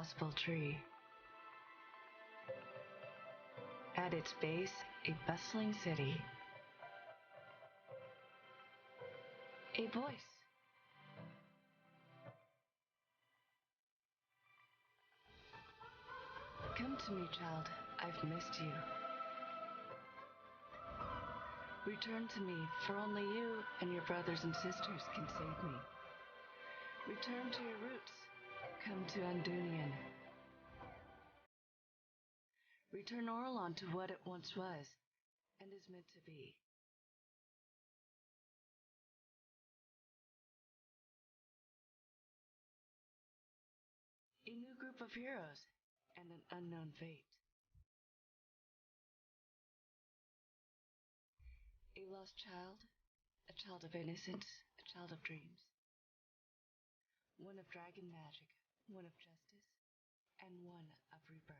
impossible tree. At its base, a bustling city. A voice. Come to me, child. I've missed you. Return to me, for only you and your brothers and sisters can save me. Return to your roots. Come to Duilleagan. Return Orilond to what it once was, and is meant to be. A new group of heroes, and an unknown fate. A lost child, a child of innocence, a child of dreams. One of dragon magic, one of justice, and one of rebirth.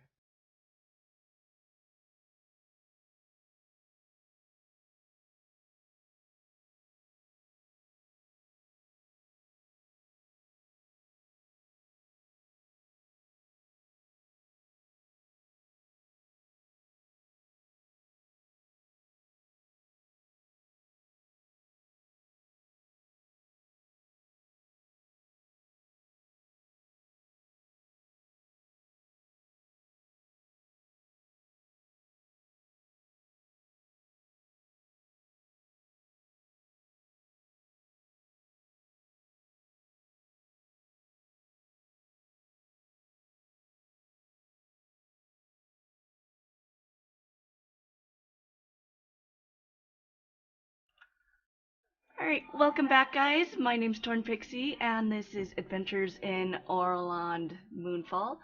Alright, welcome back guys. My name's TornPixie and this is Adventures in Orilond Moonfall.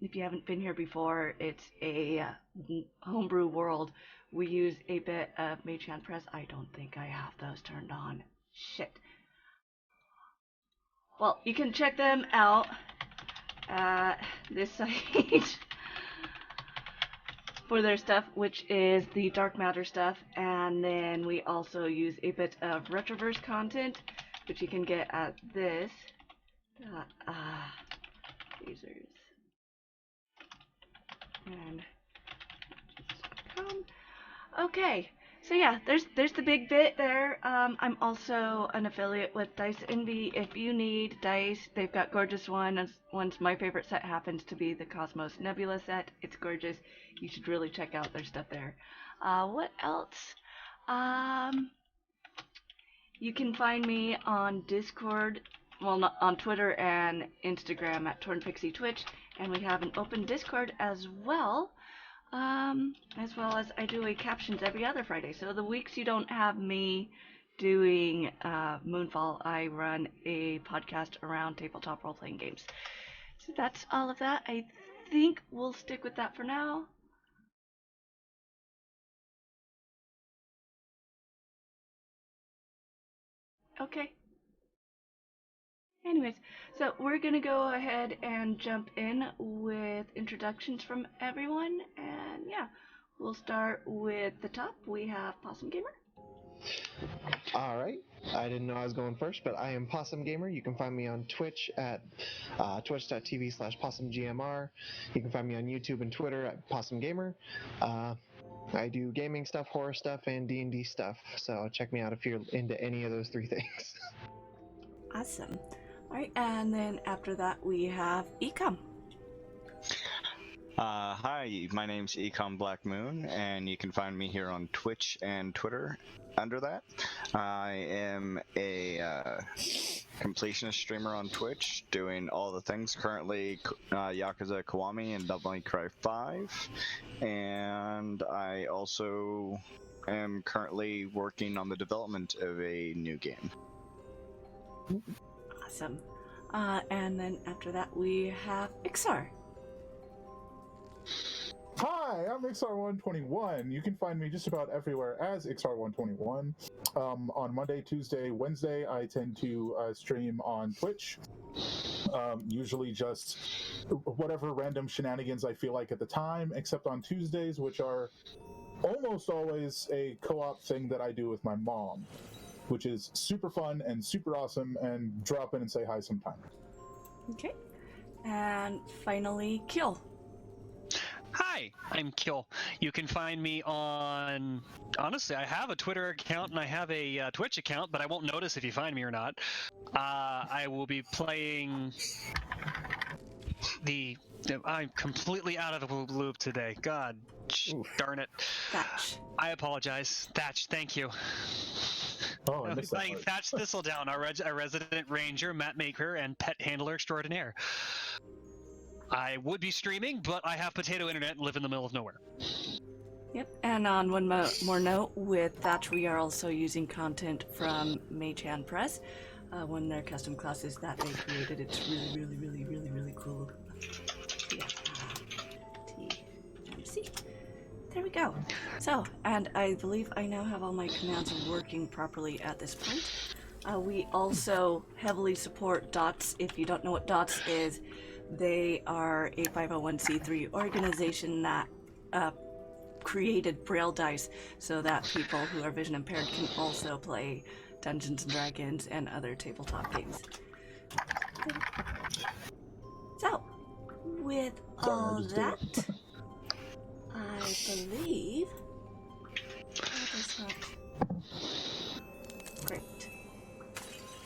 If you haven't been here before, it's a homebrew world. We use a bit of Mage Hand Press. I don't think I have those turned on. Shit. Well, you can check them out at this site for their stuff, which is the dark matter stuff, and then we also use a bit of retroverse content, which you can get at this. Users. And okay, so yeah, there's the big bit there. I'm also an affiliate with Dice Envy. If you need dice, they've got gorgeous ones. My favorite set happens to be the Cosmos Nebula set. It's gorgeous. You should really check out their stuff there. What else? You can find me on Discord, well, not on Twitter and Instagram at TornPixie Twitch, and we have an open Discord as well. As well as I do a captions every other Friday. So the weeks you don't have me doing Moonfall, I run a podcast around tabletop role-playing games. So that's all of that. I think we'll stick with that for now. Okay. Anyways, so we're gonna go ahead and jump in with introductions from everyone, and yeah, we'll start with the top. We have Possum Gamer. Alright, I didn't know I was going first, but I am Possum Gamer. You can find me on Twitch at twitch.tv/PossumGMR. You can find me on YouTube and Twitter at Possum Gamer. I do gaming stuff, horror stuff, and D&D stuff, so check me out if you're into any of those three things. Awesome. Alright, and then after that we have Ecom. Hi, my name's Ecom Black Moon, and you can find me here on Twitch and Twitter under that. I am a completionist streamer on Twitch, doing all the things. Currently, Yakuza Kiwami and Devil May Cry 5, and I also am currently working on the development of a new game. Awesome. And then after that we have Ixar. Hi, I'm XR121. You can find me just about everywhere as XR121. On Monday, Tuesday, Wednesday, I tend to stream on Twitch. Usually just whatever random shenanigans I feel like at the time, except on Tuesdays, which are almost always a co-op thing that I do with my mom, which is super fun and super awesome, and drop in and say hi sometime. Okay. And finally, Ceol. Hi, I'm Ceol. You can find me on... Honestly, I have a Twitter account and I have a Twitch account, but I won't notice if you find me or not. I will be playing I'm completely out of the loop today. God darn it. Thatch. I apologize. Thatch, thank you. Oh, I missed that Playing part. Thatch Thistledown, a resident ranger, map maker, and pet handler extraordinaire. I would be streaming, but I have potato internet and live in the middle of nowhere. Yep, and on one more note, with Thatch we are also using content from Mage Hand Press, one of their custom classes that they created. It's really cool. Yeah, TMC. There we go. So, and I believe I now have all my commands working properly at this point. We also heavily support DOTS. If you don't know what DOTS is, they are a 501c3 organization that created Braille dice so that people who are vision impaired can also play Dungeons and Dragons and other tabletop games. So, with all that, I believe that is not great.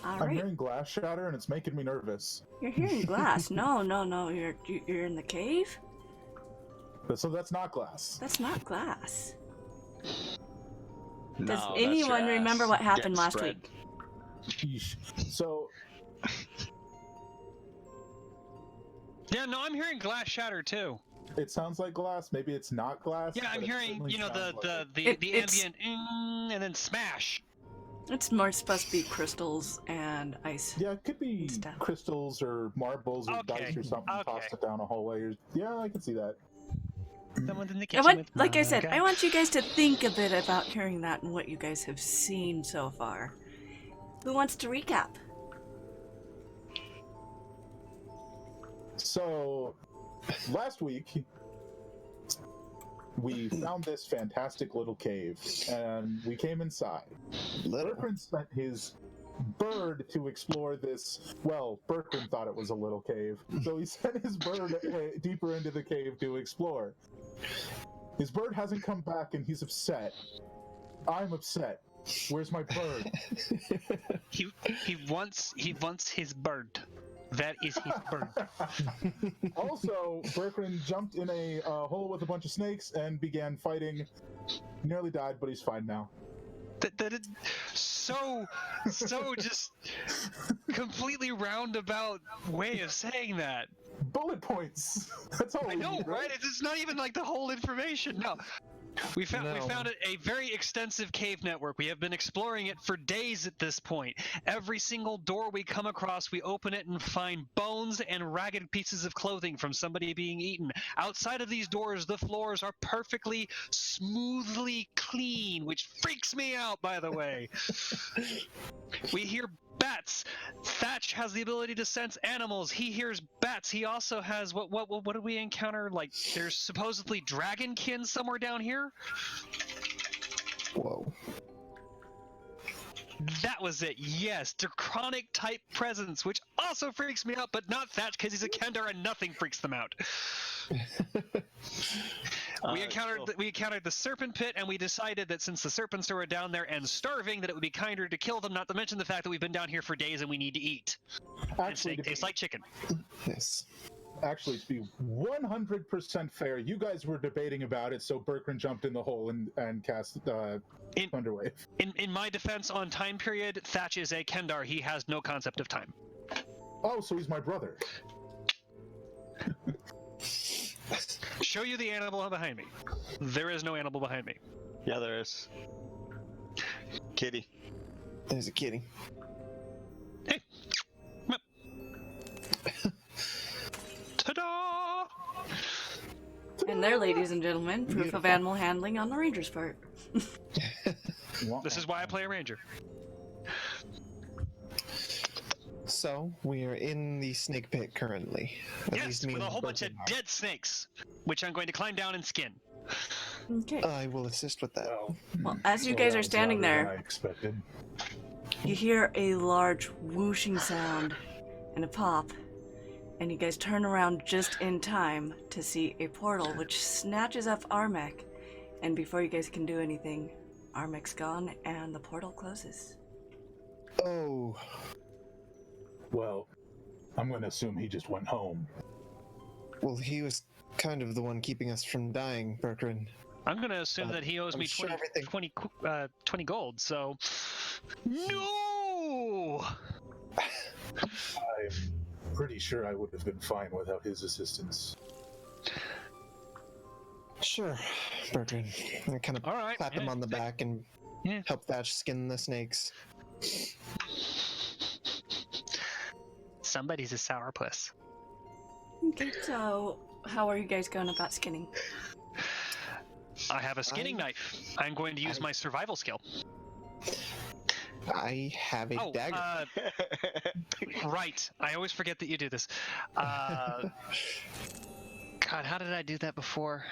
All I'm right. hearing glass shatter and it's making me nervous. You're hearing glass. No. You're in the cave? So that's not glass. That's not glass. No, Does that's anyone your remember ass what happened getting last spread. week? Yeesh. So Yeah, no, I'm hearing glass shatter too. it sounds like glass. Maybe it's not glass. Yeah, I'm but it hearing, certainly you know, sounds like the it. It's- ambient and then smash. It's more supposed to be crystals and ice. Yeah, it could be Stuff. crystals or marbles or Okay, dice or something okay. tossed it down a hallway. Yeah, I can see that. Someone's in the I kitchen want, with like I said, Maga. I want you guys to think a bit about hearing that and what you guys have seen so far. Who wants to recap? So, last week, we found this fantastic little cave, and we came inside. Berkrin sent his bird to explore this. Well, Berkrin thought it was a little cave, so he sent his bird deeper into the cave to explore. His bird hasn't come back, and he's upset. I'm upset. Where's my bird? He wants his bird. That is his bird. Also, Berkrin jumped in a hole with a bunch of snakes and began fighting. Nearly died, but he's fine now. That is so just completely roundabout way of saying that. Bullet points. That's all. I we know, need, right? It's not even like the whole information. No. We found a very extensive cave network. We have been exploring it for days at this point. Every single door we come across, we open it and find bones and ragged pieces of clothing from somebody being eaten. Outside of these doors, the floors are perfectly smoothly clean, which freaks me out, by the way. We hear bats. Thatch has the ability to sense animals. He hears bats. He also has what did we encounter? Like there's supposedly dragonkin somewhere down here. Whoa. That was it. Yes, draconic type presence, which also freaks me out, but not Thatch because he's a Kender and nothing freaks them out. We encountered the serpent pit, and we decided that since the serpents were down there and starving, that it would be kinder to kill them. Not to mention the fact that we've been down here for days and we need to eat. And steak tastes like chicken. Yes. Actually, to be 100% fair, you guys were debating about it, so Berkrin jumped in the hole and cast Thunderwave. In my defense, on time period, Thatch is a Kendar. He has no concept of time. Oh, so he's my brother. Show you the animal behind me. There is no animal behind me. Yeah, there is. Kitty. There's a kitty. Hey, come up. Ta-da! And there, ladies and gentlemen, proof of animal handling on the ranger's part. This is why I play a ranger. So, we are in the snake pit currently. At Yes, least me with a and whole bunch of Berkrin are. dead snakes, which I'm going to climb down and skin. Okay. I will assist with that. Well, as you guys are standing there, I expected. you hear a large whooshing sound and a pop, And you guys turn around just in time to see a portal which snatches up Armek. And before you guys can do anything, Armek's gone and the portal closes. Oh. Well, I'm going to assume he just went home. Well, he was kind of the one keeping us from dying, Berkryn. I'm going to assume that he owes me 20 gold, so... No! I'm pretty sure I would have been fine without his assistance. Sure, Berkryn. I kind of clap him on the back and help Thatch skin the snakes. Somebody's a sourpuss. Okay, so how are you guys going about skinning? I have a skinning knife. I'm going to use my survival skill. I have a dagger. Right. I always forget that you do this. God, how did I do that before?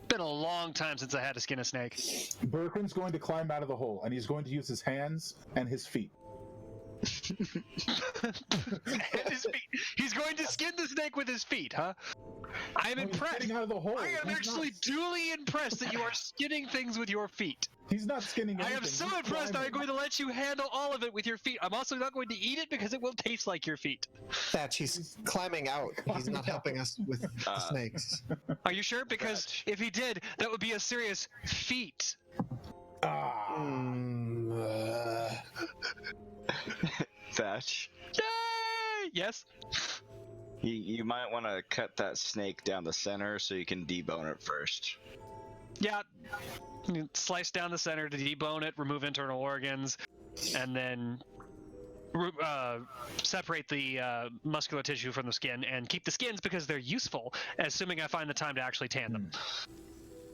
Been a long time since I had to skin a snake. Berkryn's going to climb out of the hole, and he's going to use his hands and his feet. And his feet. He's going to skin the snake with his feet, huh? I'm impressed. Getting out of the hole. I am actually duly impressed that you are skinning things with your feet. He's not skinning anything. I am so impressed that I'm going to let you handle all of it with your feet. I'm also not going to eat it because it will taste like your feet. Thatch, he's climbing out. He's not helping us with the snakes. Are you sure? Because if he did, that would be a serious feat. Thatch. Yay! Yes? You might want to cut that snake down the center so you can debone it first. Yeah. You slice down the center to debone it, remove internal organs, and then separate the muscular tissue from the skin and keep the skins because they're useful, assuming I find the time to actually tan them.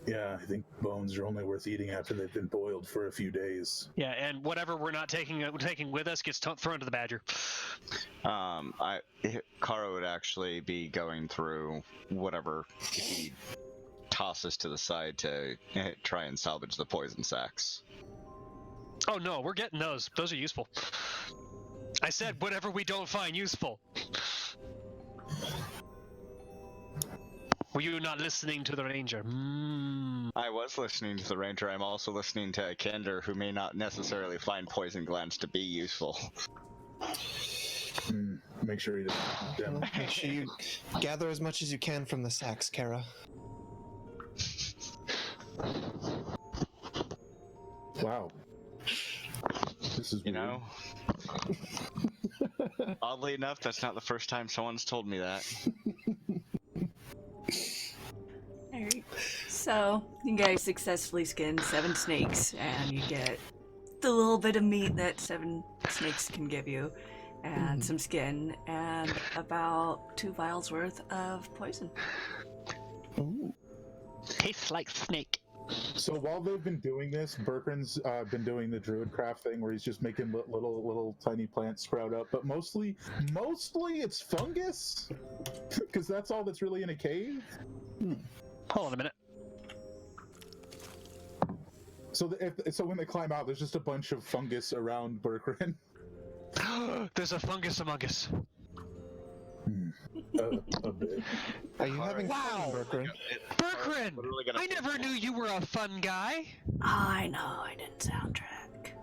Yeah, I think bones are only worth eating after they've been boiled for a few days. Yeah, and whatever we're not taking with us gets thrown to the badger. Kara would actually be going through whatever he tosses to the side to try and salvage the poison sacks. Oh no, we're getting those. Those are useful. I said whatever we don't find useful. Were you not listening to the ranger? I was listening to the ranger. I'm also listening to a Kender who may not necessarily find poison glands to be useful. Make sure he doesn't. Make sure you gather as much as you can from the sacks, Kara. Wow. This is you weird. know. Oddly enough, that's not the first time someone's told me that. Alright, so you guys successfully skinned 7 snakes, and you get the little bit of meat that 7 snakes can give you, and some skin, and about 2 vials worth of poison. Ooh. Tastes like snake. So while they've been doing this, Berkryn's been doing the druidcraft thing where he's just making little tiny plants sprout up, but mostly it's fungus, because that's all that's really in a cave. Hold on a minute. So so when they climb out, there's just a bunch of fungus around Berkryn. There's a fungus among us. A bit. Are you having fun, Berkryn? Berkryn! I never knew you were a fun guy. I know, I didn't soundtrack.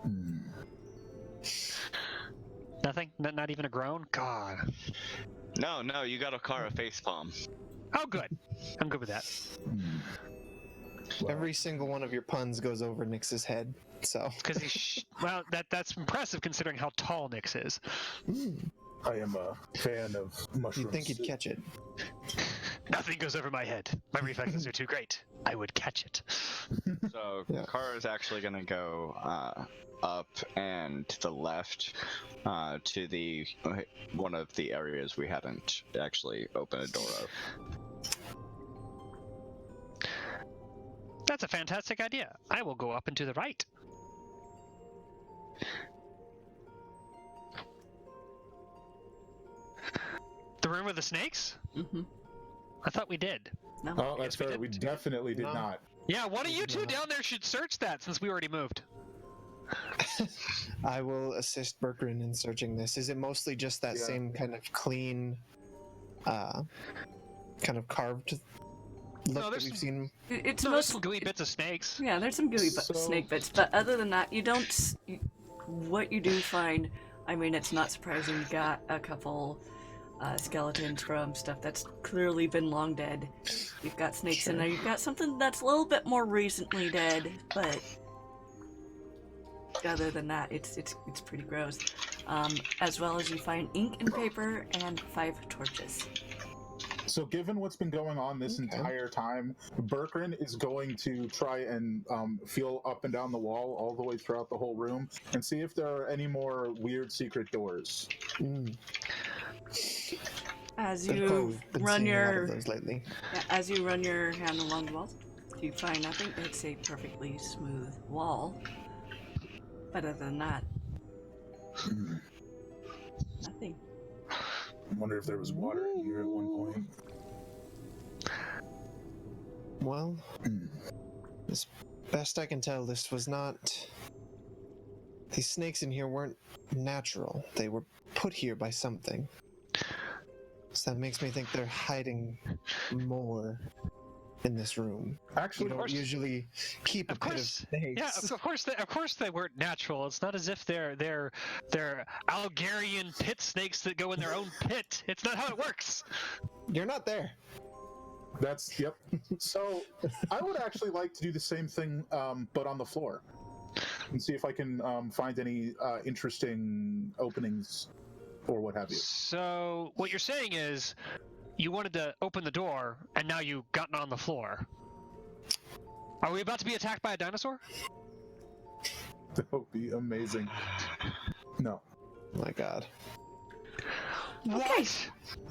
Nothing? Not even a groan? God. No, you got a Kara facepalm. Oh, good. I'm good with that. Wow. Every single one of your puns goes over Nyx's head, so... Because well, that's impressive considering how tall Nyx is. I am a fan of mushrooms. You'd think you'd catch it. Nothing goes over my head. My reflexes are too great. I would catch it. So Yeah. Kara's actually going to go up and to the left to the one of the areas we hadn't actually opened a door of. That's a fantastic idea. I will go up and to the right. The room with the snakes? Mm-hmm. I thought we did. No. Oh, that's we fair. We didn't. definitely did No. not. Yeah, one of you two down there should search that since we already moved. I will assist Berkryn in searching this. Is it mostly just that Yeah. same kind of clean kind of carved look that we've seen? It's there's most some gooey bits of snakes. yeah. There's some gooey snake bits, but other than that, you don't. What you do find, I mean, it's not surprising. You got a couple skeletons from stuff that's clearly been long dead. You've got snakes in there. You've got something that's a little bit more recently dead, but other than that, it's pretty gross. As well as you find ink and paper and 5 torches. So given what's been going on this entire time, Berkrin is going to try and feel up and down the wall all the way throughout the whole room and see if there are any more weird secret doors. As you run your as you run your hand along the walls, you find nothing. It's a perfectly smooth wall. But other than that, nothing. I wonder if there was water in here at one point. Well, as best I can tell, this was not... These snakes in here weren't natural. They were put here by something. So that makes me think they're hiding more in this room. Actually, you don't usually keep a pit of snakes. Yeah, of course they weren't natural. It's not as if they're Algarian pit snakes that go in their own pit. It's not how it works. You're not there. Yep. So I would actually like to do the same thing, but on the floor, and see if I can find any interesting openings or what have you. So what you're saying is, you wanted to open the door, and now you've gotten on the floor. Are we about to be attacked by a dinosaur? That would be amazing. No. Oh my god. Okay.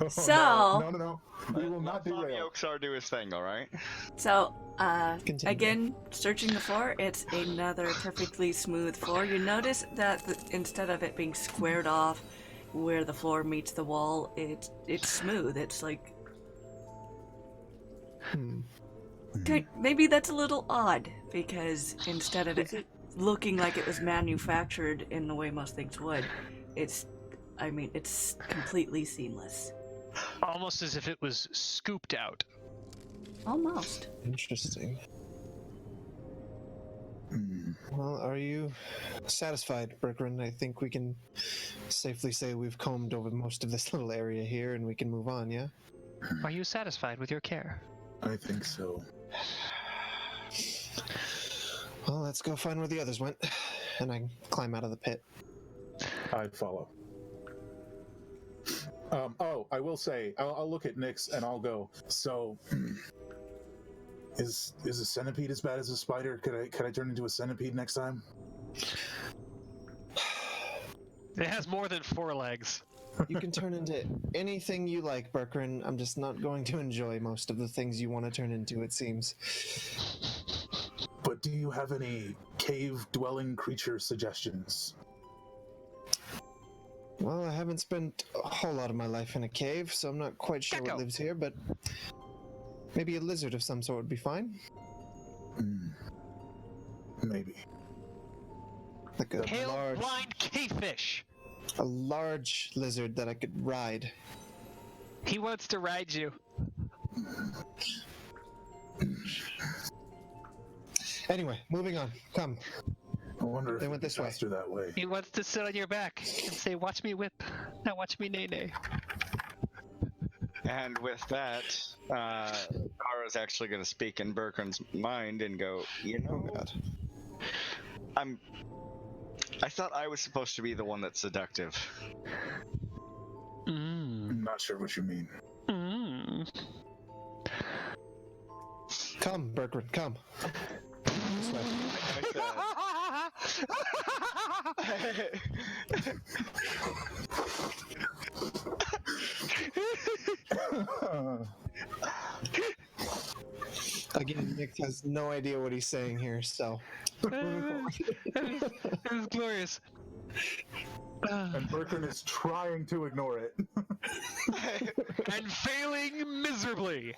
Oh, So no. We will not derail. Yokesar do his thing, alright? So, Continue. again, searching the floor, it's another perfectly smooth floor. You notice that instead of it being squared off where the floor meets the wall, it's smooth. It's like... Okay, maybe that's a little odd, because instead of it looking like it was manufactured in the way most things would, it's completely seamless. Almost as if it was scooped out. Almost. Interesting. Well, are you satisfied, Berkrin? I think we can safely say we've combed over most of this little area here and we can move on, yeah? Are you satisfied with your care? I think so. Well, let's go find where the others went. And I climb out of the pit. I'd follow. I will say, I'll look at Nyx and I'll go, so, is a centipede as bad as a spider? Could I turn into a centipede next time? It has more than 4 legs. You can turn into anything you like, Berkrin. I'm just not going to enjoy most of the things you want to turn into, it seems. But do you have any cave-dwelling creature suggestions? Well, I haven't spent a whole lot of my life in a cave, so I'm not quite sure what lives here, but maybe a lizard of some sort would be fine. Maybe. Like a Tail-blind cavefish! A large lizard that I could ride. He wants to ride you. Anyway, moving on. Come. I wonder if they went this way. Faster that way. He wants to sit on your back and say, "Watch me whip, now watch me nay." And with that, Kara's actually going to speak in Berkrin's mind and go, you know, God. I thought I was supposed to be the one that's seductive. I'm not sure what you mean. Come, Berkrin, come. This way. Again, Nick has no idea what he's saying here, so. It was glorious. And Berkrin is trying to ignore it. And failing miserably.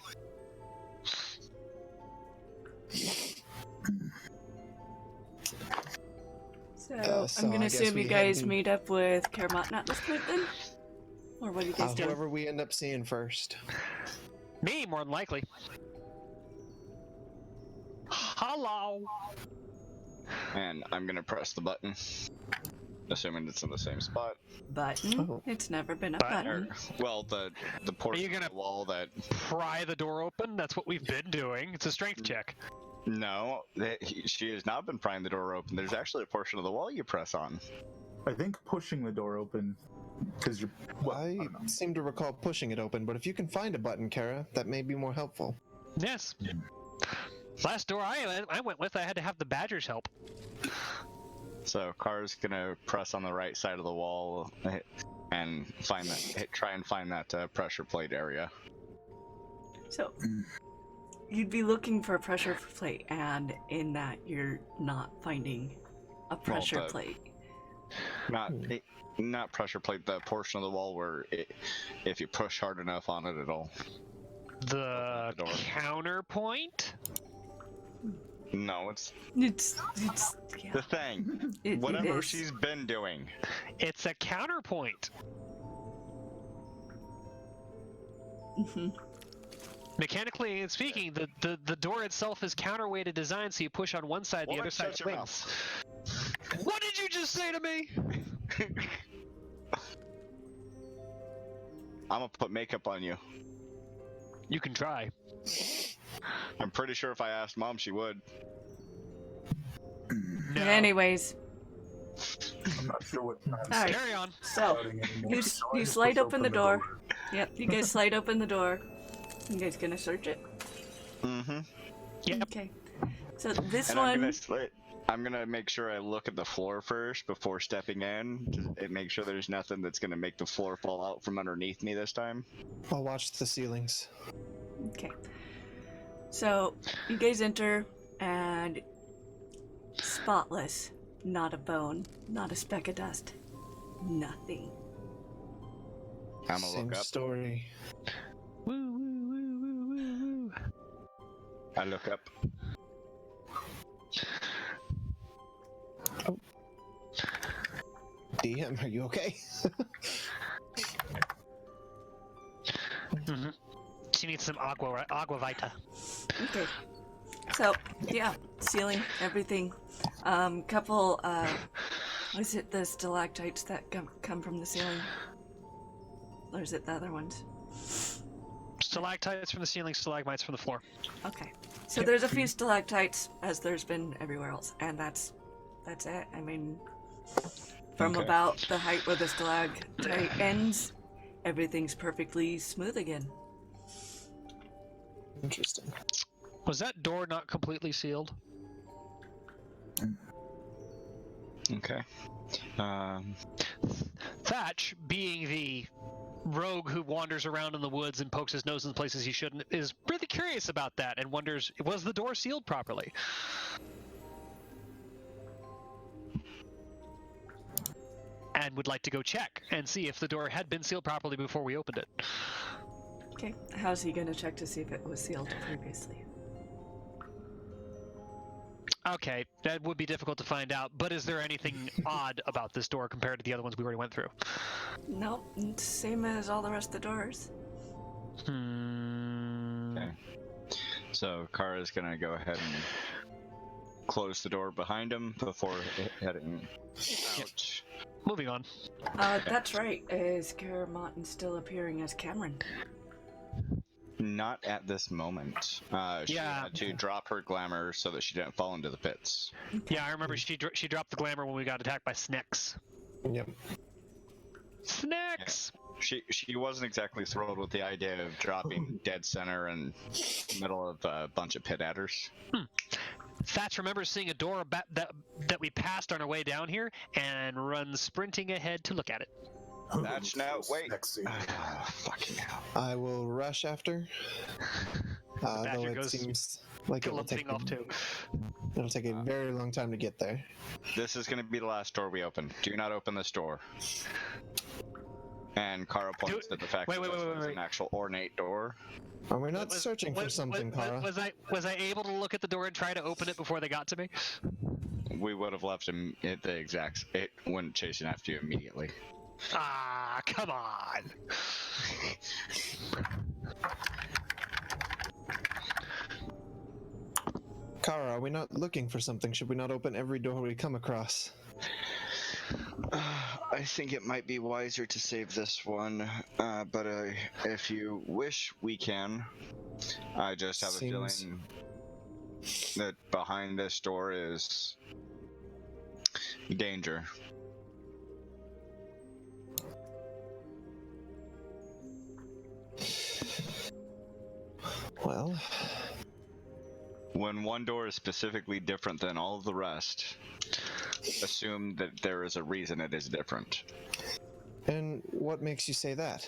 So I'm gonna assume you guys meet up with Karamatan at this point then? Or what do you guys do? Whoever we end up seeing first. Me, more than likely. Hello. And I'm gonna press the button, assuming it's in the same spot. Button? Oh. It's never been a Button. button. Well, the portion gonna- of the wall that. Pry the door open? That's what we've been doing. It's a strength check. No, she has not been prying the door open. There's actually a portion of the wall you press on. I think pushing the door open, because you're. Well, I I don't know. seem to recall pushing it open, but if you can find a button, Kara, that may be more helpful. Yes. Last door I went with, I had to have the badgers help. So Kara's gonna press on the right side of the wall and try and find that pressure plate area. So, you'd be looking for a pressure plate, and in that you're not finding a pressure plate. Not pressure plate. The portion of the wall where if you push hard enough on it, it'll. The door. counterpoint? No, it's Yeah. the thing. It Whatever is. she's been doing. It's a counterpoint. Mechanically speaking, the door itself is counterweighted design, so you push on one side, the Woman, other side shut your swings. What did you just say to me? I'm gonna put makeup on you. You can try. I'm pretty sure if I asked Mom, she would. No. Anyways, I'm not sure what. all right. Carry on. So, you slide open the door. Yep, you guys slide open the door. You guys gonna search it? Mm-hmm. Yep. Okay. So this And one. I'm gonna make sure I look at the floor first before stepping in to make sure there's nothing that's gonna make the floor fall out from underneath me this time. I'll watch the ceilings. Okay. So you guys enter, and spotless. Not a bone. Not a speck of dust. Nothing. I'm gonna Same look up. story. Woo, woo, woo, woo, woo, woo. I look up. DM, are you okay? Mm-hmm. She needs some agua vita. Okay. So yeah, ceiling, everything. Couple. Was it the stalactites that come from the ceiling? Or is it the other ones? Stalactites from the ceiling, stalagmites from the floor. Okay. So there's a few stalactites, as there's been everywhere else, and that's it. I mean, from Okay. about the height where the stalactite ends, everything's perfectly smooth again. Interesting. Was that door not completely sealed? Okay. Thatch, being the rogue who wanders around in the woods and pokes his nose in places he shouldn't, is really curious about that and wonders, was the door sealed properly? And would like to go check and see if the door had been sealed properly before we opened it. Okay. How's he gonna check to see if it was sealed previously? Okay, that would be difficult to find out, but is there anything odd about this door compared to the other ones we already went through? Nope. Same as all the rest of the doors. Okay. So Kara's gonna go ahead and close the door behind him before heading out. Moving on. That's right. Is Kara Martin still appearing as Cameron? Not at this moment. She had to drop her glamour so that she didn't fall into the pits. Yeah, I remember she dropped the glamour when we got attacked by snakes. Yep. Snakes! She wasn't exactly thrilled with the idea of dropping dead center in the middle of a bunch of pit adders. Thatch remembers seeing a door that we passed on our way down here and runs sprinting ahead to look at it. Thatch, now, wait. Sexy. Fucking hell. I will rush after. Though Badger it goes seems like it'll take, off too. it'll take a very long time to get there. This is going to be the last door we open. Do not open this door. And Kara points at the fact that this was an actual ornate door. Are we not searching for something, Kara? Was I able to look at the door and try to open it before they got to me? We would have left him at the exact. It wouldn't chase after you immediately. Ah, come on. Kara, are we not looking for something? Should we not open every door we come across? I think it might be wiser to save this one, but if you wish, we can. I just have a feeling that behind this door is danger. Well, when one door is specifically different than all of the rest, assume that there is a reason it is different. and what makes you say that?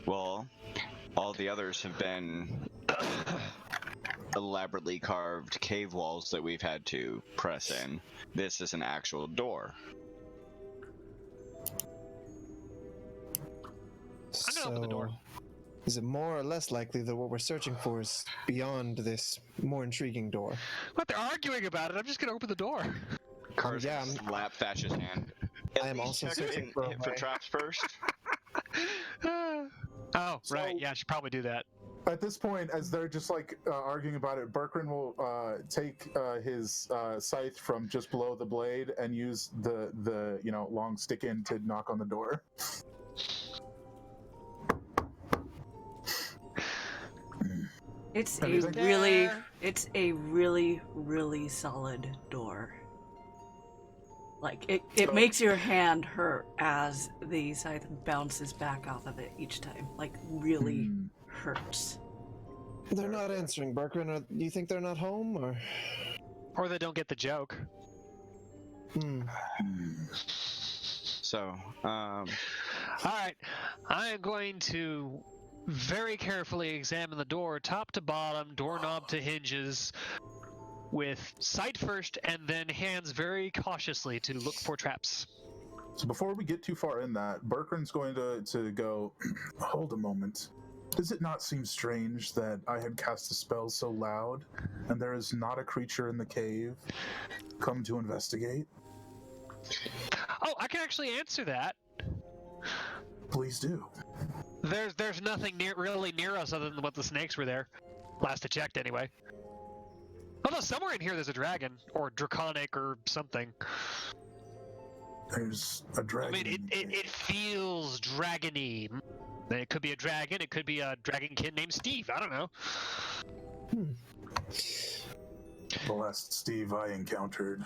Well, all the others have been elaborately carved cave walls that we've had to press in. This is an actual door. I'm gonna open the door. Is it more or less likely that what we're searching for is beyond this more intriguing door? What, they're arguing about it? I'm just gonna open the door. Cars yeah, slap Thatch's hand. I am also searching for a hit for way. traps first. Oh, right. Yeah, I should probably do that. At this point, as they're just like arguing about it, Berkran will take his scythe from just below the blade and use the long stick in to knock on the door. It's Anything? a really solid door. Like it So- makes your hand hurt as the scythe bounces back off of it each time. Like really hurts. They're not answering, Berkran. Do you think they're not home, or? Or they don't get the joke. So, All right, I am going to very carefully examine the door, top to bottom, doorknob to hinges, with sight first and then hands very cautiously to look for traps. So before we get too far in that, Berkran's going to go, hold a moment. Does it not seem strange that I had cast a spell so loud, and there is not a creature in the cave come to investigate? Oh, I can actually answer that. Please do. There's nothing really near us other than what the snakes were there. Last I checked, anyway. Although somewhere in here there's a dragon, or draconic, or something. There's a dragon. I mean, it feels dragony. It could be a dragon, it could be a dragon kid named Steve, I don't know. The last Steve I encountered,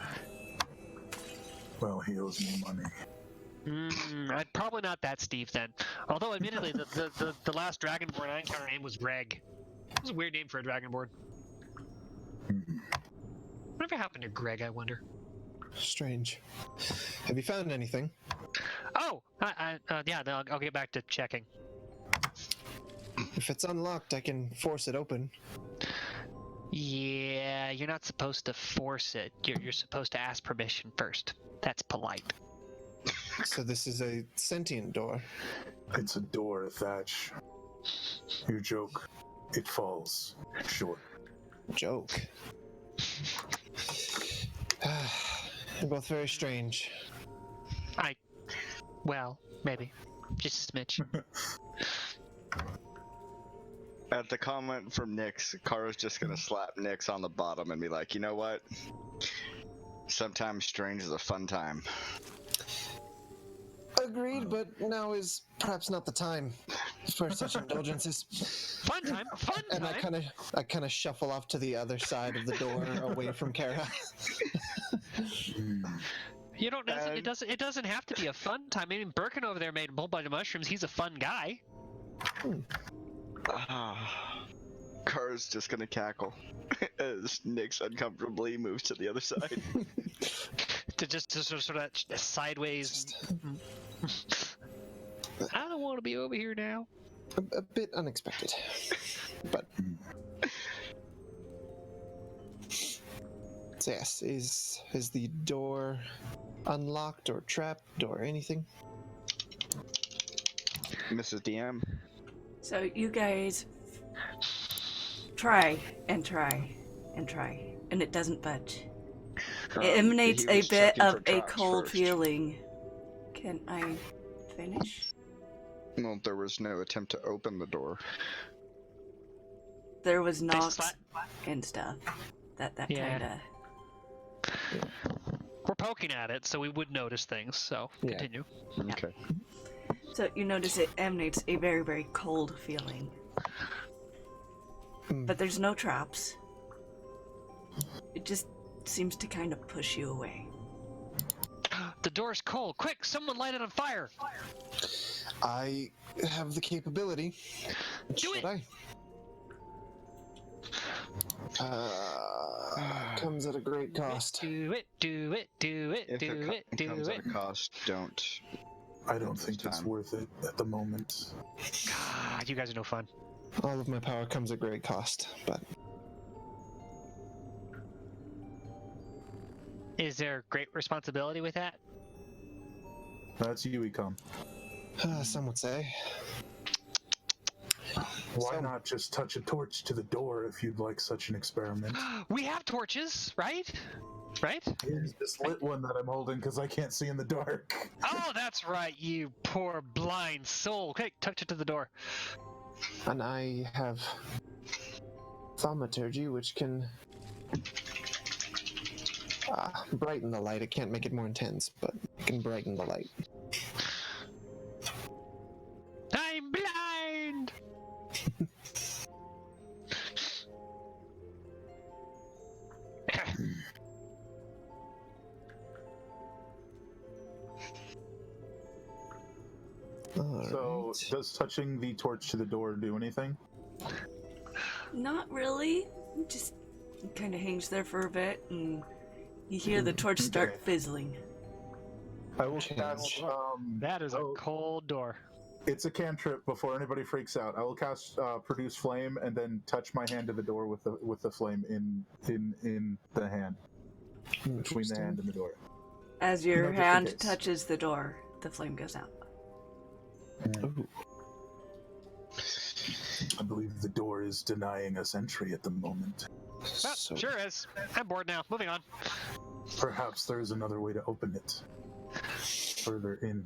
well, he owes me money. Probably not that Steve then. Although, admittedly, the last dragonborn I encountered name was Greg. It was a weird name for a dragonborn. Whatever happened to Greg, I wonder? Strange. Have you found anything? Oh! Yeah, I'll get back to checking. If it's unlocked, I can force it open. Yeah, you're not supposed to force it. You're supposed to ask permission first. That's polite. So this is a sentient door. It's a door, Thatch. Your joke, it falls short. Joke. You're both very strange. Well, maybe. Just a smidge. at the comment from Nyx, Kara's just gonna slap Nyx on the bottom and be like, you know what? Sometimes strange is a fun time. Agreed, but now is perhaps not the time for such indulgences. Fun time. And I kind of shuffle off to the other side of the door, away from Kara. You don't necessarily. It doesn't have to be a fun time. I mean, Birkin over there made a whole bunch of mushrooms. He's a fun guy. Kara's just gonna cackle as Nyx uncomfortably moves to the other side. to sort of sideways. I don't want to be over here now. A bit unexpected, but so yes, is the door unlocked or trapped or anything? Mrs. DM. So you guys try and try and try, and it doesn't budge. It emanates he a was bit checking of for a traps cold first. feeling. Can I finish? Well, there was no attempt to open the door. There was They knocks sla- and stuff. That Yeah. kinda. We're poking at it, so we would notice things. So Yeah. continue. Yeah. Okay. So you notice it emanates a very, very cold feeling. But there's no traps. It just seems to kind of push you away. The door's cold. Quick, someone light it on fire. I have the capability. Do Should it. Comes at a great cost. Do it. Do it. Do it. If Do it it. Do comes it. at a cost, don't. I don't think it's Time. worth it at the moment. God, you guys are no fun. All of my power comes at great cost, but Is there great responsibility with that? That's you, Ecom. some would say. Why So- not just touch a torch to the door if you'd like such an experiment? We have torches, right? Right? Here's this lit one that I'm holding because I can't see in the dark. Oh, that's right, you poor blind soul. Okay, touch it to the door. And I have thaumaturgy, which can brighten the light. It can't make it more intense, but it can brighten the light. I'm blind! So, Alright. does touching the torch to the door do anything? Not really. Just kind of hangs there for a bit, and you hear the torch start Okay. fizzling. I will cast. That is a oh, cold door. It's a cantrip. Before anybody freaks out, I will cast produce flame and then touch my hand to the door with the flame in the hand, between the hand and the door. As your No, just in hand case. touches the door, the flame goes out. Ooh. I believe the door is denying us entry at the moment. Oh, So- sure is. I'm bored now. Moving on. Perhaps there is another way to open it. Further in.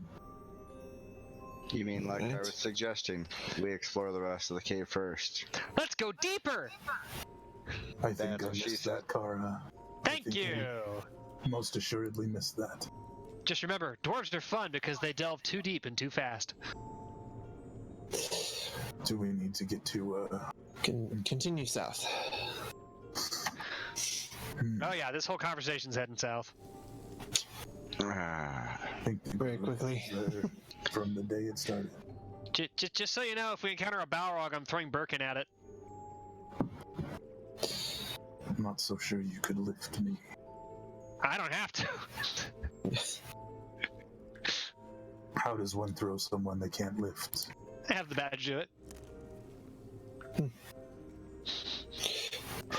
You mean like I Right. was suggesting? We explore the rest of the cave first. Let's go deeper! I think That's I what she missed said. that, Kara. Thank think you! Most assuredly missed that. Just remember, dwarves are fun because they delve too deep and too fast. Do we need to get to, Continue south. Oh yeah, this whole conversation's heading south. Ah, I think the Very group quickly. was there from the day it started. Just so you know, if we encounter a Balrog, I'm throwing Birkin at it. I'm not so sure you could lift me. I don't have to. How does one throw someone they can't lift? I have the badge to do it.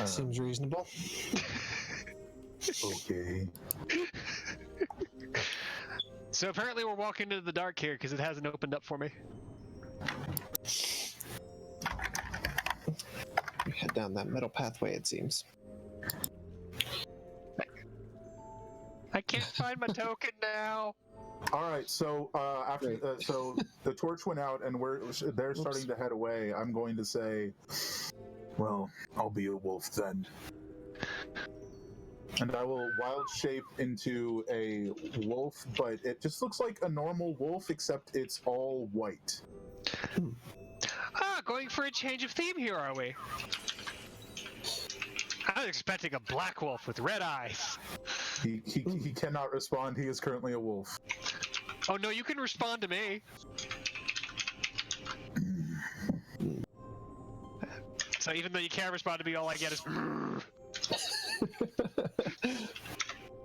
Seems reasonable. Okay. So apparently we're walking into the dark here because it hasn't opened up for me. We head down that middle pathway, it seems. I can't find my token now. All right. So after, so the torch went out, and they're starting to head away. I'm going to say, well, I'll be a wolf then, and I will wild shape into a wolf, but it just looks like a normal wolf, except it's all white. Ah, going for a change of theme here, are we? I was expecting a black wolf with red eyes. He cannot respond. He is currently a wolf. Oh no, you can respond to me. So even though you can't respond to me, all I get is.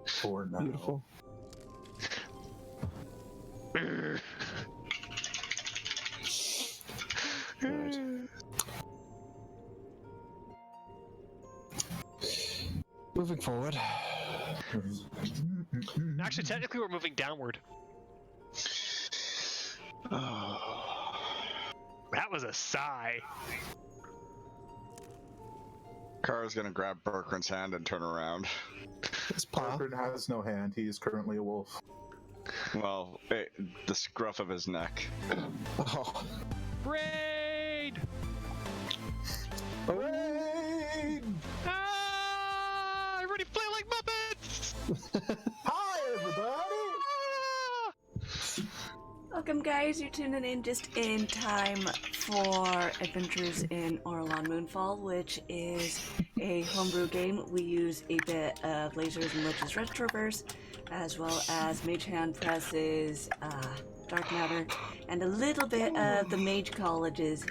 For now. Beautiful. Moving forward. Actually, technically, we're moving downward. That was a sigh. Kara's gonna grab Berkran's hand and turn around. His paw. Berkrin has no hand. He is currently a wolf. Well, the scruff of his neck. Oh. Raid! Raid! Ah! Everybody play like Muppets! Hi, everybody! Welcome, guys. You're tuning in just in time for Adventures in Orilond Moonfall, which is a homebrew game. We use a bit of Lasers and Witches Retroverse, as well as Mage Hand Press's Dark Matter, and a little bit of the Mage College's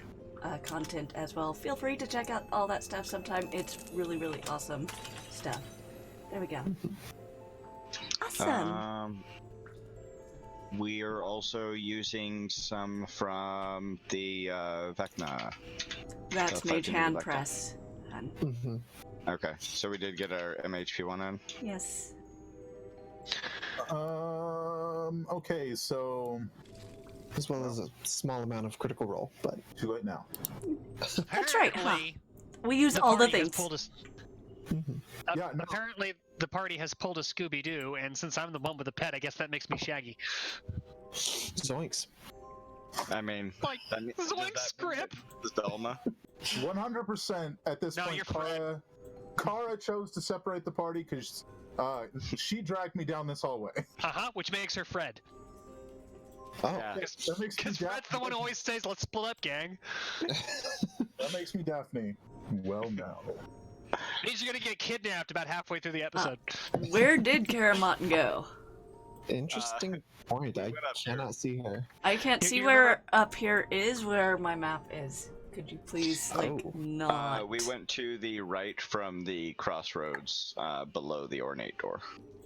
content as well. Feel free to check out all that stuff sometime. It's really, really awesome stuff. There we go. Awesome. We are also using some from the Vecna. That's the Mage Fighting Hand Vecna. Press. Okay, so we did get our MHP one in. Yes. Okay, so As well as a small amount of critical roll, but too late now. That's right, huh? Apparently, We use all the party has things. pulled Yeah, no. Apparently, the party has pulled a Scooby-Doo, and since I'm the one with the pet, I guess that makes me Shaggy. zoinks. I mean, Like, does Zoink that script! Is Delma? 100% at this No, point. you're Kara chose to separate the party because she dragged me down this hallway. Which makes her Fred. Oh, Yeah. That makes me Because Fred's the one who always says, let's split up, gang. That makes me Daphne. Well, now. Means you're gonna get kidnapped about halfway through the episode. Where did Karamotten go? interesting point. I went up here. cannot see her. I can't You see remember- where up here is where my map is. Could you please, like, Oh. not? We went to the right from the crossroads below the ornate door.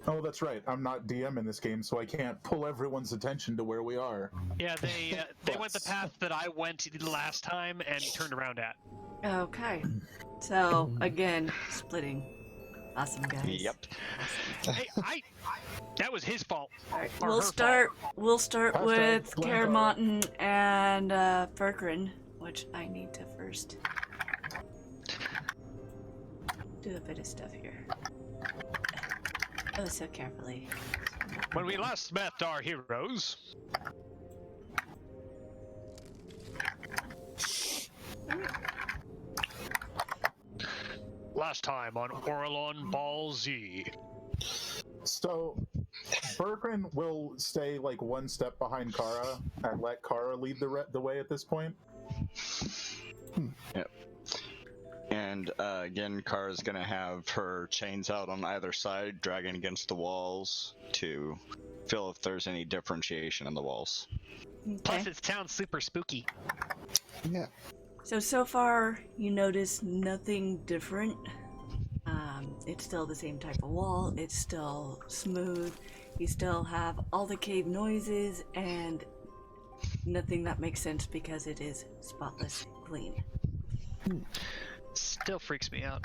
Oh, that's right. I'm not DM in this game, so I can't pull everyone's attention to where we are. Yeah, they went the path that I went last time and turned around at. Okay. So, again, splitting. Awesome, guys. Yep. Awesome. Hey, that was his fault. Alright, Or we'll her start. We'll start Hashtag with blame Karamotten and Berkrin, which I need to first do a bit of stuff here. Oh, so carefully. When we last met our heroes, last time on Orilond Ball Z. So, Berkrin will stay like one step behind Kara and let Kara lead the way at this point. Yep. And again, Kara's gonna have her chains out on either side, dragging against the walls to feel if there's any differentiation in the walls. Plus, Okay. it sounds super spooky. Yeah. So far, you notice nothing different. It's still the same type of wall. It's still smooth. You still have all the cave noises and nothing that makes sense because it is spotless clean. Still freaks me out.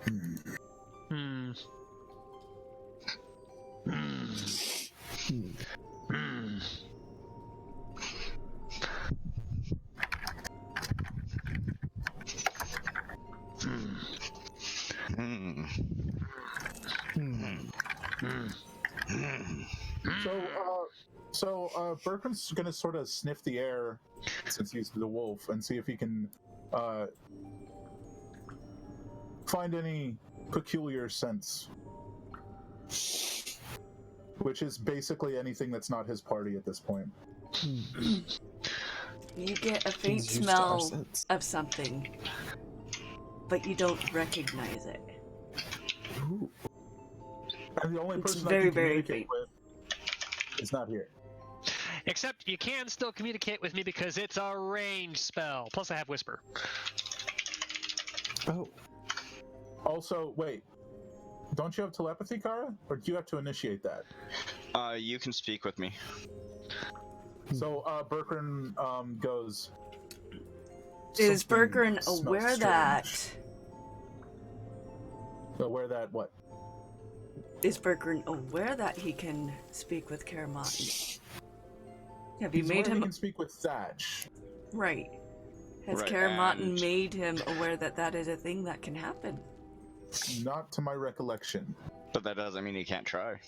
Hmm. Hmm. So Berkrin's gonna sort of sniff the air since he's the wolf and see if he can find any peculiar scents, which is basically anything that's not his party at this point. You get a faint He's used to our smell scents. of something, but you don't recognize it. Ooh. And the only It's person very, I can very communicate with is not here. Except you can still communicate with me because it's a range spell. Plus, I have Whisper. Oh, Also, wait, don't you have telepathy, Kara? Or do you have to initiate that? You can speak with me. So Berkrin goes... Is "Something Berkrin smells aware strange." that? Aware that what? Is Berkrin aware that he can speak with Karamotten? Have you He's made aware he him can speak with Thatch. right? Has Right, Karamotten and- made him aware that that is a thing that can happen? Not to my recollection. But that doesn't mean he can't try.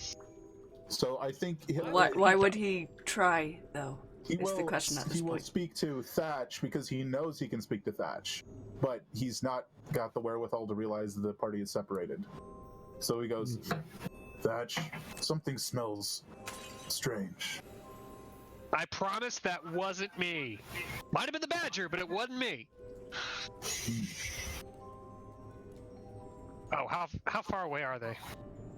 So I think... Why would he try, though? He is the question at this will point. speak to Thatch because he knows he can speak to Thatch. But he's not got the wherewithal to realize the party is separated. So he goes, Thatch, something smells strange. I promise that wasn't me. Might have been the badger, but it wasn't me. Oh, how far away are they?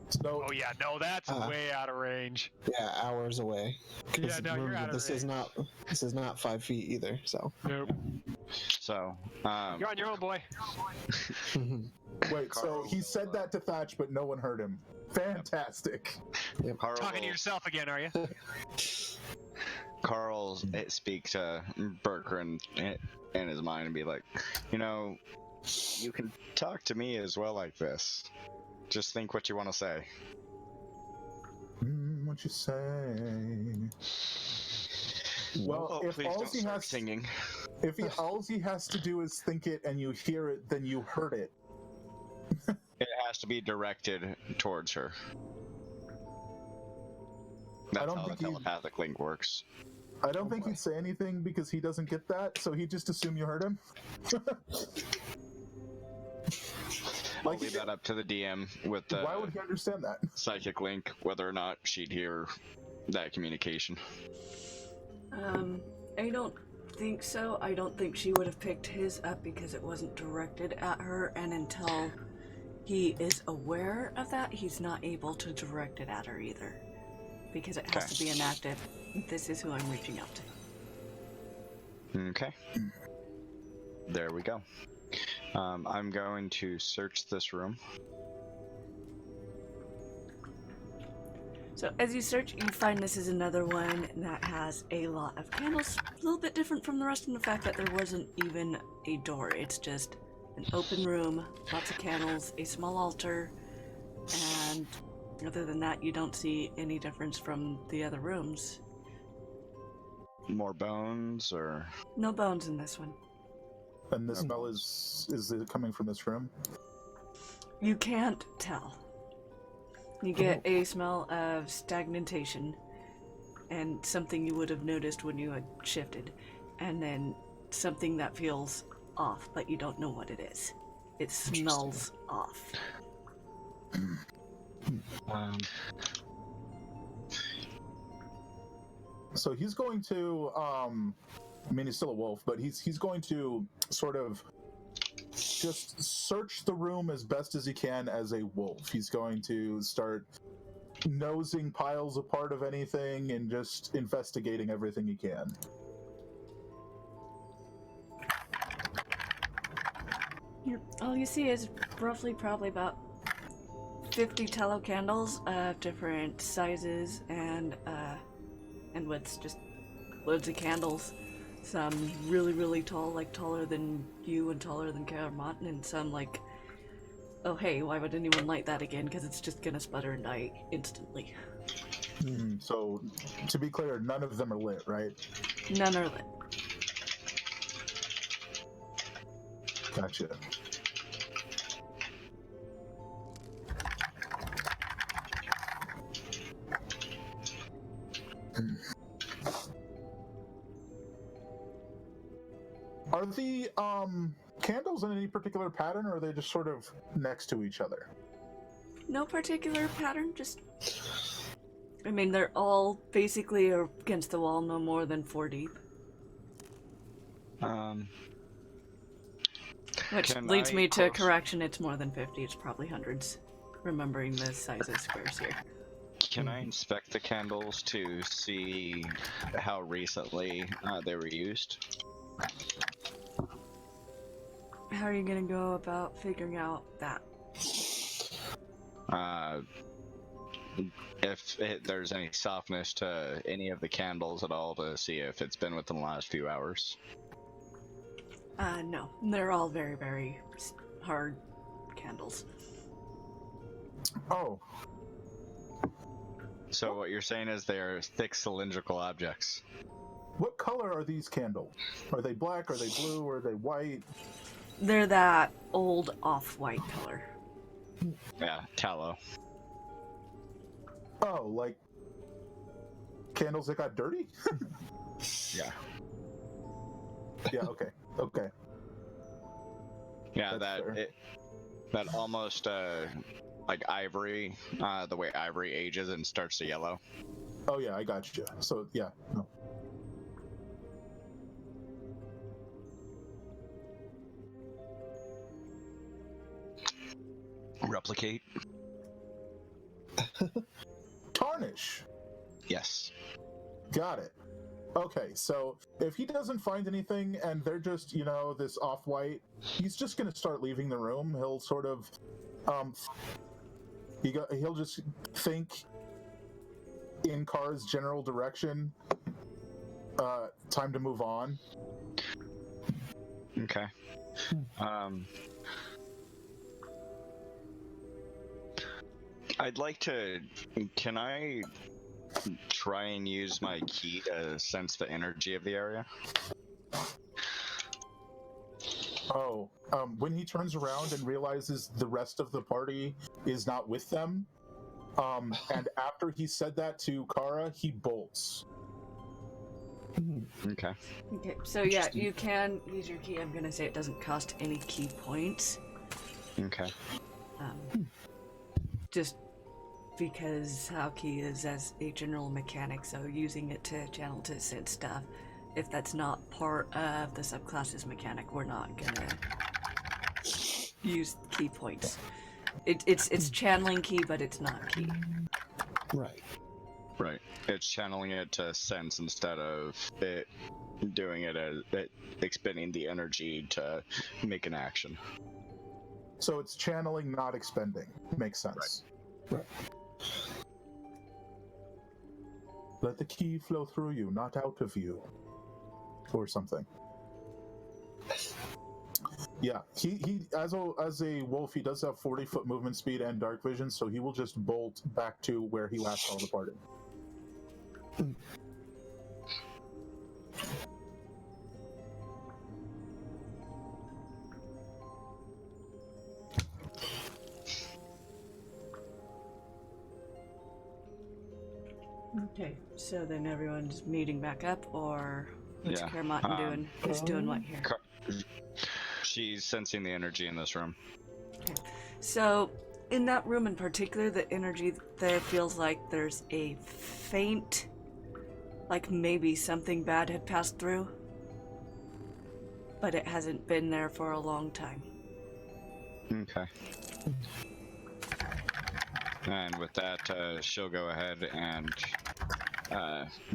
So, Oh yeah, no, that's way out of range. Yeah, hours away. Yeah, no, you're out of this range. This is not 5 feet either. So. Nope. So, You're on your own, boy. wait, so he said that to Thatch, but no one heard him. Fantastic. Yep. Carl Talking to yourself again, are you? Carl speak to Berkrand in his mind and be like, you know, you can talk to me as well like this. Just think what you want to say. What you say? Well, if please all don't he start has singing. all he has to do is think it and you hear it, then you heard it. It has to be directed towards her. That's don't how the think he- telepathic link works. I don't think he'd say anything because he doesn't get that, so he'd just assume you heard him. I'll leave that up to the DM with the Why would he understand that? psychic link, whether or not she'd hear that communication. I don't think so. I don't think she would have picked his up because it wasn't directed at her, and until he is aware of that, he's not able to direct it at her either. Because it has to be enacted. This is who I'm reaching out to. Okay. There we go. I'm going to search this room. So as you search, you find this is another one that has a lot of candles. A little bit different from the rest in the fact that there wasn't even a door. It's just an open room, lots of candles, a small altar, and other than that, you don't see any difference from the other rooms. More bones, or No bones in this one. And the smell is it coming from this room? You can't tell. You get a smell of stagnation and something you would have noticed when you had shifted, and then something that feels off, but you don't know what it is. It smells off. So he's going to, I mean, he's still a wolf, but he's going to sort of just search the room as best as he can as a wolf. He's going to start nosing piles apart of anything and just investigating everything he can. All you see is roughly probably about 50 tallow candles of different sizes and widths, just loads of candles. Some really, really tall, like taller than you and taller than Caramont, and some like, oh hey, why would anyone light that again? Because it's just gonna sputter and die instantly. So, to be clear, none of them are lit, right? None are lit. Gotcha. Are the candles in any particular pattern, or are they just sort of next to each other? No particular pattern, just... I mean, they're all basically against the wall, no more than 4 deep. Which leads me to correction, it's more than 50, it's probably hundreds. Remembering the size of squares here. Can I inspect the candles to see how recently they were used? How are you gonna go about figuring out that? If there's any softness to any of the candles at all, to see if it's been within the last few hours. No. They're all very, very hard candles. Oh. So what you're saying is they're thick cylindrical objects. What color are these candles? Are they black? Are they blue? Are they white? They're that old off-white color. Yeah, tallow. Oh, like candles that got dirty? Yeah. Yeah, okay. Okay. Yeah, That's fair. that almost like ivory, the way ivory ages and starts to yellow. Oh yeah, I got you. So yeah, no. Replicate. Tarnish. Yes. Got it. Okay, so if he doesn't find anything and they're just, this off-white, he's just going to start leaving the room. He'll sort of, he'll just think in Kara's general direction. Time to move on. Okay. I'd like to. Can I try and use my key to sense the energy of the area? Oh, when he turns around and realizes the rest of the party is not with them, and after he said that to Kara, he bolts. Okay. Okay, so yeah, you can use your key. I'm gonna say it doesn't cost any key points. Okay. Just because how key is as a general mechanic, so using it to channel to sense stuff, if that's not part of the subclass's mechanic, we're not gonna use key points. It's channeling key, but it's not key. Right. Right. It's channeling it to sense instead of it doing it as it expending the energy to make an action. So it's channeling, not expending. Makes sense. Right. Let the key flow through you, not out of you. Or something. Yeah, he as a wolf, he does have 40-foot movement speed and dark vision, so he will just bolt back to where he last saw the party. Okay, so then everyone's meeting back up, or what's Yeah, Kermot doing? Who's doing what here? She's sensing the energy in this room. Okay. So, in that room in particular, the energy there feels like there's a faint, like maybe something bad had passed through, but it hasn't been there for a long time. Okay. And with that, she'll go ahead and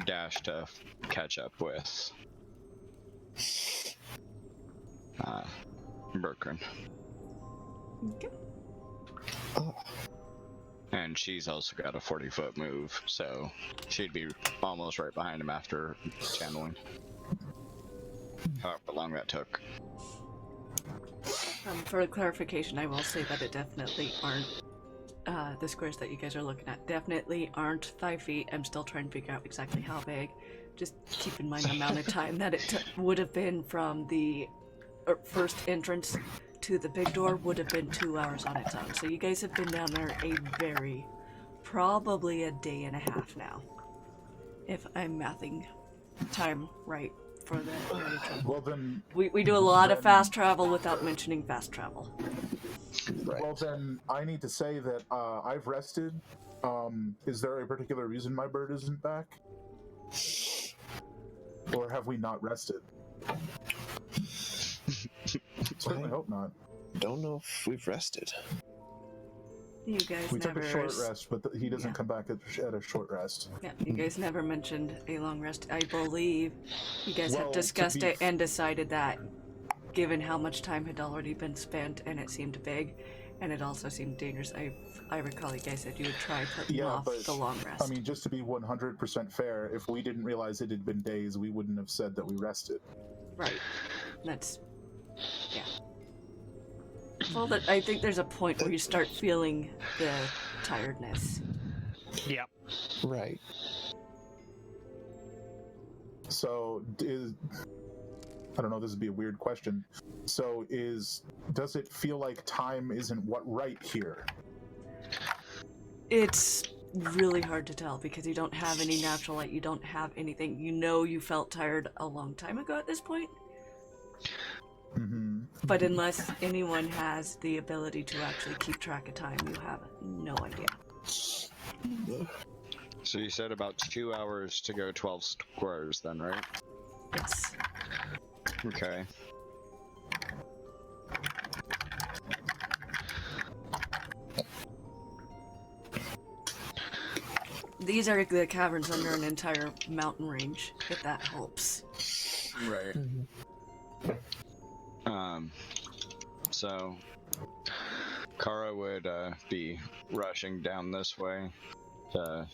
dash to catch up with Berkran. Okay. Oh. And she's also got a 40-foot move, so she'd be almost right behind him after channeling. However long that took. For clarification, I will say that it definitely aren't, the squares that you guys are looking at definitely aren't 5 feet. I'm still trying to figure out exactly how big. Just keep in mind the amount of time that it would have been from the first entrance to the big door would have been 2 hours on its own. So you guys have been down there probably a day and a half now. If I'm mathing time right for the area travel. Well then, we do a lot of fast travel without mentioning fast travel. Right. well then, I need to say that I've rested. Is there a particular reason my bird isn't back? Or have we not rested? Certainly hope not. Don't know if we've rested. You guys We took never a short rest, but he doesn't come back at a short rest. Yeah, you guys never mentioned a long rest. I believe you guys Well, have to discussed be it and decided that given how much time had already been spent and it seemed big and it also seemed dangerous, I recall you guys said you would try putting off but, the long rest. I mean, just to be 100% fair, if we didn't realize it had been days, we wouldn't have said that we rested. Right. That's... yeah. Well, I think there's a point where you start feeling the tiredness. Yep. Right. So, I don't know, this would be a weird question. So does it feel like time isn't right here? It's really hard to tell because you don't have any natural light, you don't have anything. You know you felt tired a long time ago at this point. Mm-hmm. But unless anyone has the ability to actually keep track of time, you have no idea. So you said about 2 hours to go 12 squares then, right? Yes. Okay. These are the caverns under an entire mountain range, if that helps. Right. So Kara would be rushing down this way to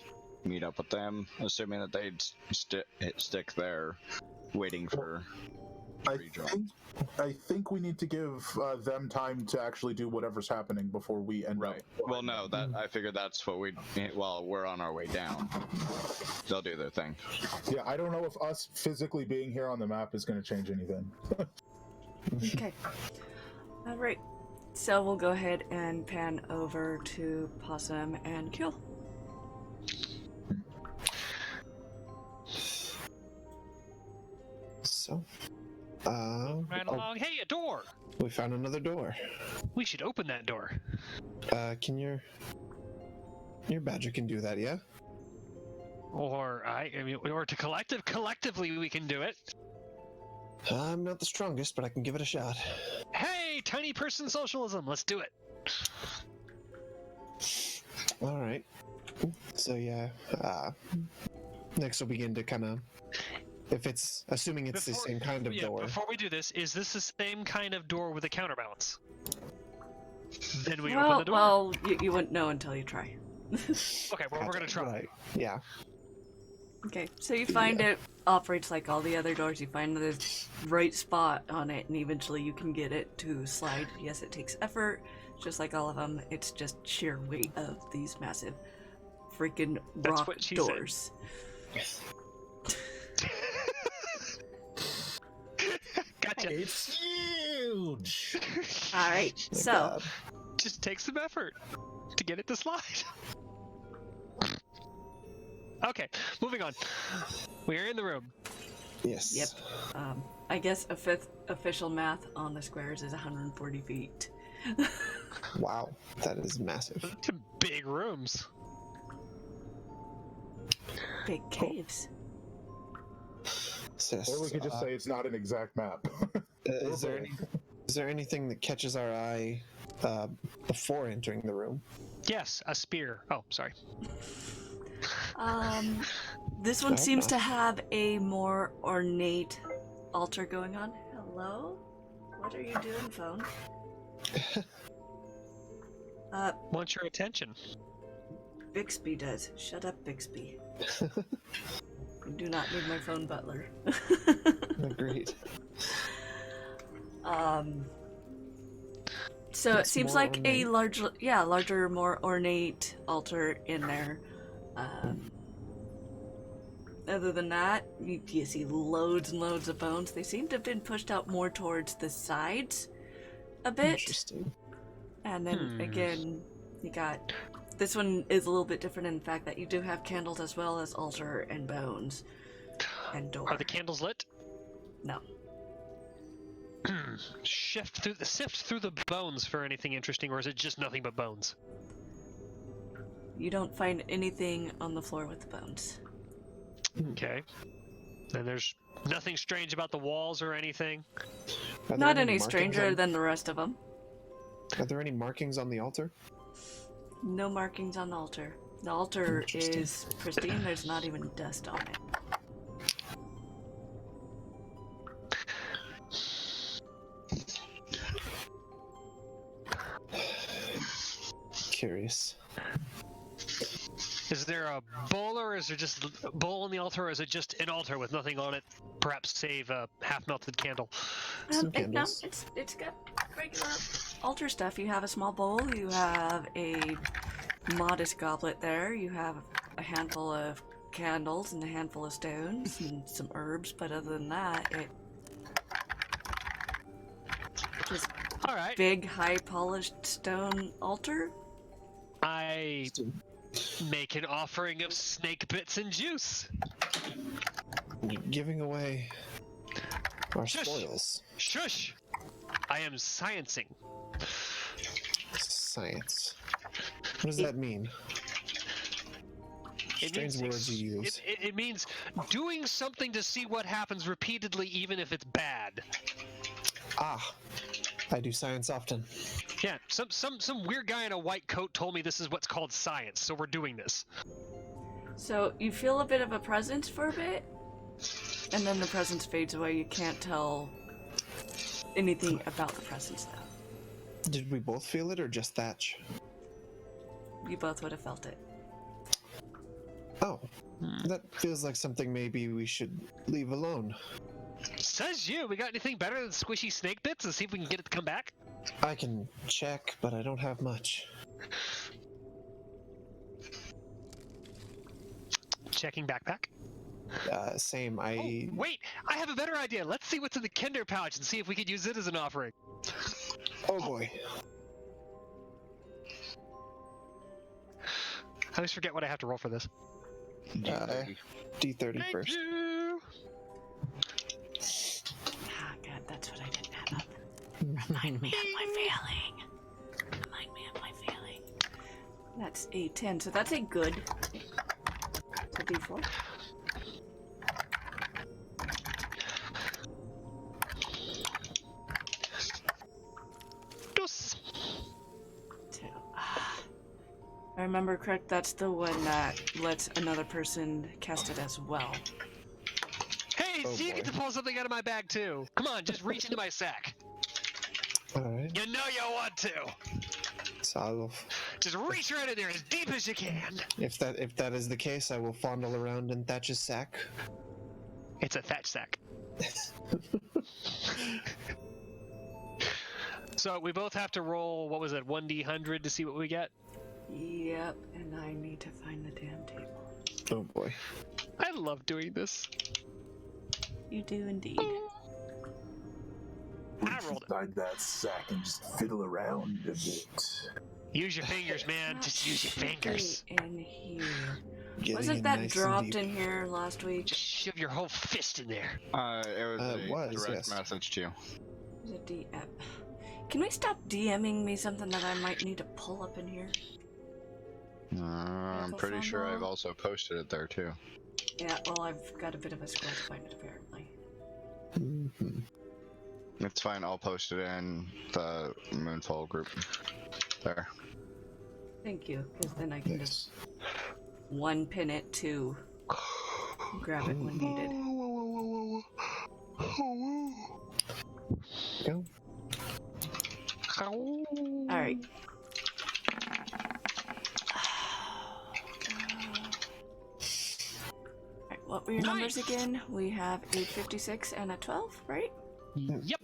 meet up with them, assuming that they'd stick there, waiting for rejoin. I think we need to give them time to actually do whatever's happening before we end up. Well, no, I figured that's what we're on our way down. They'll do their thing. Yeah, I don't know if us physically being here on the map is going to change anything. Okay. Alright. So we'll go ahead and pan over to Possum and Ceol. So, Right along. Hey, a door! we found another door. We should open that door. Can your badger can do that, yeah? Or collectively we can do it. I'm not the strongest, but I can give it a shot. Hey, tiny person socialism, let's do it. All right. So yeah, next we'll begin to kind of, assuming it's the same kind of door. Before we do this, is this the same kind of door with a counterbalance? Then we open the door. Well, you wouldn't know until you try. Okay, well, we're gonna try. Right. Yeah. Okay, so you find it operates like all the other doors. You find the right spot on it, and eventually you can get it to slide. Yes, it takes effort, just like all of them. It's just sheer weight of these massive freaking rock doors. Gotcha. It's huge! Alright, so... God. Just take some effort to get it to slide. Okay, moving on. We are in the room. Yes. Yep. I guess official math on the squares is 140 feet. Wow, that is massive. Big rooms. Big caves. Sis, Or we could just say it's not an exact map. is there anything that catches our eye before entering the room? Yes, a spear. Oh, sorry. This one seems to have a more ornate altar going on. Hello? What are you doing, phone? Want your attention. Bixby does. Shut up, Bixby. I do not need my phone butler. Agreed. So it It's seems more like a larger, more ornate altar in there. Other than that, you see loads and loads of bones. They seem to have been pushed out more towards the sides a bit. Interesting. And then again, you got... This one is a little bit different in the fact that you do have candles as well as altar and bones and door. Are the candles lit? No. Sift through the bones for anything interesting, or is it just nothing but bones? You don't find anything on the floor with the bones. Okay. Then there's nothing strange about the walls or anything? Not any stranger than the rest of them. Are there any markings on the altar? No markings on the altar. The altar is pristine. There's not even dust on it. Curious. Is there a bowl, or is there just a bowl on the altar, or is it just an altar with nothing on it, perhaps save a half-melted candle? Some candles. No, it's got regular altar stuff. You have a small bowl, you have a modest goblet there, you have a handful of candles and a handful of stones and some herbs, but other than that, this All right. big, high polished stone altar? I make an offering of snake bits and juice. Giving away our Shush. spoils. Shush! I am sciencing. Science. What does that mean? Strange words you use. It means doing something to see what happens repeatedly, even if it's bad. Ah, I do science often. Yeah, some weird guy in a white coat told me this is what's called science, so we're doing this. So you feel a bit of a presence for a bit, and then the presence fades away. You can't tell anything about the presence now. Did we both feel it or just Thatch? You both would have felt it. Oh, that feels like something maybe we should leave alone. Says you. We got anything better than squishy snake bits and see if we can get it to come back? I can check, but I don't have much. Checking backpack. Same. Oh, wait! I have a better idea. Let's see what's in the Kinder pouch and see if we could use it as an offering. Oh boy. I always forget what I have to roll for this. D30 Thank first. you. Ah, God, that's what I didn't have up. Remind me of my failing. Remind me of my failing. That's a 10, so that's a good. It's a D4. Dos. Two. If I remember correct, that's the one that lets another person cast it as well. Hey, Oh, so you boy. get to pull something out of my bag too. Come on, just reach into my sack. Alright. You know you want to. So I'll, Just reach right in there as deep as you can. if that is the case, I will fondle around in Thatch's sack. It's a Thatch sack. So we both have to roll, what was it, 1d100 to see what we get? Yep, and I need to find the damn table. Oh boy. I love doing this. You do indeed. I rolled it. Inside that sack and just fiddle around a bit. Use your fingers, man. Just use your fingers. In here. Getting Wasn't in that nice and dropped deep. in here last week? Just shove your whole fist in there. It was It a was, direct yes. message to you. There's a DM. Can we stop DMing me something that I might need to pull up in here? I'm pretty sure I've also posted it there too. Yeah, well, I've got a bit of a scroll to find it, apparently. Mhm. It's fine, I'll post it in the Moonfall group. There. Thank you, because then I can just Yes. one pin it to grab it when needed. Go. Alright. Alright, what were your numbers again? We have a 56 and a 12, right? Yep.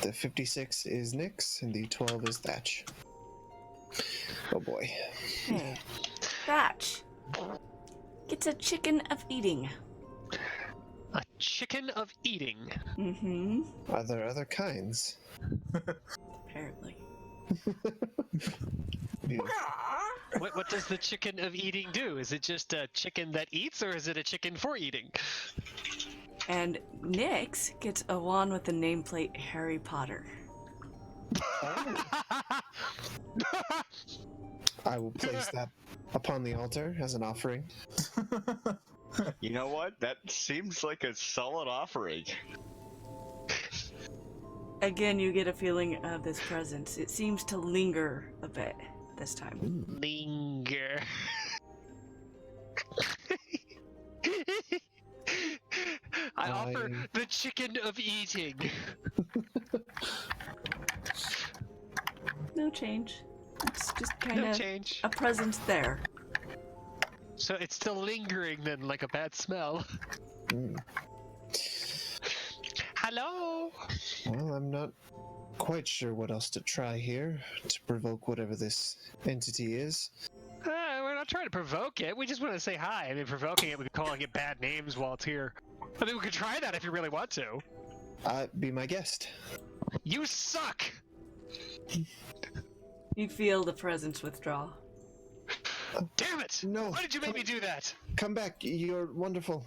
The 56 is Nyx, and the 12 is Thatch. Oh boy. Hey. Thatch gets a chicken of eating. A chicken of eating. Mm-hmm. Are there other kinds? Apparently. Yeah. What does the chicken of eating do? Is it just a chicken that eats, or is it a chicken for eating? And Nyx gets a wand with the nameplate Harry Potter. I will place that upon the altar as an offering. You know what? That seems like a solid offering. Again, you get a feeling of this presence. It seems to linger a bit this time. Linger. I offer the chicken of eating. No change. It's just kind No of change. a presence there. So it's still lingering then, like a bad smell. Mm. Hello? Well, I'm not quite sure what else to try here to provoke whatever this entity is. We're not trying to provoke it. We just want to say hi. I mean, provoking it, we could calling it bad names while it's here. I mean, we could try that if you really want to. Be my guest. You suck! You feel the presence withdraw. Damn it! No, Why did you make me do that? Come back. You're wonderful.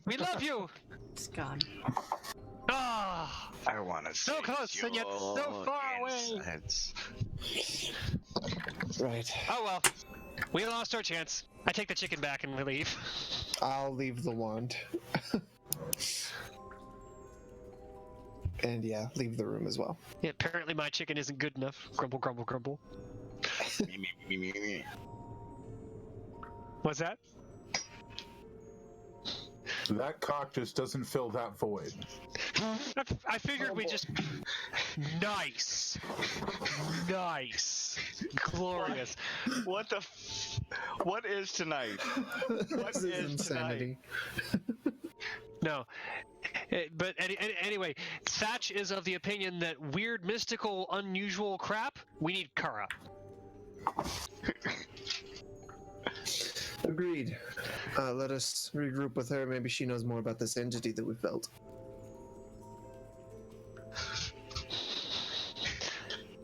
We love you! It's gone. Ah! I want to So close and yet so far away! Right. Oh well. We lost our chance. I take the chicken back and we leave. I'll leave the wand. And yeah, leave the room as well. Yeah, apparently my chicken isn't good enough. Grumble, grumble, grumble. What's that? That cock just doesn't fill that void. I figured we just... Nice. Nice. Glorious. What the what is tonight? What This is insanity. No. But anyway, Thatch is of the opinion that weird, mystical, unusual crap, we need Kara. Agreed. Let us regroup with her. Maybe she knows more about this entity that we felt.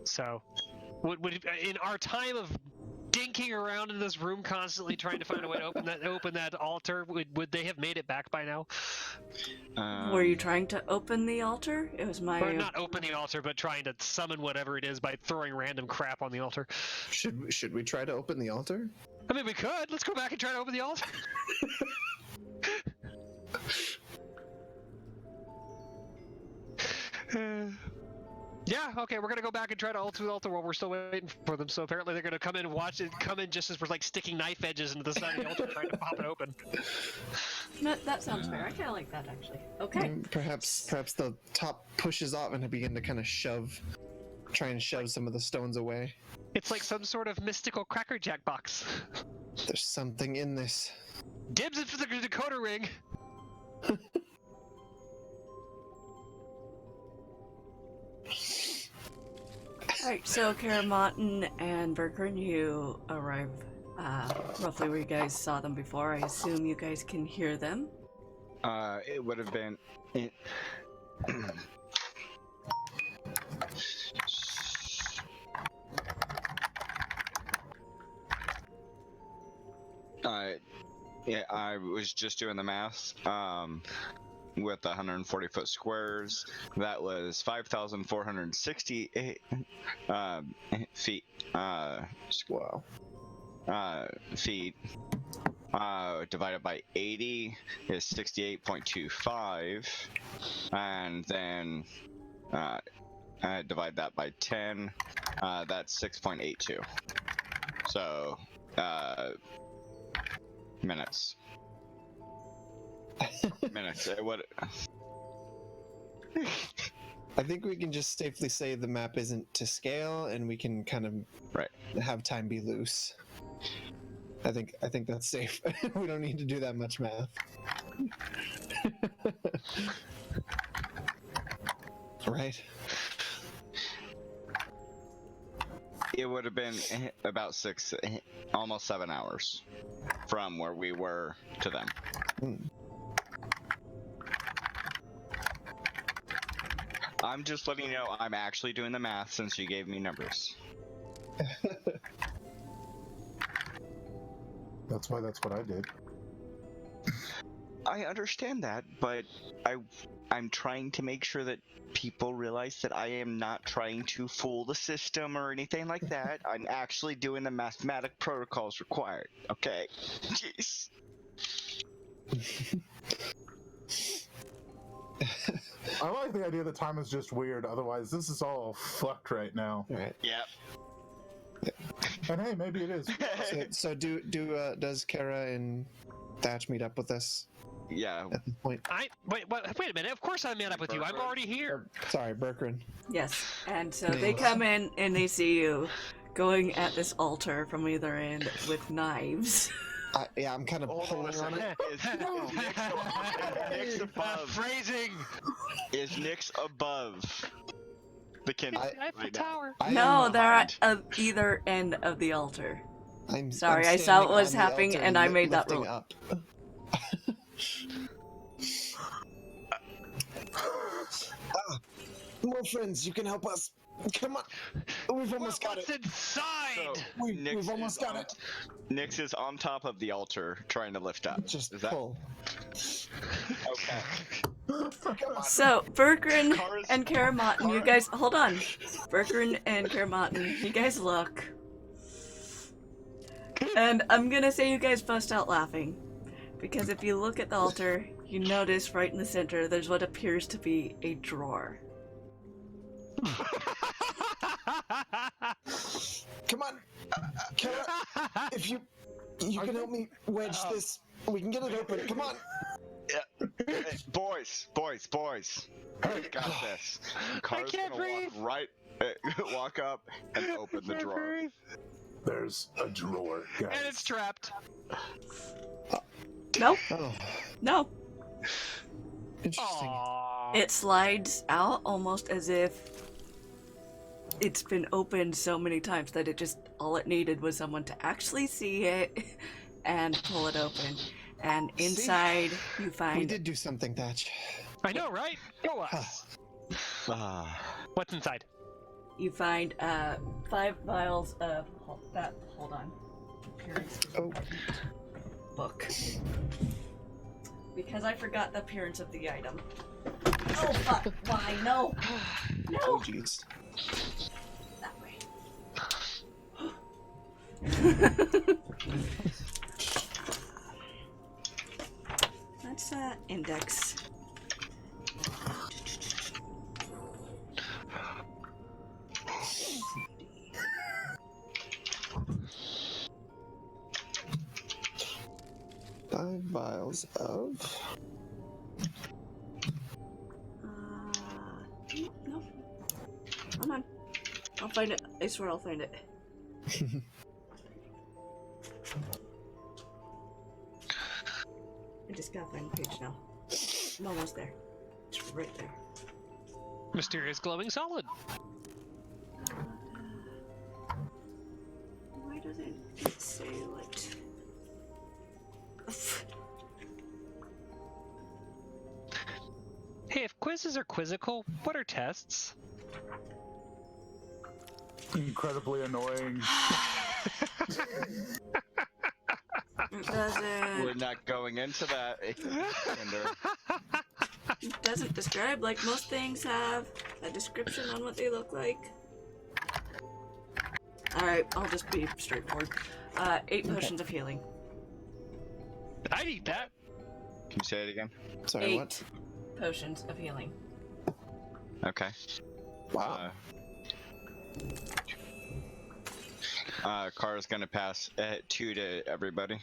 So, would in our time of dinking around in this room, constantly trying to find a way to open that altar, would they have made it back by now? Were you trying to open the altar? It was my... Or not open the altar, but trying to summon whatever it is by throwing random crap on the altar. Should we try to open the altar? I mean, we could. Let's go back and try to open the altar. Yeah, okay, we're gonna go back and try to open the altar while we're still waiting for them. So apparently they're gonna come in and watch it, come in just as we're like sticking knife edges into the side of the altar trying to pop it open. That sounds fair. I kind of like that, actually. Okay. Perhaps the top pushes off and begin to kind of try and shove some of the stones away. It's like some sort of mystical Cracker Jack box. There's something in this. Dibs it for the Dakota ring. Alright, so Karamotin and Berkran, you arrive roughly where you guys saw them before. I assume you guys can hear them. It would have been... Yeah, I was just doing the math. With the 140-foot squares, that was 5,468 feet. Wow. Feet. Divided by 80 is 68.25, and then divide that by 10. That's 6.82. So minutes. Minutes. What? I think we can just safely say the map isn't to scale, and we can kind of have time be loose. I think that's safe. We don't need to do that much math. Right. It would have been about almost 7 hours from where we were to them. I'm just letting you know I'm actually doing the math since you gave me numbers. That's what I did. I understand that, but I'm trying to make sure that people realize that I am not trying to fool the system or anything like that. I'm actually doing the mathematic protocols required. Okay? Jeez. I like the idea that time is just weird. Otherwise, this is all fucked right now. Right. Yep. And hey, maybe it is. So does Kara and Thatch meet up with us? Yeah. At this point. Wait a minute. Of course I met up with you. I'm already here. Sorry, Berkran. Yes, and so they come in and they see you going at this altar from either end with knives. Yeah, I'm kind of pulling on it. Is Nick's above? Phrasing. Is Nick's above the kindle right tower. No, they're at either end of the altar. I'm Sorry, I saw what was standing on the happening altar and I made that lifting rule. up. More friends. You can help us. Come on. We've almost got What's it. inside? We've almost got it. Nix is on top of the altar trying to lift up. Just Is that pull. okay? So, Bergrin Kara's- and Karamotten, you Kara- guys, hold on. Bergrin and Karamotten, you guys look. And I'm gonna say you guys bust out laughing. Because if you look at the altar, you notice right in the center there's what appears to be a drawer. Come on. Kara, if you can help me wedge this, we can get it open. Come on. Hey, boys. We got this. Kara's can't gonna breathe. walk up and open the drawer. There's a drawer, guys. And it's trapped. Nope. Oh, No. interesting. Aww. It slides out almost as if it's been opened so many times that all it needed was someone to actually see it and pull it open. And inside you We find did do something, Thatch. I know, right? Go us. What's inside? you find 5 vials of hold on. Appearance is Oh. important. Book. Because I forgot the appearance of the item. Oh fuck, why? No! No! Oh, jeez. That way. That's index. Five vials of. No. Hold on. I'll find it. I swear I'll find it. I just gotta find the page now. I'm almost there. It's right there. Mysterious glowing solid. Why doesn't it say what? Hey, if quizzes are quizzical, what are tests? Incredibly annoying. It doesn't. We're not going into that. Cinder. It doesn't describe like most things have a description on what they look like. Alright, I'll just be straightforward. 8 potions of healing. I'd eat that. Can you say it again? Sorry, 8 what? potions of healing. Okay. Wow. Kara's gonna pass 2 to everybody.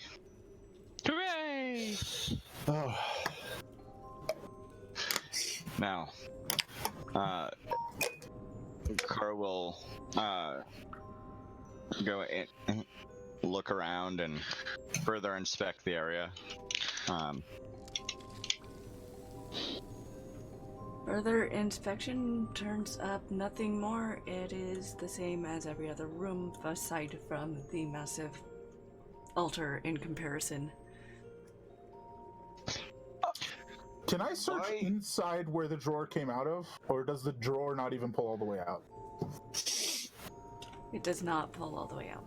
Hooray! Oh. Now, Kara will go in, look around and further inspect the area. Further inspection turns up nothing more. It is the same as every other room, aside from the massive altar in comparison. Can I search Why- inside where the drawer came out of? Or does the drawer not even pull all the way out? It does not pull all the way out.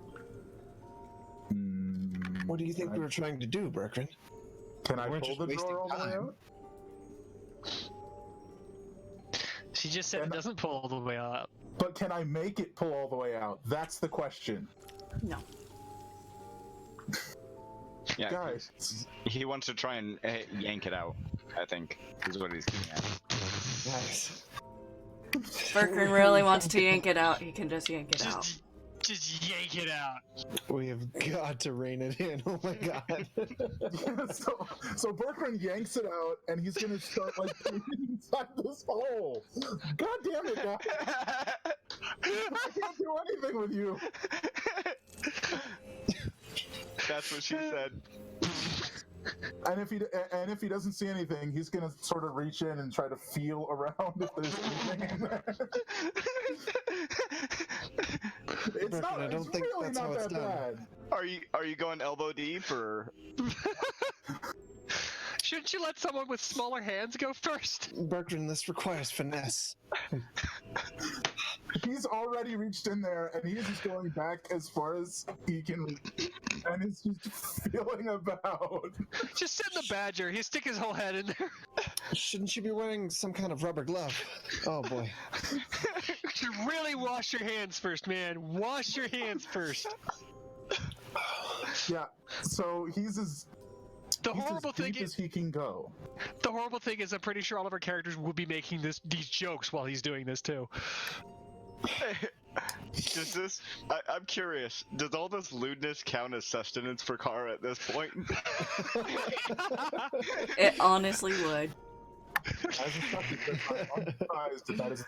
What do you think we were trying to do, Berkrin? Can I We're pull just the wasting drawer all the way time. out? She just said it doesn't pull all the way out. But can I make it pull all the way out? That's the question. No. Yeah, Guys, he wants to try and yank it out, I think, is what he's getting at. Nice. Berkrin really wants to yank it out. He can just yank it out. Just yank it out. We have got to rein it in. Oh my god. so Berkrin yanks it out, and he's gonna start like inside this hole. God damn it, guys! I can't do anything with you. That's what she said. And if he doesn't see anything, he's gonna sort of reach in and try to feel around if there's anything in there. It's not. I don't It's think really that's how not it's that done. bad. Are you going elbow deep or? Shouldn't you let someone with smaller hands go first? Bertrand, this requires finesse. He's already reached in there, and he's just going back as far as he can reach, and he's just feeling about. Just send the badger. He stick his whole head in there. Shouldn't you be wearing some kind of rubber glove? Oh boy. You should really wash your hands first, man. Wash your hands first. Yeah, so he's as The horrible thing deep as he can go. The horrible thing is, I'm pretty sure all of our characters will be making these jokes while he's doing this too. Does this? I'm curious. Does all this lewdness count as sustenance for Kara at this point? It honestly would. As a subject, I'm surprised that is.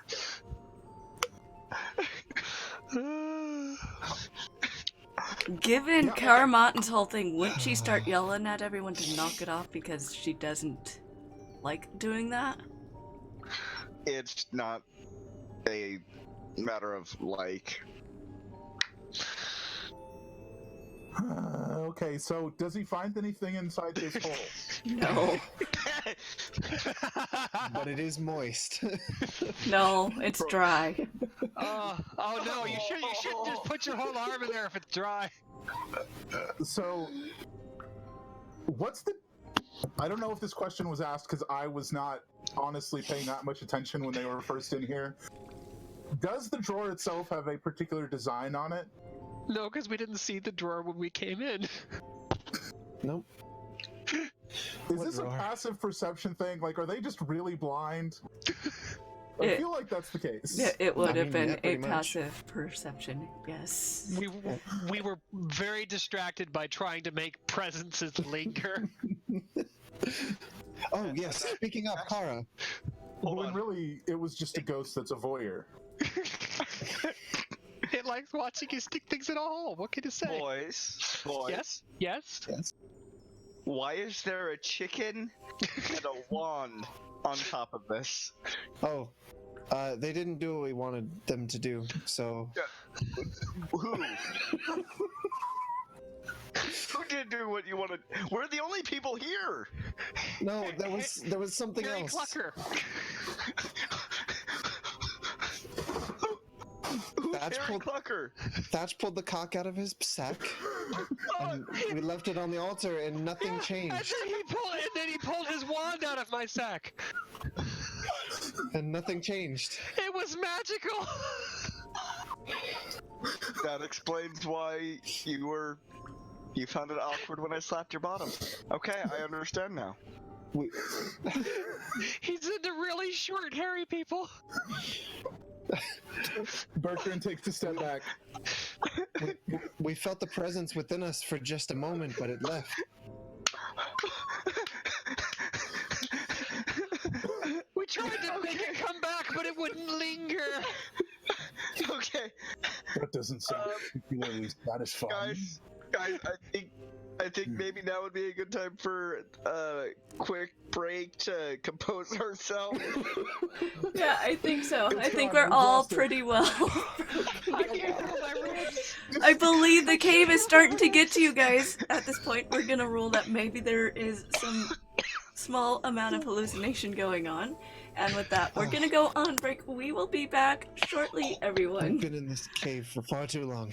Given Yeah. Cara Martin's whole thing, wouldn't she start yelling at everyone to knock it off because she doesn't like doing that? It's not a matter of like. Okay, so does he find anything inside this hole? No. But it is moist. No, it's dry. Oh no! You shouldn't just put your whole arm in there if it's dry. So, what's the? I don't know if this question was asked because I was not honestly paying that much attention when they were first in here. Does the drawer itself have a particular design on it? No, because we didn't see the drawer when we came in. Nope. Is What this drawer? a passive perception thing? Like, are they just really blind? I It- feel like that's the case. It would I have mean, been yeah, a pretty much. passive perception, yes. We were very distracted by trying to make presences linger. Oh yes, speaking of Kara. When really, it was just a ghost that's a voyeur. It likes watching you stick things in a hole. What can you say? Boys. Yes. Yes. Why is there a chicken and a wand on top of this? Oh, they didn't do what we wanted them to do, so... Who? Who did do what you wanted? We're the only people here. No, there was something Harry else. Clucker. Who's Thatch Harry pulled- Clucker? Thatch pulled the cock out of his sack, and we left it on the altar, and nothing And changed. then he pulled his wand out of my sack. And nothing changed. It was magical. That explains why you found it awkward when I slapped your bottom. Okay, I understand now. We, He's into really short, hairy people. Bertrand takes a step back. we felt the presence within us for just a moment, but it left. We tried to make it come back, but it wouldn't linger. Okay, That doesn't sound particularly satisfying. guys, I think maybe now would be a good time for a quick break to compose ourselves. Yeah, I think so. I think John, we're we've all lost it. pretty well. I can't feel my ribs. I believe the cave is starting to get to you guys. At this point, we're gonna rule that maybe there is some small amount of hallucination going on. And with that, we're gonna go on break. We will be back shortly, I've everyone. been in this cave for far too long.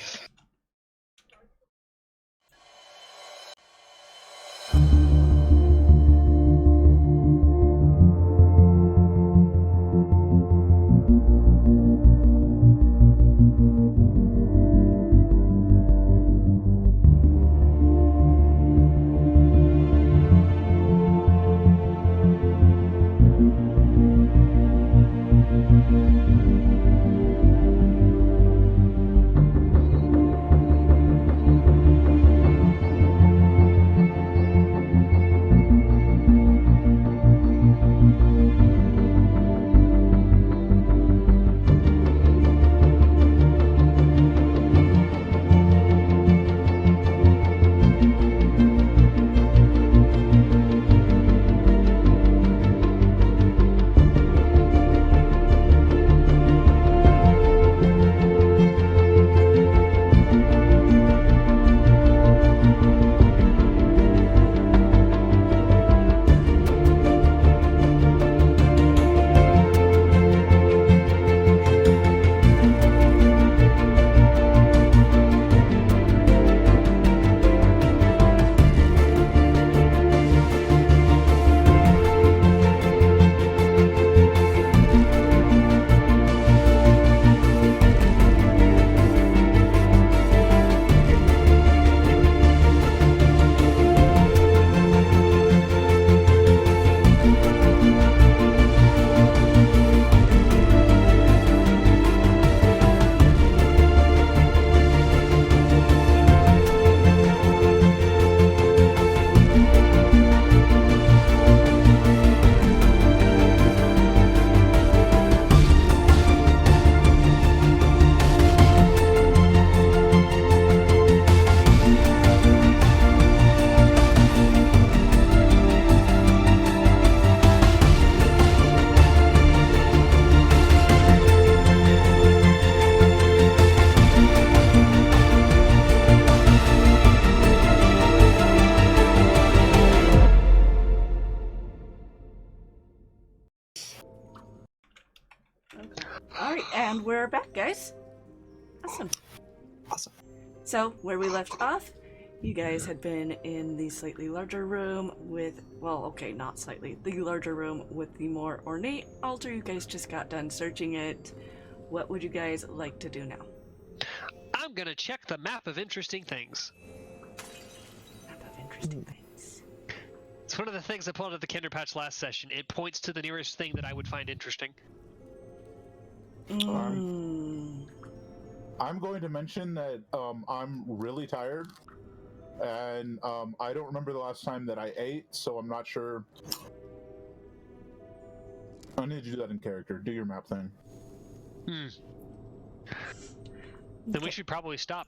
Okay. Alright, and we're back, guys. Awesome. Awesome. So, where we left off, you guys had been in the slightly larger room with, well, okay, not slightly, the larger room with the more ornate altar. You guys just got done searching it. What would you guys like to do now? I'm gonna check the map of interesting things. Map of interesting things. It's one of the things I pulled out of the Kinder Patch last session. It points to the nearest thing that I would find interesting. I'm going to mention that I'm really tired, and I don't remember the last time that I ate, so I'm not sure. I need to do that in character. Do your map thing. Then we should probably stop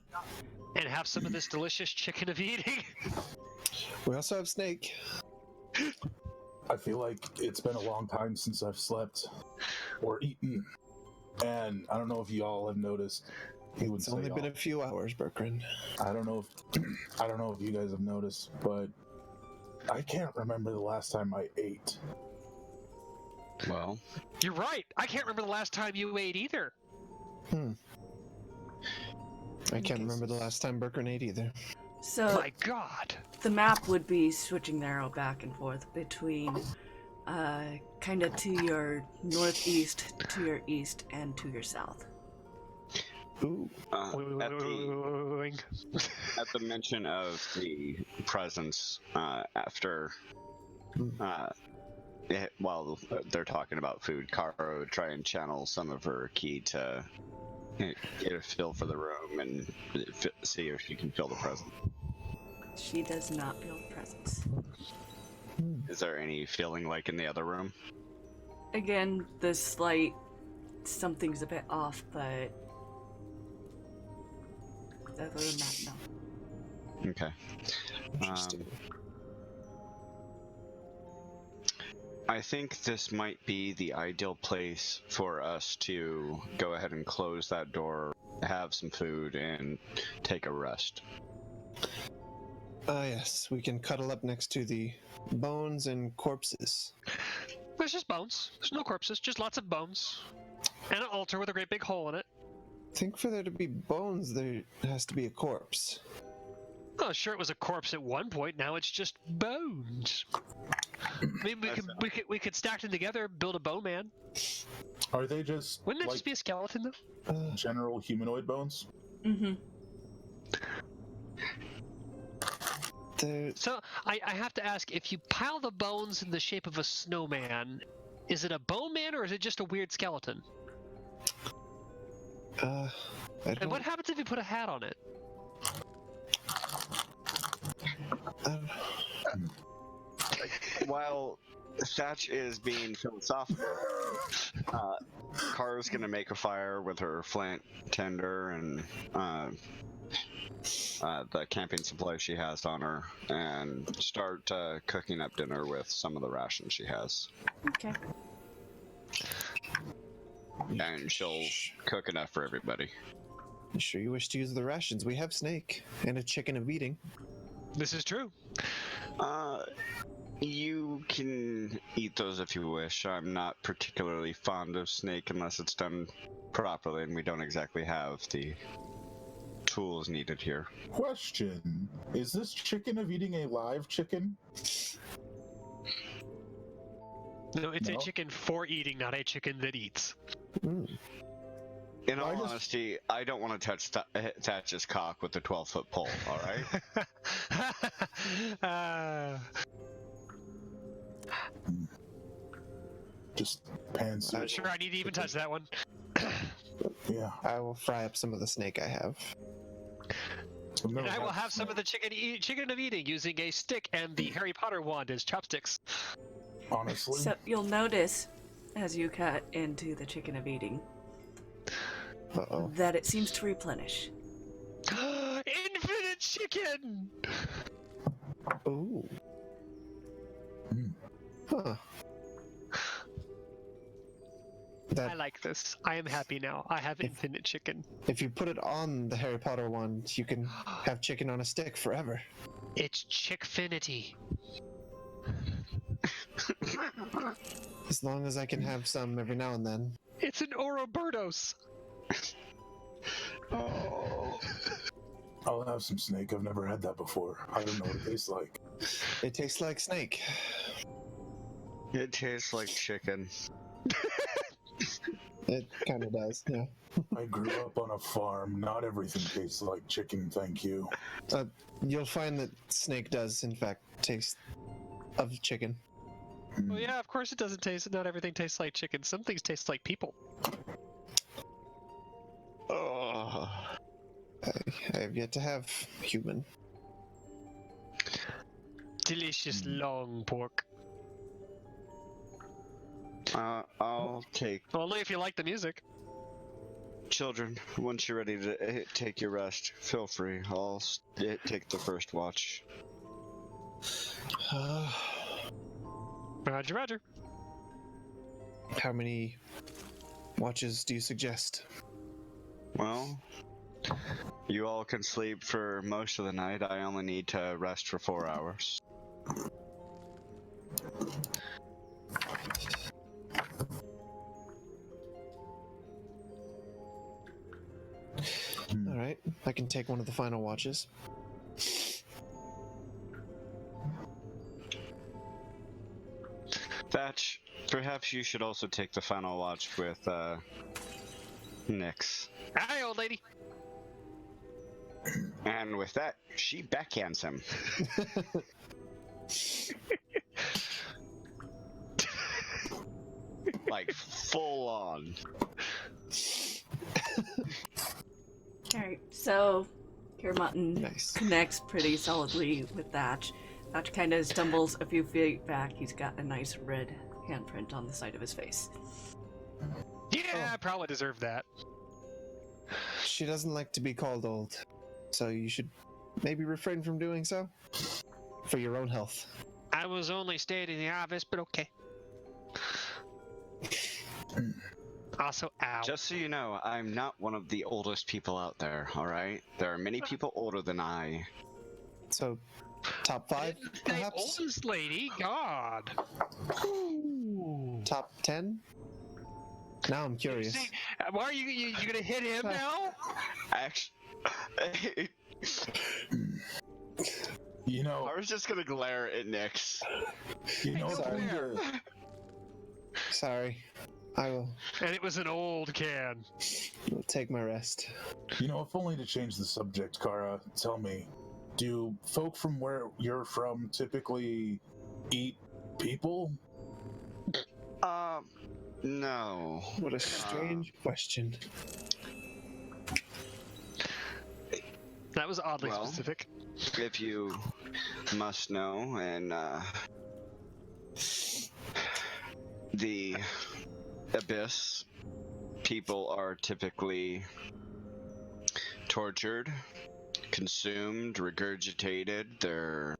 and have some of this delicious chicken of eating. We also have Snake. I feel like it's been a long time since I've slept or eaten, and I don't know if y'all have noticed. It's only been a few hours, Berkryn. I don't know if you guys have noticed, but I can't remember the last time I ate. Well, You're right. I can't remember the last time you ate either. I can't remember the last time Berkryn ate either. So, My God. the map would be switching the arrow back and forth between kind of to your northeast, to your east, and to your south. Ooh. at the mention of the presence, after, while they're talking about food, Kara would try and channel some of her ki to get a feel for the room and see if she can feel the presence. She does not feel the presence. Is there any feeling like in the other room? Again, the slight something's a bit off, but other than that, no. Okay. Interesting. I think this might be the ideal place for us to go ahead and close that door, have some food, and take a rest. Yes, we can cuddle up next to the bones and corpses. There's just bones. There's no corpses, just lots of bones. And an altar with a great big hole in it. I think for there to be bones, there has to be a corpse. Oh, sure, it was a corpse at one point. Now it's just bones. I mean, we could stack them together, build a bowman. Are they just Wouldn't that like just be a skeleton, though? general humanoid bones? Mm-hmm. So I have to ask: if you pile the bones in the shape of a snowman, is it a bowman or is it just a weird skeleton? And what happens if you put a hat on it? While Thatch is being philosophical, Kara's gonna make a fire with her flint tinder and the camping supplies she has on her, and start cooking up dinner with some of the rations she has. Okay. And she'll cook enough for everybody. You sure you wish to use the rations? We have Snake and a chicken of eating. This is true. You can eat those if you wish. I'm not particularly fond of snake unless it's done properly, and we don't exactly have the tools needed here. Question: is this chicken of eating a live chicken? No, it's No? a chicken for eating, not a chicken that eats. In all honesty, I don't want to touch Thatch's cock with a 12-foot pole, alright? Just pans. Not sure I need to even touch that one. Yeah. I will fry up some of the snake I have. And I will have some of the chicken of eating using a stick and the Harry Potter wand as chopsticks. Honestly. So you'll notice as you cut into the chicken of eating that it seems to replenish. Infinite chicken! Ooh. Huh. I like this. I am happy now. I have infinite chicken. If you put it on the Harry Potter wand, you can have chicken on a stick forever. It's chickfinity. As long as I can have some every now and then. It's an Ouroboros. Oh. I'll have some snake. I've never had that before. I don't know what it tastes like. It tastes like snake. It tastes like chicken. It kind of does, yeah. I grew up on a farm. Not everything tastes like chicken, thank you. You'll find that snake does, in fact, taste of chicken. Well, yeah, of course it doesn't taste. Not everything tastes like chicken. Some things taste like people. Oh. I have yet to have human. Delicious long pork. I'll take Only if you like the music. children. Once you're ready to take your rest, feel free. I'll take the first watch. Roger, roger. How many watches do you suggest? Well, you all can sleep for most of the night. I only need to rest for 4 hours. Alright, I can take one of the final watches. Thatch, perhaps you should also take the final watch with, Nyx. Hi, old lady. And with that, she backhands him. Like, full on. Alright, so Mutton Nice. connects pretty solidly with Thatch. Thatch kind of stumbles a few feet back. He's got a nice red handprint on the side of his face. Yeah, I probably deserve that. She doesn't like to be called old, so you should maybe refrain from doing so. For your own health. I was only stating the obvious, but okay. Also, ow. Just so you know, I'm not one of the oldest people out there, alright? There are many people older than I. So, top 5, The perhaps? oldest lady? God. Ooh. Top 10? Now I'm curious. See, why are you gonna hit him now? Actually, You know, I was just gonna glare at Nyx. Sorry. Sorry. I will And it was an old can. take my rest. if only to change the subject, Kara, tell me, do folk from where you're from typically eat people? No. What a strange question. That was oddly Well, specific. If you must know, and the Abyss, people are typically tortured, consumed, regurgitated. Their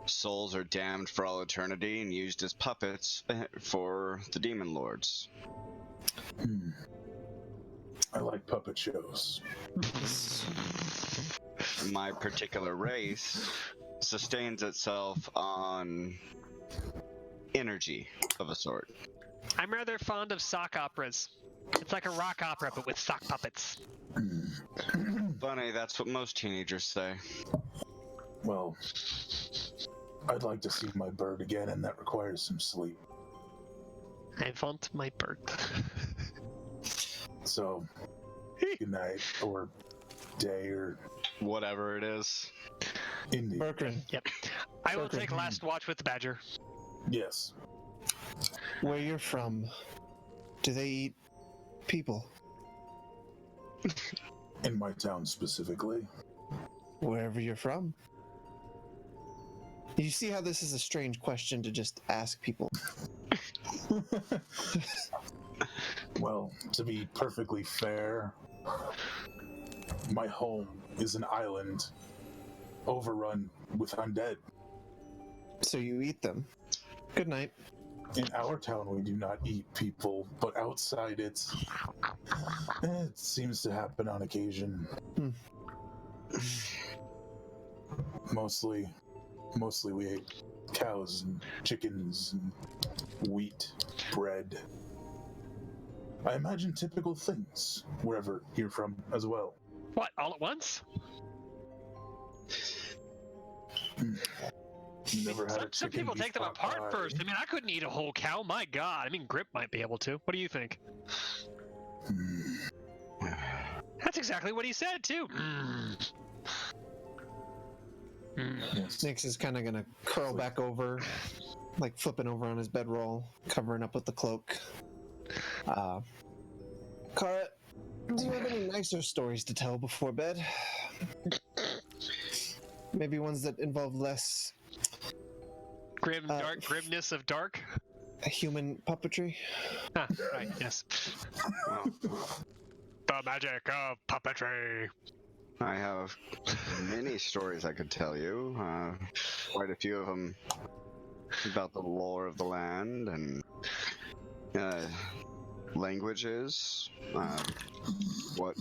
souls are damned for all eternity and used as puppets for the demon lords. I like puppet shows. My particular race sustains itself on energy of a sort. I'm rather fond of sock operas. It's like a rock opera, but with sock puppets. Funny, that's what most teenagers say. Well, I'd like to see my bird again, and that requires some sleep. I want my bird. So, good night, or day, or Whatever it is. indeed. Berkran, Yep. I will Okay. take last watch with the badger. Yes. where you're from, do they eat people? In my town specifically. Wherever you're from. You see how this is a strange question to just ask people. Well, to be perfectly fair, my home is an island overrun with undead. So you eat them. Good night. In our town, we do not eat people, but outside it seems to happen on occasion. Mostly we ate cows and chickens and wheat, bread. I imagine typical things wherever you're from as well. What, all at once? You never had a Some chicken people beef take them pot apart pie. first. I mean, I couldn't eat a whole cow. My God. I mean, Grip might be able to. What do you think? That's exactly what he said, too. Yes. Nix is kind of gonna curl back over, like flipping over on his bedroll, covering up with the cloak. Kara, do you have any nicer stories to tell before bed? Maybe ones that involve less Grimness of dark? human puppetry? Ah, right, yes. The magic of puppetry. I have many stories I could tell you. Quite a few of them about the lore of the land and languages. What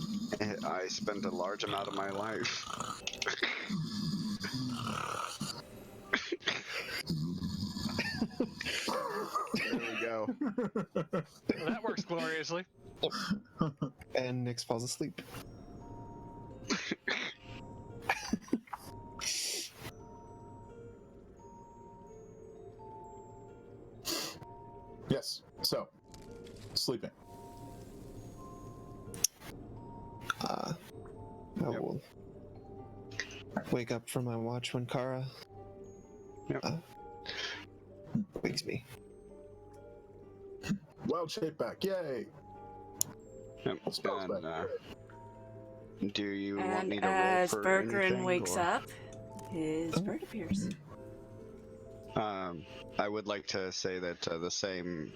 I spent a large amount of my life. There we go. That works gloriously. And Nix falls asleep. Yes. So, sleeping. I will wake up from my watch when Kara wakes me. Wild shape back. Yay. Yep. Spells And, back. do you want And me to roll as for Berkerin anything, wakes or- up, his bird appears. I would like to say that the same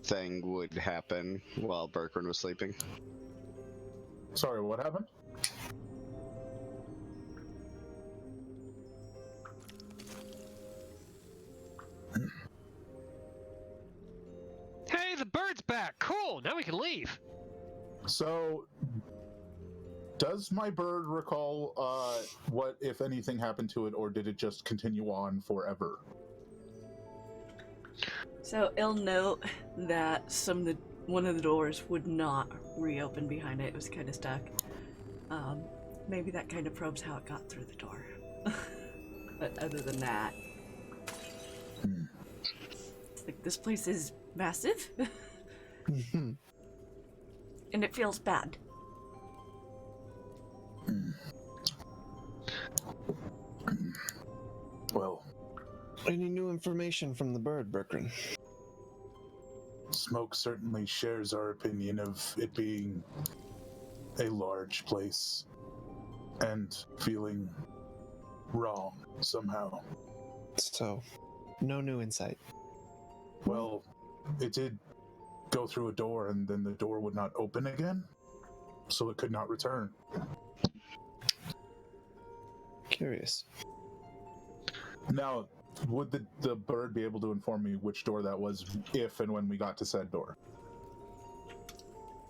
thing would happen while Berkerin was sleeping. Sorry, what happened? Hey, the bird's back. Cool. Now we can leave. So, does my bird recall what, if anything, happened to it, or did it just continue on forever? So it'll note that one of the doors would not reopen behind it. It was kind of stuck. Maybe that kind of probes how it got through the door. But other than that, it's like this place is massive, and it feels bad. Well, Any new information from the bird, Berkerin? Smoke certainly shares our opinion of it being a large place and feeling wrong somehow. So, no new insight. Well, it did go through a door and then the door would not open again, so it could not return. Curious. Now, would the bird be able to inform me which door that was if and when we got to said door?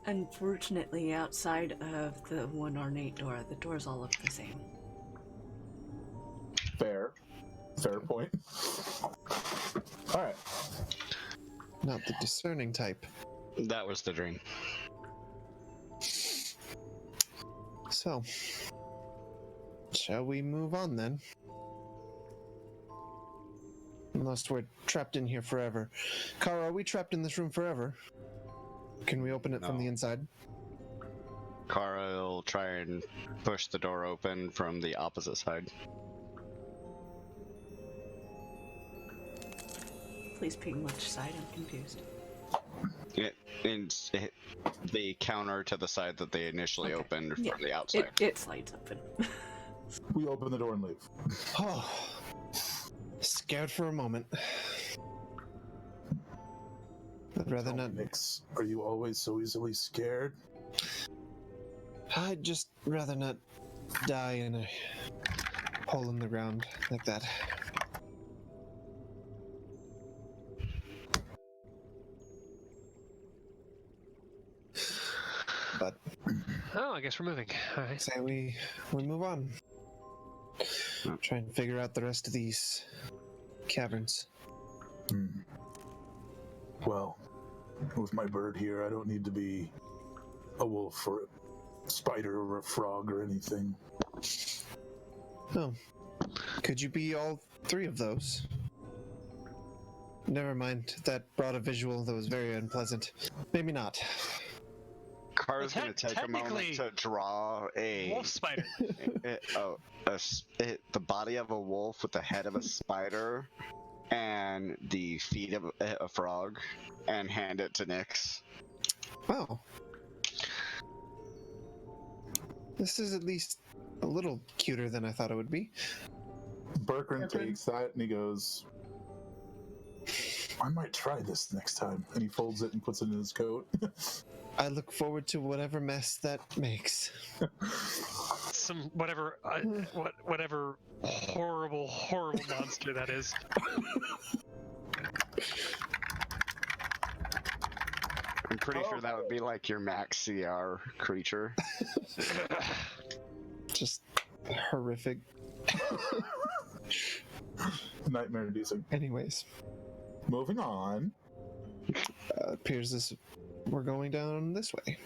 Unfortunately, outside of the one ornate door, the doors all look the same. Fair point. All right. Not the discerning type. That was the dream. So, shall we move on then? Unless we're trapped in here forever. Kara, are we trapped in this room forever? Can we open it from No. the inside? Kara will try and push the door open from the opposite side. Please ping which side, I'm confused. The counter to the side that they initially Okay. opened Yeah. from the outside. It slides open. We open the door and leave. Oh, scared for a moment. I'd rather not. Nix, are you always so easily scared? I'd just rather not die in a hole in the ground like that. But Oh, I guess we're moving. All right. say we move on. Try and figure out the rest of these caverns. Well, with my bird here. I don't need to be a wolf or a spider or a frog or anything. Oh. Could you be all three of those? Never mind. That brought a visual that was very unpleasant. Maybe not. Car's Well, gonna take a moment technically, to draw a wolf spider. the body of a wolf with the head of a spider and the feet of a frog, and hand it to Nyx. Wow. This is at least a little cuter than I thought it would be. Berkryn takes that and he goes, I might try this next time. and he folds it and puts it in his coat. I look forward to whatever mess that makes. Some whatever horrible monster that is. I'm pretty sure that would be like your max CR creature. Just horrific. Nightmare inducing. Anyways, Moving on. appears this we're going down this way.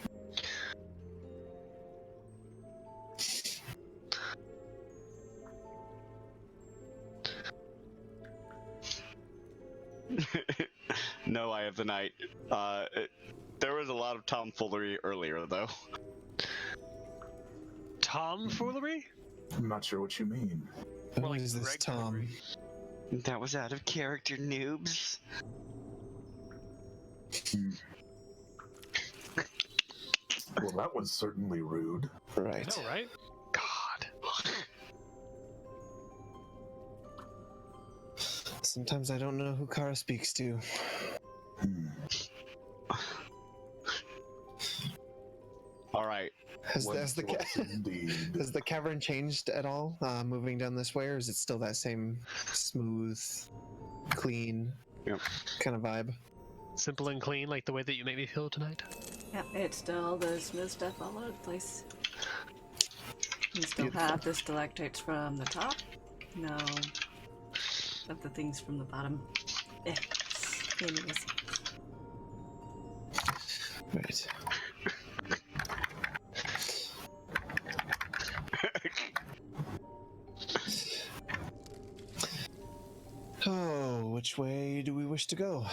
No Eye of the Night. There was a lot of tomfoolery earlier, though. Tomfoolery? I'm not sure what you mean. Who More like is this Tom? regular. That was out of character, noobs. Well, that was certainly rude. Right. I know, right? God. Sometimes I don't know who Kara speaks to. All right. Has the Indeed. has the cavern changed at all? Moving down this way, or is it still that same smooth, clean kind of vibe? Simple and clean, like the way that you make me feel tonight. Yeah, it's still the smooth stuff all over the place. You still Beautiful. have the stalactites from the top. No. Of the things from the bottom. Anyways. Right. Oh, which way do we wish to go?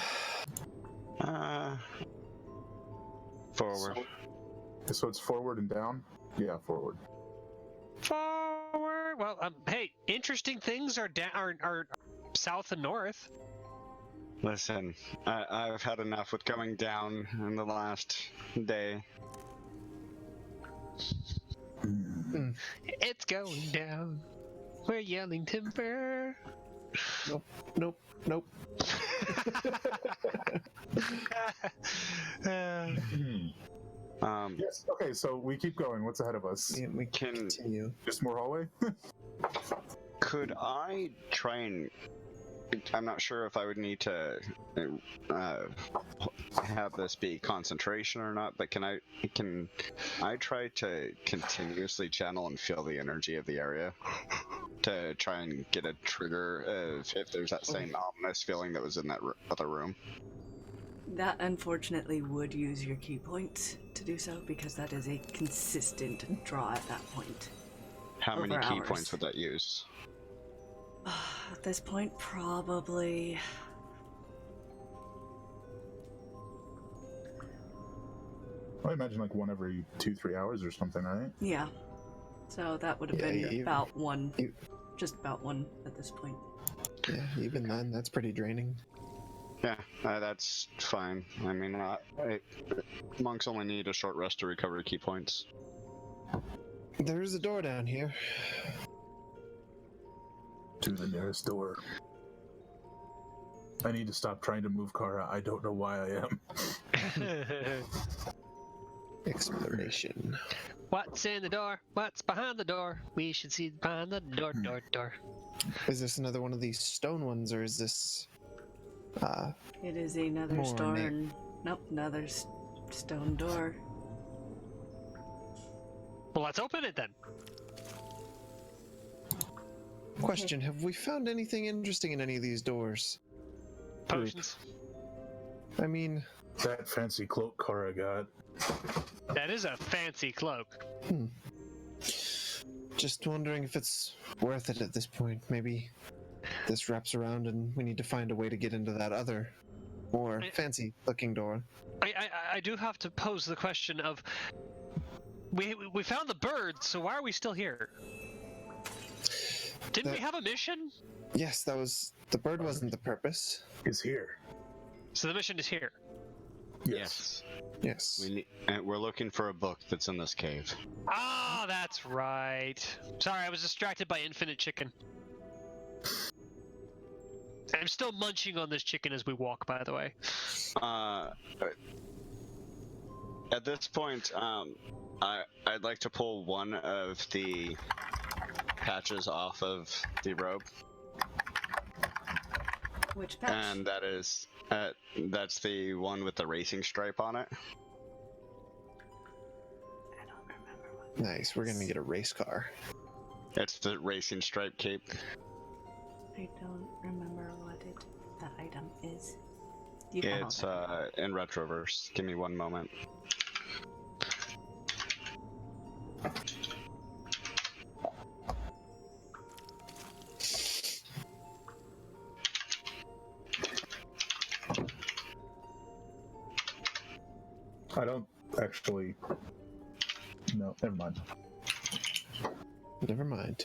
Forward. So it's forward and down? Yeah, forward. Forward. Well, hey, interesting things are are south and north. Listen, I've had enough with going down in the last day. It's going down. We're yelling timber. Nope. Yes. Okay, so we keep going. What's ahead of us? Yeah, we can Can- continue. Just more hallway? Could I try and... I'm not sure if I would need to have this be concentration or not, but can I try to continuously channel and feel the energy of the area to try and get a trigger of if there's that same ominous feeling that was in that other room? That unfortunately would use your key points to do so because that is a consistent draw at that point. How many Over key hours. points would that use? At this point, probably. I imagine like one every 2-3 hours or something, right? Yeah. So that would have Yeah, been you- about one. you- Just about one at this point. Yeah, even then, that's pretty draining. Yeah, that's fine. I mean, monks only need a short rest to recover key points. There is a door down here. To the nearest door. I need to stop trying to move Kara. I don't know why I am. Exploration. What's in the door? What's behind the door? We should see behind the door. Is this another one of these stone ones, or is this... It is another More stone. Nope, another stone door. Well, let's open it then. Question, have we found anything interesting in any of these doors? Potions. I mean, That fancy cloak Kara got. That is a fancy cloak. Just wondering if it's worth it at this point. Maybe this wraps around and we need to find a way to get into that other, more fancy-looking door. I do have to pose the question of, we found the bird, so why are we still here? Didn't we have a mission? Yes, the bird wasn't the purpose. Is here. So the mission is here. Yes. Yes. We're looking for a book that's in this cave. Ah, that's right. Sorry, I was distracted by infinite chicken. I'm still munching on this chicken as we walk, by the way. At this point, I'd like to pull one of the patches off of the robe. Which patch? And that's the one with the racing stripe on it. I don't remember what. Nice. We're gonna get a race car. It's the racing stripe cape. I don't remember what that item is. It's in Retroverse. Give me one moment. I don't actually. No, never mind. Never mind.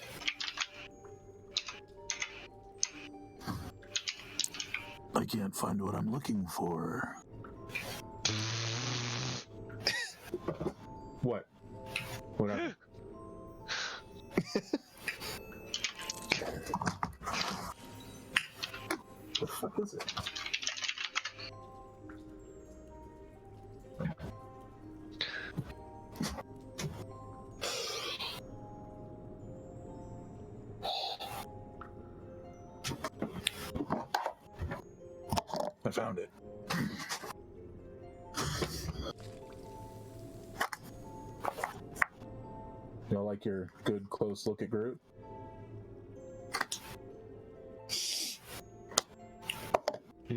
I can't find what I'm looking for. What? Whatever. The fuck is it? I found it. You know, like your good close look at Groot? I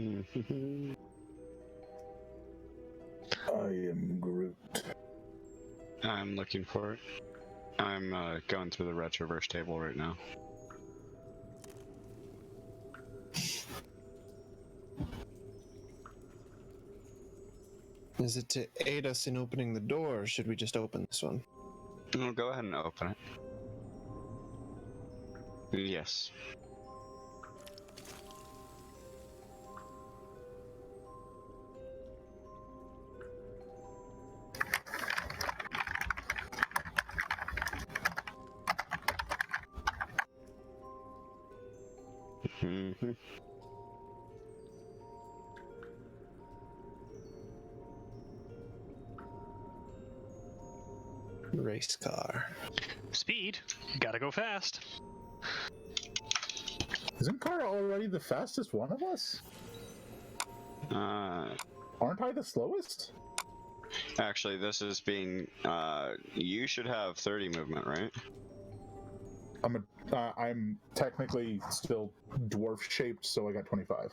am Groot. I'm looking for it. I'm going through the Retroverse table right now. Is it to aid us in opening the door, or should we just open this one? No, go ahead and open it. Yes. Race car. Speed, gotta go fast. Isn't Kara already the fastest one of us? Aren't I the slowest? Actually, this is being. You should have 30 movement, right? I'm technically still dwarf shaped, so I got 25.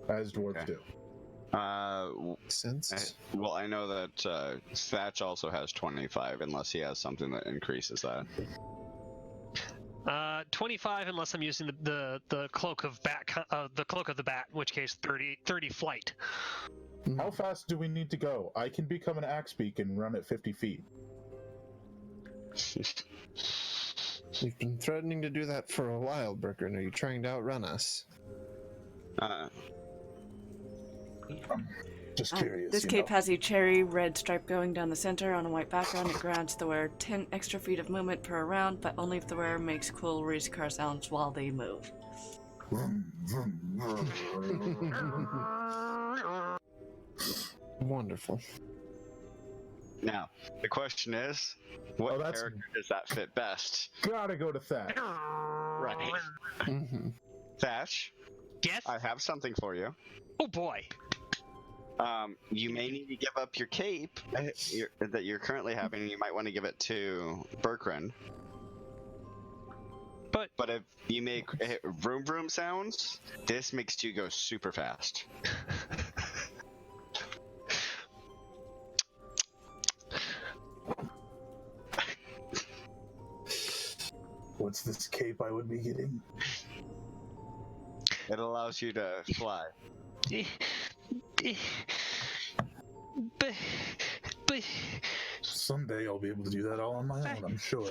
As dwarves do. Sense? Well, I know that Thatch also has 25, unless he has something that increases that. 25 unless I'm using the cloak of bat, the cloak of the bat, in which case 30 flight. How fast do we need to go? I can become an axe beak and run at 50 feet. We've been threatening to do that for a while, Brooklyn. Are you trying to outrun us? Just curious. This cape has a cherry red stripe going down the center on a white background. It grants the wearer 10 extra feet of movement per round, but only if the wearer makes cool race car sounds while they move. Wonderful. Now, the question is, what character does that fit best? Gotta go to Thatch. Right. Thatch? Yes? I have something for you. Oh boy. You may need to give up your cape that you're currently having, and you might want to give it to Berkryn. But But if you make vroom vroom sounds, this makes you go super fast. What's this cape I would be getting? It allows you to fly. Someday I'll be able to do that all on my own, I'm sure.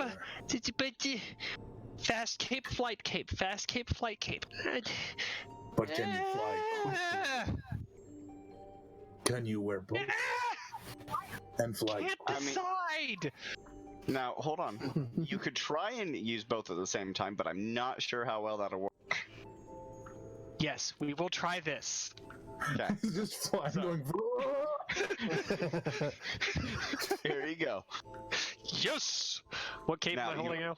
Fast cape, flight cape, fast cape, flight cape. But can you fly quickly? Can you wear both? And fly? Can't decide. Now, hold on. You could try and use both at the same time, but I'm not sure how well that'll work. Yes, we will try this. Okay. Just flying, going. Here you go. Yes! What cape Now, am I holding now?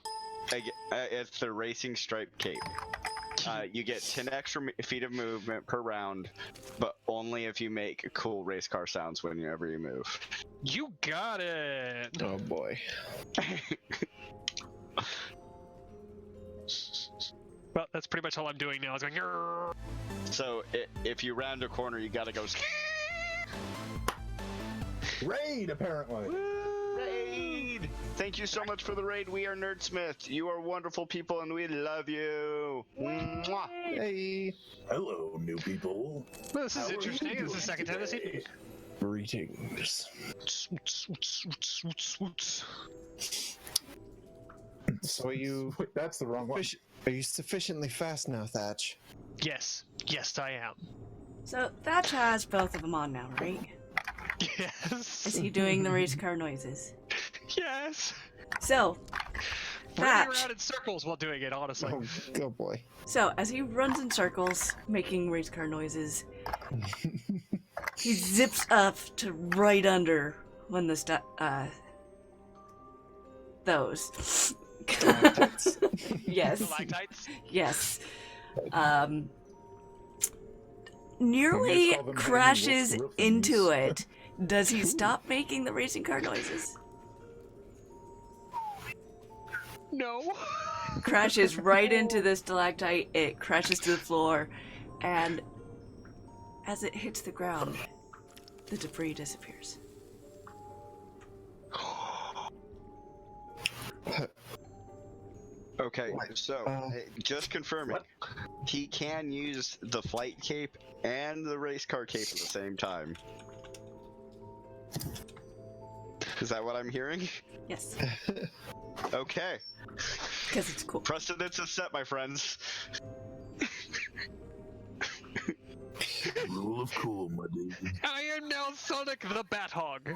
It's the racing stripe cape. You get 10 extra feet of movement per round, but only if you make cool race car sounds whenever you move. You got it! Oh boy. Well, that's pretty much all I'm doing now. Is going. "Grrr." So if you round a corner, you gotta go. Raid, apparently. Raid! Thank you so much for the raid. We are Nerdsmith. You are wonderful people, and we love you. Mwah. Hey. Hello, new people. Well, this is How are interesting. you This is the doing second time this today? evening. Greetings. So are you Wait, that's the wrong one. are you sufficiently fast now, Thatch? Yes, yes, I am. So Thatch has both of them on now, right? Yes. Is he doing the race car noises? Yes. So, Running Thatch. around in circles while doing it, honestly. Oh boy. So as he runs in circles, making race car noises, he zips up to right under when the those. Yes. Stalactites? Yes. You Nearly just call them crashes Manny Wolf into Griffins. it. Does he stop making the racing car noises? No. Crashes right into the stalactite. It crashes to the floor, and as it hits the ground, the debris disappears. Okay, so just confirming, he can use the flight cape and the race car cape at the same time. Is that what I'm hearing? Yes, Okay. because it's cool. Precedence is set, my friends. Rule of cool, my dude. I am now Sonic the Bat Hog.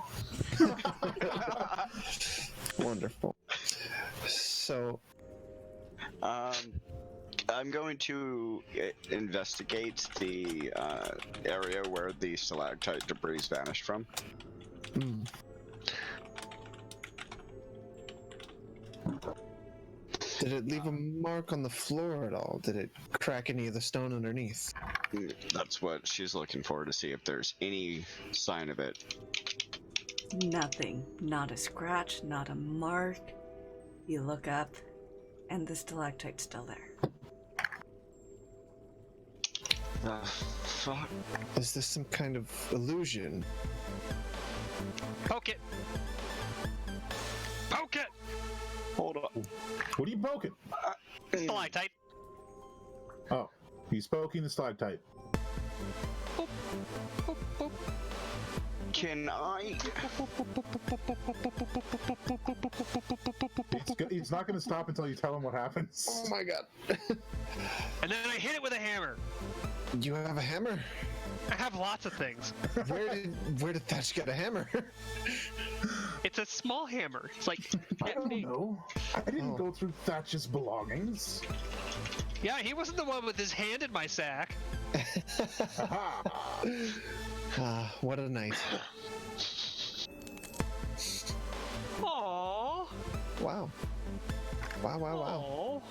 Wonderful. So I'm going to investigate the area where the stalactite debris vanished from. Did it leave a mark on the floor at all? Did it crack any of the stone underneath? That's what she's looking for, to see if there's any sign of it. Nothing. Not a scratch, not a mark. You look up, and the stalactite's still there. Fuck. Is this some kind of illusion? Poke it. Poke it. Hold on. What are you poking? Stalactite. Oh, he's poking the stalactite. Boop, boop, boop. Can I? It's not going to stop until you tell him what happens. Oh my god. And then I hit it with a hammer. You have a hammer? I have lots of things. Where did Thatch get a hammer? It's a small hammer. It's like I don't big. know. I didn't go through Thatch's belongings. Yeah, he wasn't the one with his hand in my sack. Aha. What a night. Aww. Wow. Wow. Aww.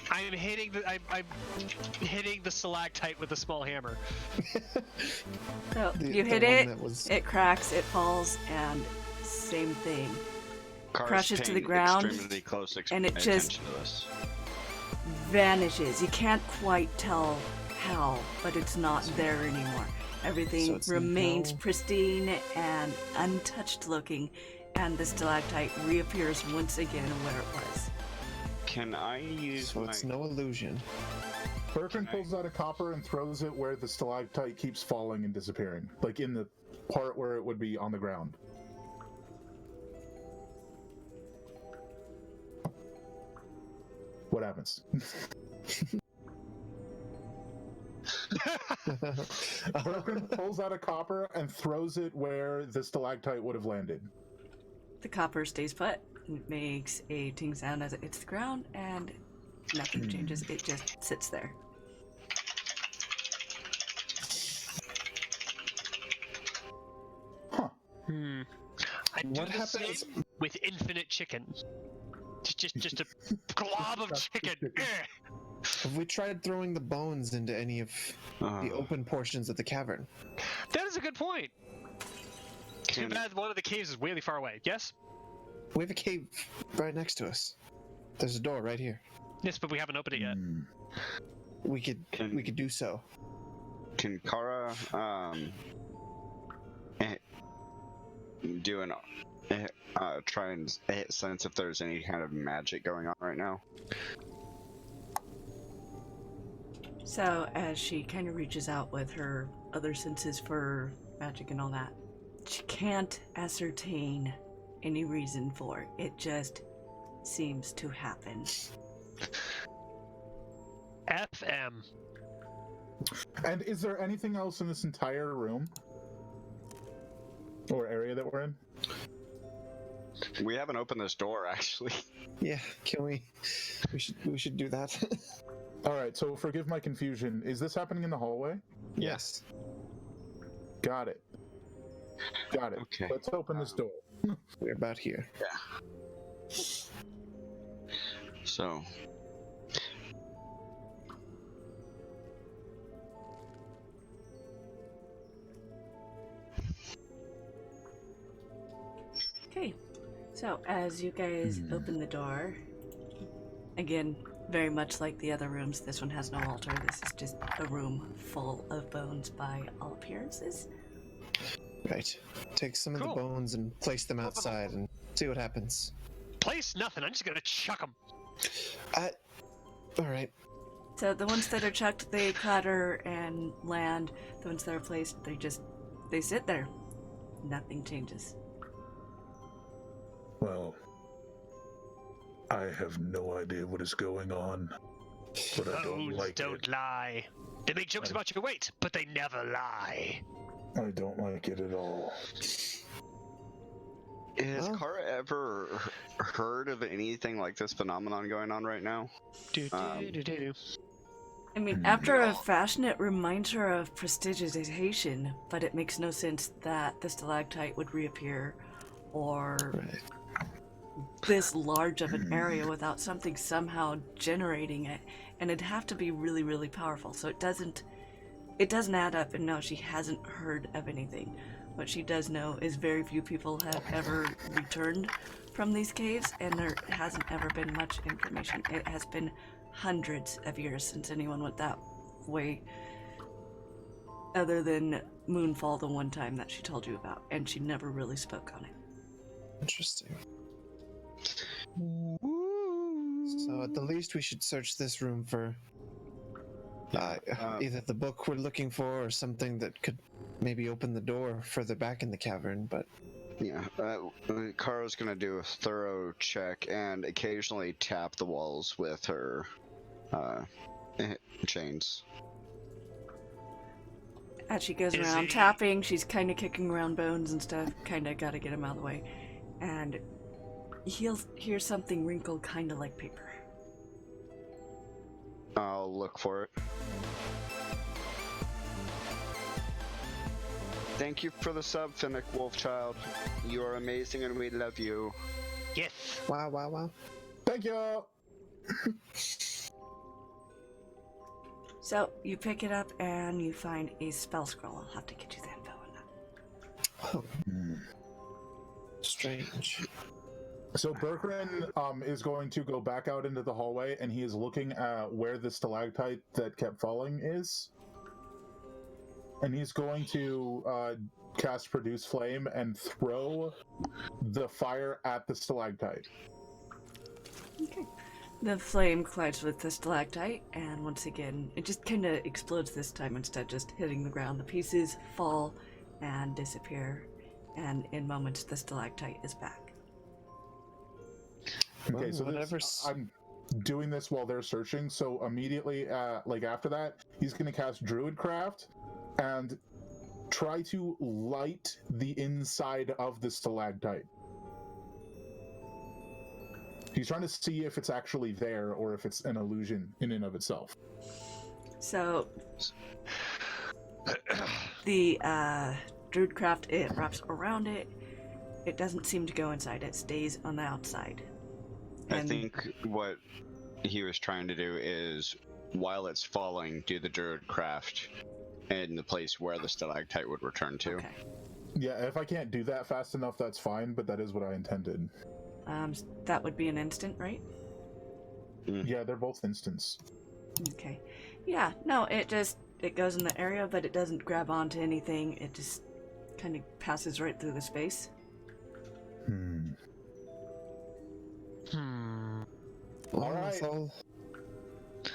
I'm hitting the stalactite with a small hammer. So The- you the hit one it, that was- it cracks, it falls, and same thing. Cars Crashes to the paying ground, extremely close and it attention just to this. vanishes. You can't quite tell how, but it's not there anymore. So Everything it's remains now- pristine and untouched looking, and the stalactite reappears once again where it was. Can I use So my... it's no illusion. Bertrand pulls out a copper and throws it where the stalactite keeps falling and disappearing, like in the part where it would be on the ground. What happens? Bertrand pulls out a copper and throws it where the stalactite would have landed. The copper stays put. It makes a ting sound as it hits the ground, and nothing changes. It just sits there. Huh. I do What the happens- same with infinite chicken. Just a glob of chicken. Have we tried throwing the bones into any of the open portions of the cavern? That is a good point. Too Can- bad one of the caves is really far away. Yes? We have a cave right next to us. There's a door right here. Yes, but we haven't opened it yet. We could do so. Can Kara do an try and sense if there's any kind of magic going on right now? So, as she kind of reaches out with her other senses for magic and all that, she can't ascertain any reason for it. It just seems to happen. FM. And is there anything else in this entire room? Or area that we're in? We haven't opened this door, actually. Yeah, can we? We should do that. Alright, so forgive my confusion. Is this happening in the hallway? Yes. Got it. Got it. Okay. Let's open this door. We're about here. So, Okay, so as you guys open the door, again, very much like the other rooms, this one has no altar. This is just a room full of bones by all appearances. Right. Take some of Cool. the bones and place them outside and see what happens. Place nothing. I'm just gonna chuck them. All right. So the ones that are chucked, they clatter and land. The ones that are placed, they sit there. Nothing changes. Well, I have no idea what is going on, but I don't Bones like don't it. lie. They make jokes about your weight, but they never lie. I don't like it at all. has Well- Kara ever heard of anything like this phenomenon going on right now? I mean, after a fashion, it reminds her of prestidigitation, but it makes no sense that the stalactite would reappear or Right. this large of an area without something somehow generating it, and it'd have to be really, really powerful. So it doesn't add up. And no, she hasn't heard of anything. What she does know is very few people have ever returned from these caves, and there hasn't ever been much information. It has been hundreds of years since anyone went that way, other than Moonfall the one time that she told you about, and she never really spoke on it. Interesting. So at the least we should search this room for either the book we're looking for or something that could maybe open the door further back in the cavern, but Yeah, Kara's gonna do a thorough check and occasionally tap the walls with her chains. As she goes Is around he- tapping, she's kind of kicking around bones and stuff, kind of got to get him out of the way. And he'll hear something wrinkled, kind of like paper. I'll look for it. Thank you for the sub, Finnick Wolfchild. You are amazing and we love you. Yes. wow, wow, wow. Thank you! So you pick it up and you find a spell scroll. I'll have to get you the info on that. Oh, Strange. So Berkran is going to go back out into the hallway, and he is looking at where the stalactite that kept falling is. And he's going to cast Produce Flame and throw the fire at the stalactite. Okay. The flame collides with the stalactite, and once again, it just kind of explodes this time instead of just hitting the ground. The pieces fall and disappear, and in moments, the stalactite is back. Okay, so I'm doing this while they're searching, so immediately, after that, he's going to cast Druidcraft and try to light the inside of the stalactite. He's trying to see if it's actually there or if it's an illusion in and of itself. So, the Druidcraft, it wraps around it. It doesn't seem to go inside. It stays on the outside. I think what he was trying to do is, while it's falling, do the Druidcraft in the place where the stalactite would return to. Okay. Yeah, if I can't do that fast enough, that's fine, but that is what I intended. That would be an instant, right? Yeah, they're both instants. Okay. Yeah, no, it goes in the area, but it doesn't grab onto anything. It just kind of passes right through the space. Well, All right.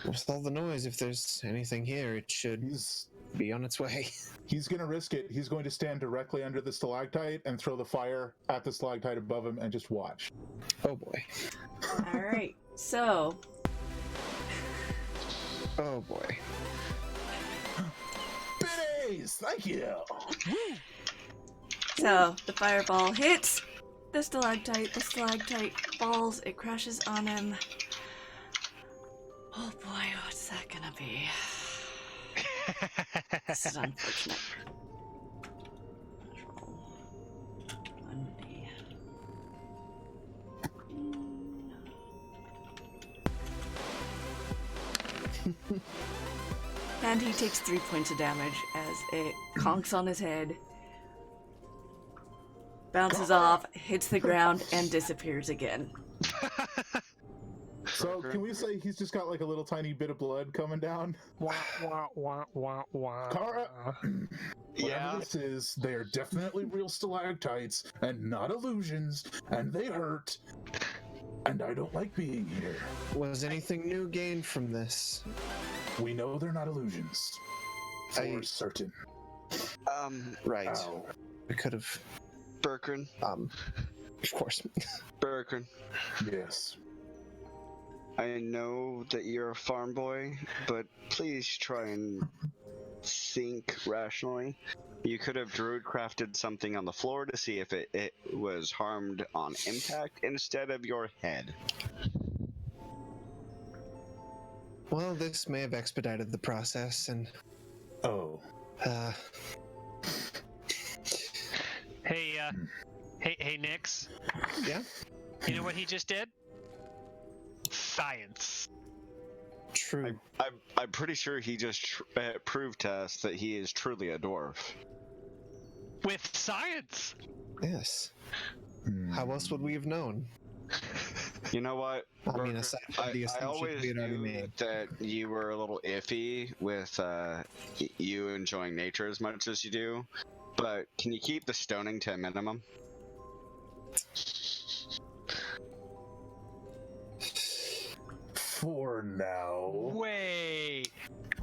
With all the noise, if there's anything here, it should be on its way. He's going to risk it. He's going to stand directly under the stalactite and throw the fire at the stalactite above him and just watch. Oh boy. Alright, so... Oh boy. Biddies! Thank you! So, the fireball hits the stalactite falls, it crashes on him. Oh boy, what's that gonna be? This is unfortunate. Let's roll 1D. And he takes 3 points of damage as it conks on his head, bounces off, hits the ground, and disappears again. So, can we say he's just got like a little tiny bit of blood coming down? Wah, wah, wah, wah, wah. Kara, Yeah. whatever this is, they are definitely real stalactites and not illusions, and they hurt. And I don't like being here. Was anything new gained from this? We know they're not illusions. For certain. Right. Ow. We could have. Berkran. Of course. Berkran. Yes. I know that you're a farm boy, but please try and think rationally. You could have druid-crafted something on the floor to see if it was harmed on impact instead of your head. Well, this may have expedited the process, and... Oh. Hey, Nix. Yeah? You know what he just did? Science. True. I'm pretty sure he just proved to us that he is truly a dwarf. With science! Yes. How else would we have known? You know what? I mean, aside from the I assumption always we had already knew made. that you were a little iffy with you enjoying nature as much as you do, but can you keep the stoning to a minimum? For now. Wait!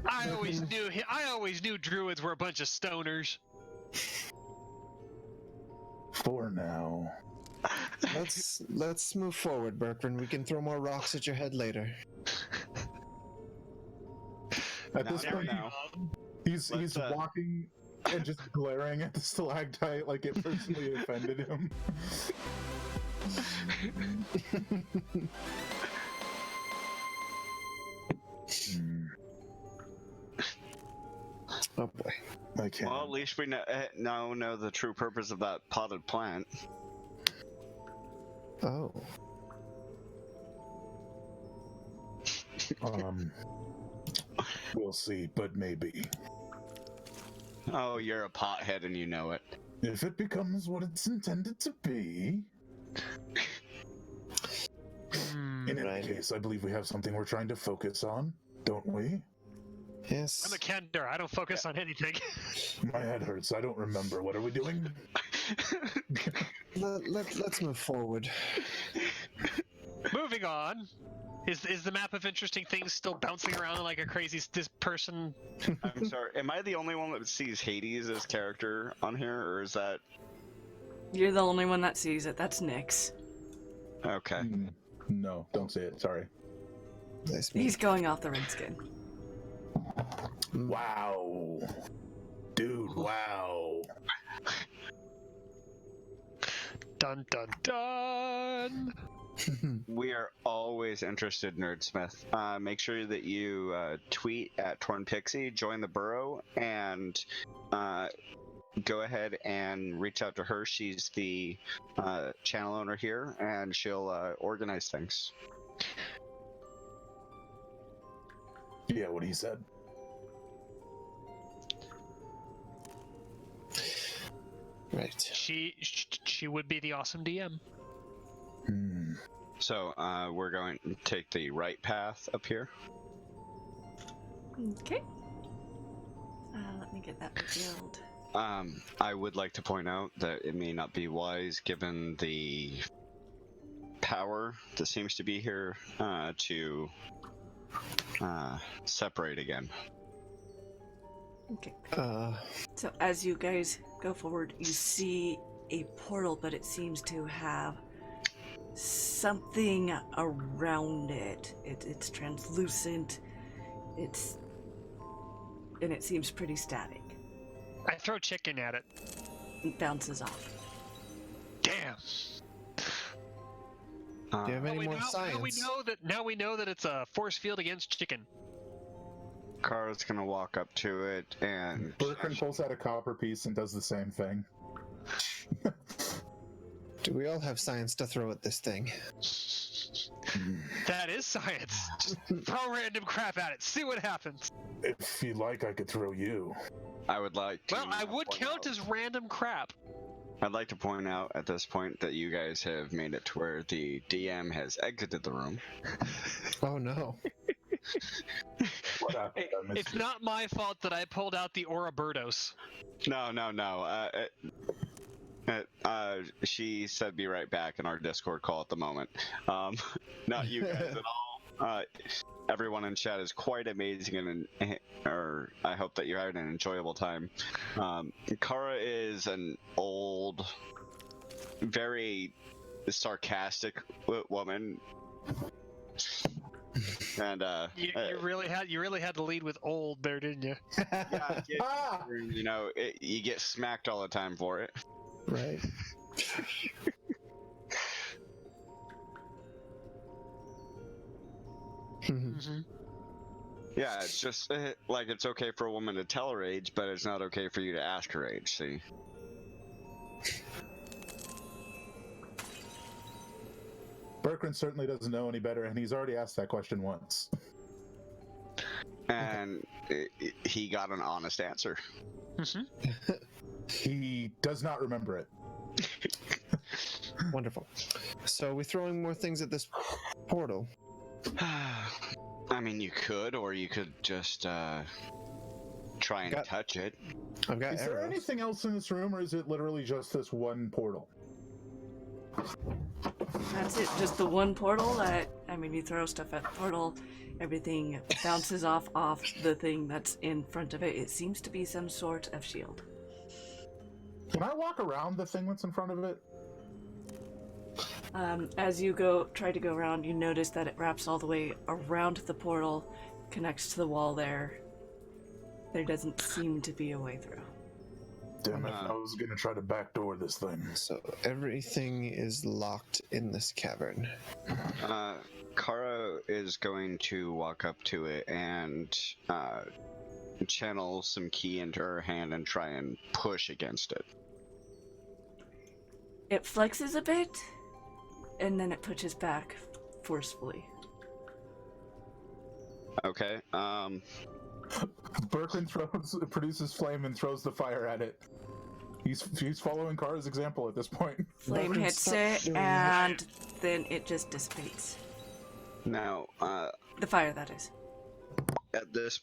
I always knew druids were a bunch of stoners. For now. Let's move forward, Berkran. We can throw more rocks at your head later. At this point, he's walking and just glaring at the stalactite like it personally offended him. Oh boy. I can't. Well, at least we now know the true purpose of that potted plant. Oh. We'll see, but maybe. Oh, you're a pothead and you know it. If it becomes what it's intended to be... In any case, I believe we have something we're trying to focus on, don't we? Yes. I'm a Kender. I don't focus on anything. My head hurts. I don't remember. What are we doing? Let's move forward. Moving on. Is the map of interesting things still bouncing around like a crazy person? I'm sorry. Am I the only one that sees Hades as character on here, or is that? You're the only one that sees it. That's Nyx. Okay. No, don't say it. Sorry. Nice. He's going off the redskin. Wow. Dude, wow. Dun dun dun! We are always interested, Nerdsmith. Make sure that you tweet at TornPixie, join the burrow, and go ahead and reach out to her. She's the channel owner here, and she'll organize things. Yeah, what he said. Right. She would be the awesome DM. So we're going to take the right path up here. Okay. Let me get that revealed. I would like to point out that it may not be wise, given the power that seems to be here, to separate again. Okay. So as you guys go forward, you see a portal, but it seems to have something around it. It's translucent. And it seems pretty static. I throw chicken at it. It bounces off. Damn. Do you have any more science? Now we know that it's a force field against chicken. Kara's gonna walk up to it and... Bertrand pulls out a copper piece and does the same thing. Do we all have science to throw at this thing? That is science. Just throw random crap at it. See what happens. If you like, I could throw you. I would like to... Well, I would count as random crap. I'd like to point out at this point that you guys have made it to where the DM has exited the room. Oh no. What happened? It's not my fault that I pulled out the Ouroboros. No. She said be right back in our Discord call at the moment. Not you guys at all. Everyone in chat is quite amazing, or I hope that you're having an enjoyable time. Kara is an old, very sarcastic woman. And you really had to lead with old there, didn't you? Yeah, you know, you get smacked all the time for it. Right. Mm-hmm. Yeah, it's just like it's okay for a woman to tell her age, but it's not okay for you to ask her age. See. Bertrand certainly doesn't know any better, and he's already asked that question once. And he got an honest answer. Mm-hmm. He does not remember it. Wonderful. So are we throwing more things at this portal? I mean, you could, or you could just try and touch it. I've got Is arrows. there anything else in this room, or is it literally just this one portal? That's it, just the one portal that, I mean, you throw stuff at the portal, everything bounces off the thing that's in front of it. It seems to be some sort of shield. Can I walk around the thing that's in front of it? As you try to go around, you notice that it wraps all the way around the portal, connects to the wall there. There doesn't seem to be a way through. Damn it, I was gonna try to backdoor this thing. So everything is locked in this cavern. Kara is going to walk up to it and channel some key into her hand and try and push against it. It flexes a bit, and then it pushes back forcefully. Okay. Bertrand produces flame and throws the fire at it. He's following Kara's example at this point. Flame Bucket, hits stop it, doing and then it just dissipates. Now, The fire, that is. at this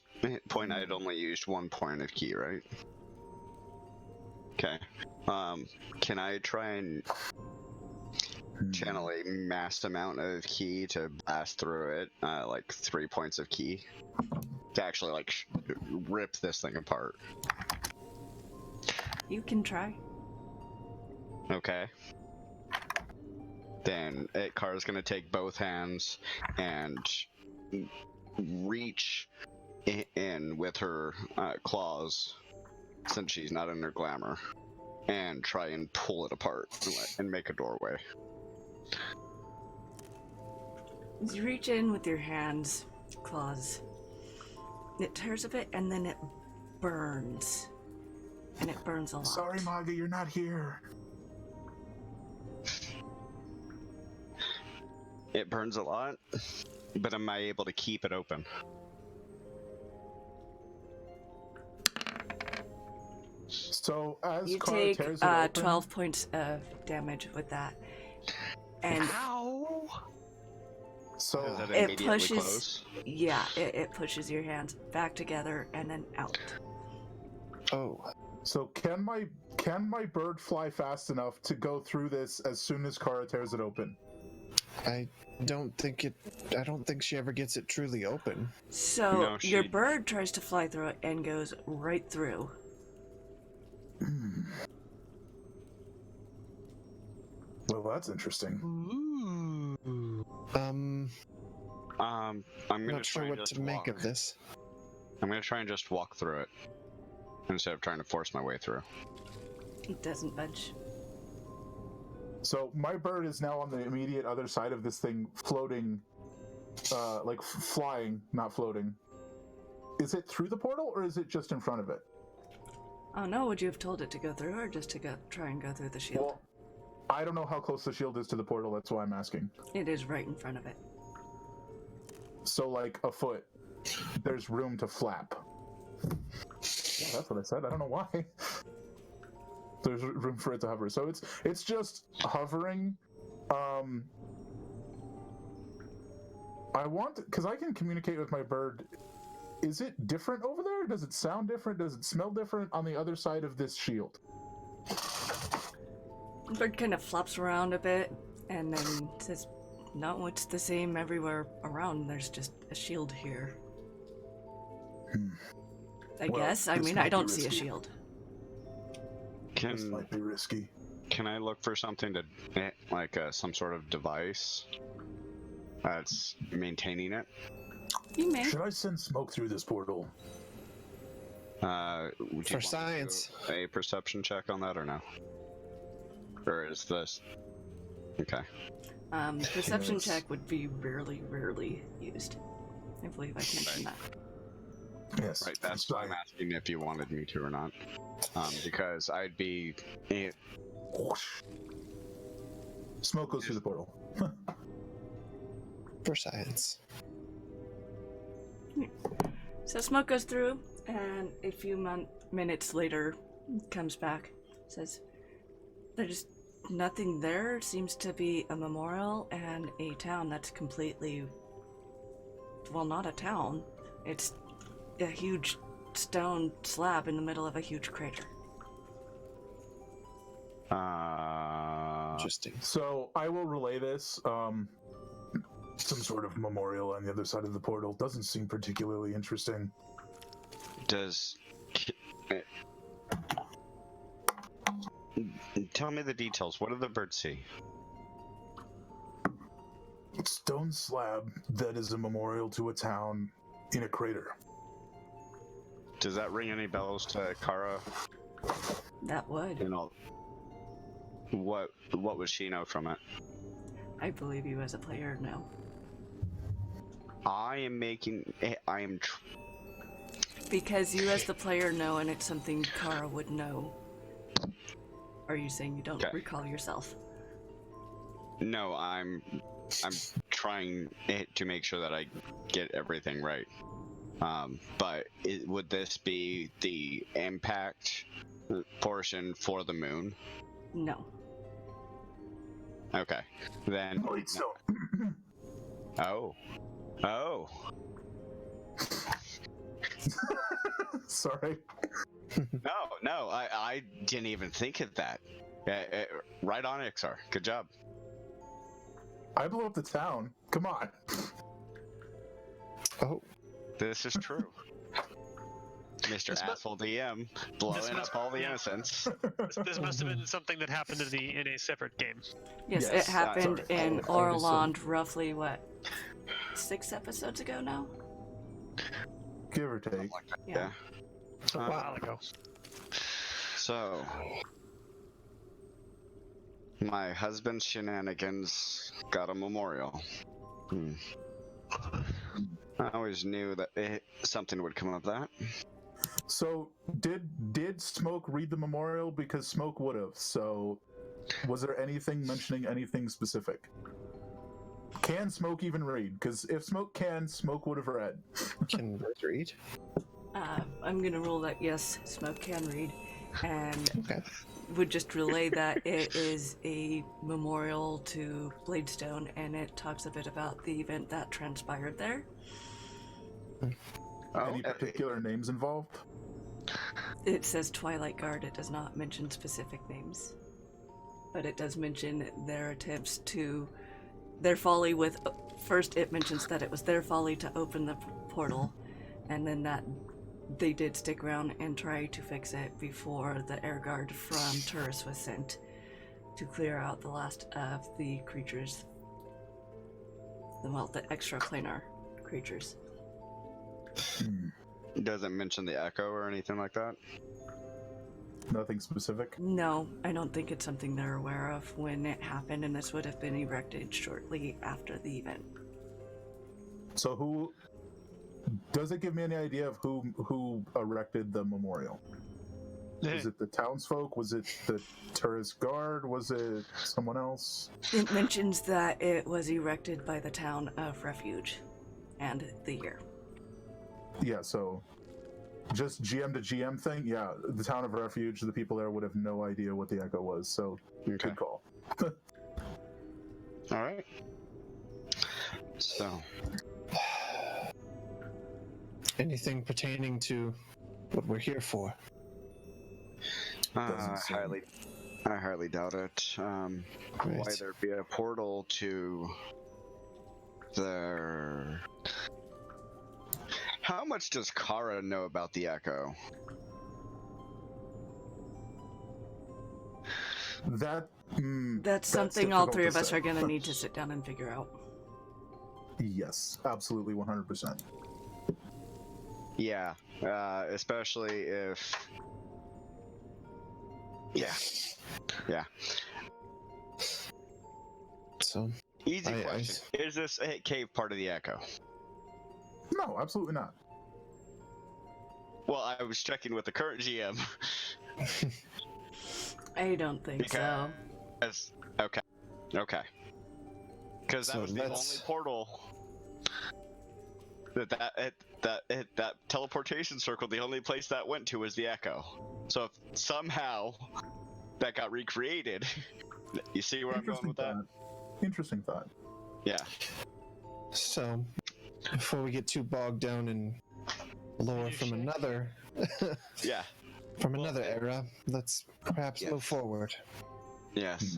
point, I had only used 1 point of key, right? Okay. Can I try and channel a mass amount of key to blast through it, like 3 points of key, to actually like rip this thing apart? You can try. Okay. Then Kara's gonna take both hands and reach in with her claws, since she's not in her glamour, and try and pull it apart and make a doorway. You reach in with your hands, claws. It tears a bit, and then it burns. And it burns a lot. Sorry, Maga, you're not here. It burns a lot, but am I able to keep it open? So as You Kara take tears it open, 12 points of damage with that. And Ow! so Does that it immediately pushes, close? yeah, it pushes your hands back together and then out. Oh, so can my bird fly fast enough to go through this as soon as Kara tears it open? I don't think she ever gets it truly open. So No, your she- bird tries to fly through it and goes right through. Well, that's interesting. Ooh. I'm gonna Not try sure and what just to make walk. of this. I'm gonna try and just walk through it instead of trying to force my way through. It doesn't budge. So my bird is now on the immediate other side of this thing, floating, like flying, not floating. Is it through the portal, or is it just in front of it? Oh no, would you have told it to go through or just to try and go through the shield? Well, I don't know how close the shield is to the portal, that's why I'm asking. It is right in front of it. So like a foot, there's room to flap. Yeah, that's what I said, I don't know why. There's room for it to hover. So it's just hovering. I want, because I can communicate with my bird. Is it different over there? Does it sound different? Does it smell different on the other side of this shield? The bird kind of flops around a bit and then says, no, it's the same everywhere around. There's just a shield here. I Well, guess. I this mean, might I be don't see a risky. shield. This might be risky. Can I look for something to, like, some sort of device that's maintaining it? You may. Should I send smoke through this portal? Would you want me to do science. a perception check on that or no? Or is this... Okay. Perception Yes. check would be rarely used. I believe I mentioned that. Yes. Right, that's why I'm asking if you wanted me to or not. Because I'd be... Whoosh. Smoke goes through the portal. For science. So smoke goes through, and a few minutes later, comes back. Says, "There's nothing there. Seems to be a memorial and a town that's completely, well, not a town. It's a huge stone slab in the middle of a huge crater." Interesting. So I will relay this. Some sort of memorial on the other side of the portal doesn't seem particularly interesting. Does... Tell me the details. What did the bird see? Stone slab that is a memorial to a town in a crater. Does that ring any bells to Kara? That would. You know, what would she know from it? I believe you as a player know. Because you as the player know, and it's something Kara would know. Are you saying you don't Okay. recall yourself? No, I'm trying to make sure that I get everything right. But would this be the impact portion for the moon? No. Okay. Then. Wait, so Oh. Oh. sorry. No, I didn't even think of that. Right on, Ixar. Good job. I blew up the town. Come on. Oh, This is true. Mr. This mu- Asshole DM blowing up all the innocents. This must have been something that happened in a separate game. Yes, Yes, it happened sorry. in I would Orilond roughly, what, 6 episodes ago now? Give or take. Yeah. A while ago. So, my husband's shenanigans got a memorial. I always knew that something would come of that. So did Smoke read the memorial? Because Smoke would have. So was there anything mentioning anything specific? Can Smoke even read? Because if Smoke can, Smoke would have read. can Rose read? I'm gonna rule that yes, Smoke can read, and Okay. would just relay that it is a memorial to Bladestone, and it talks a bit about the event that transpired there. Any particular names involved? It says Twilight Guard, it does not mention specific names. But it does mention their attempts to... their folly with... First, it mentions that it was their folly to open the portal, and then that they did stick around and try to fix it before the air guard from Turris was sent to clear out the last of the creatures. Well, the extraplanar creatures. It doesn't mention the echo or anything like that. Nothing specific? No, I don't think it's something they're aware of when it happened, and this would have been erected shortly after the event. So who... Does it give me any idea of who erected the memorial? Was it the townsfolk? Was it the tourist guard? Was it someone else? It mentions that it was erected by the town of Refuge and the year. Yeah, so just GM to GM thing? Yeah, the town of Refuge, the people there would have no idea what the echo was, so Okay. good call. Alright. So, Anything pertaining to what we're here for? I Doesn't seem- highly doubt it. Why Right. there'd be a portal to their... How much does Kara know about the echo? That's something all difficult three to of us say. are going to need to sit down and figure out. Yes, absolutely 100%. Yeah, especially if... Yeah. Yeah. So, Easy I- question. Is this a cave part of the echo? No, absolutely not. Well, I was checking with the current GM. I don't think so. Okay. Okay. Because that So was the only let's- portal that teleportation circle, the only place that went to was the echo. So if somehow that got recreated, you see where I'm going with that? Interesting thought. Yeah. so before we get too bogged down in lore from another Yeah. another era, let's perhaps Yes. move forward. Yes,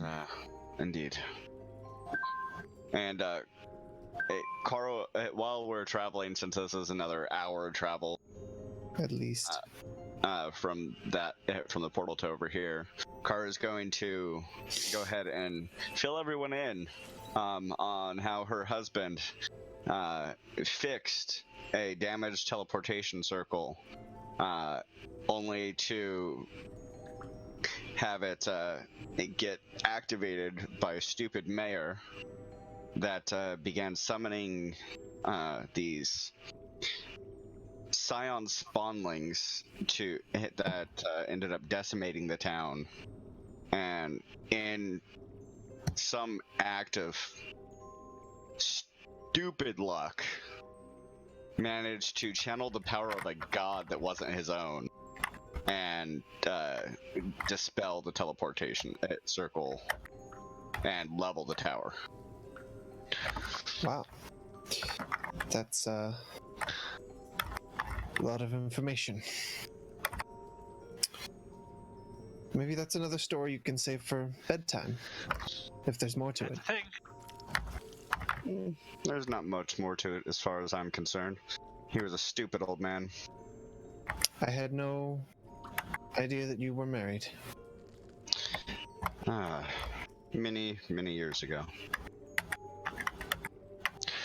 indeed. And Carl, while we're traveling, since this is another hour travel At least. from the portal to over here, Kara is going to go ahead and fill everyone in on how her husband fixed a damaged teleportation circle, only to have it get activated by a stupid mayor that began summoning these scion spawnlings that ended up decimating the town, and in some act of stupid luck managed to channel the power of a god that wasn't his own and dispel the teleportation circle and level the tower. Wow. That's a lot of information. Maybe that's another story you can save for bedtime, if there's more to it. There's not much more to it as far as I'm concerned. He was a stupid old man. I had no idea that you were married. Many years ago.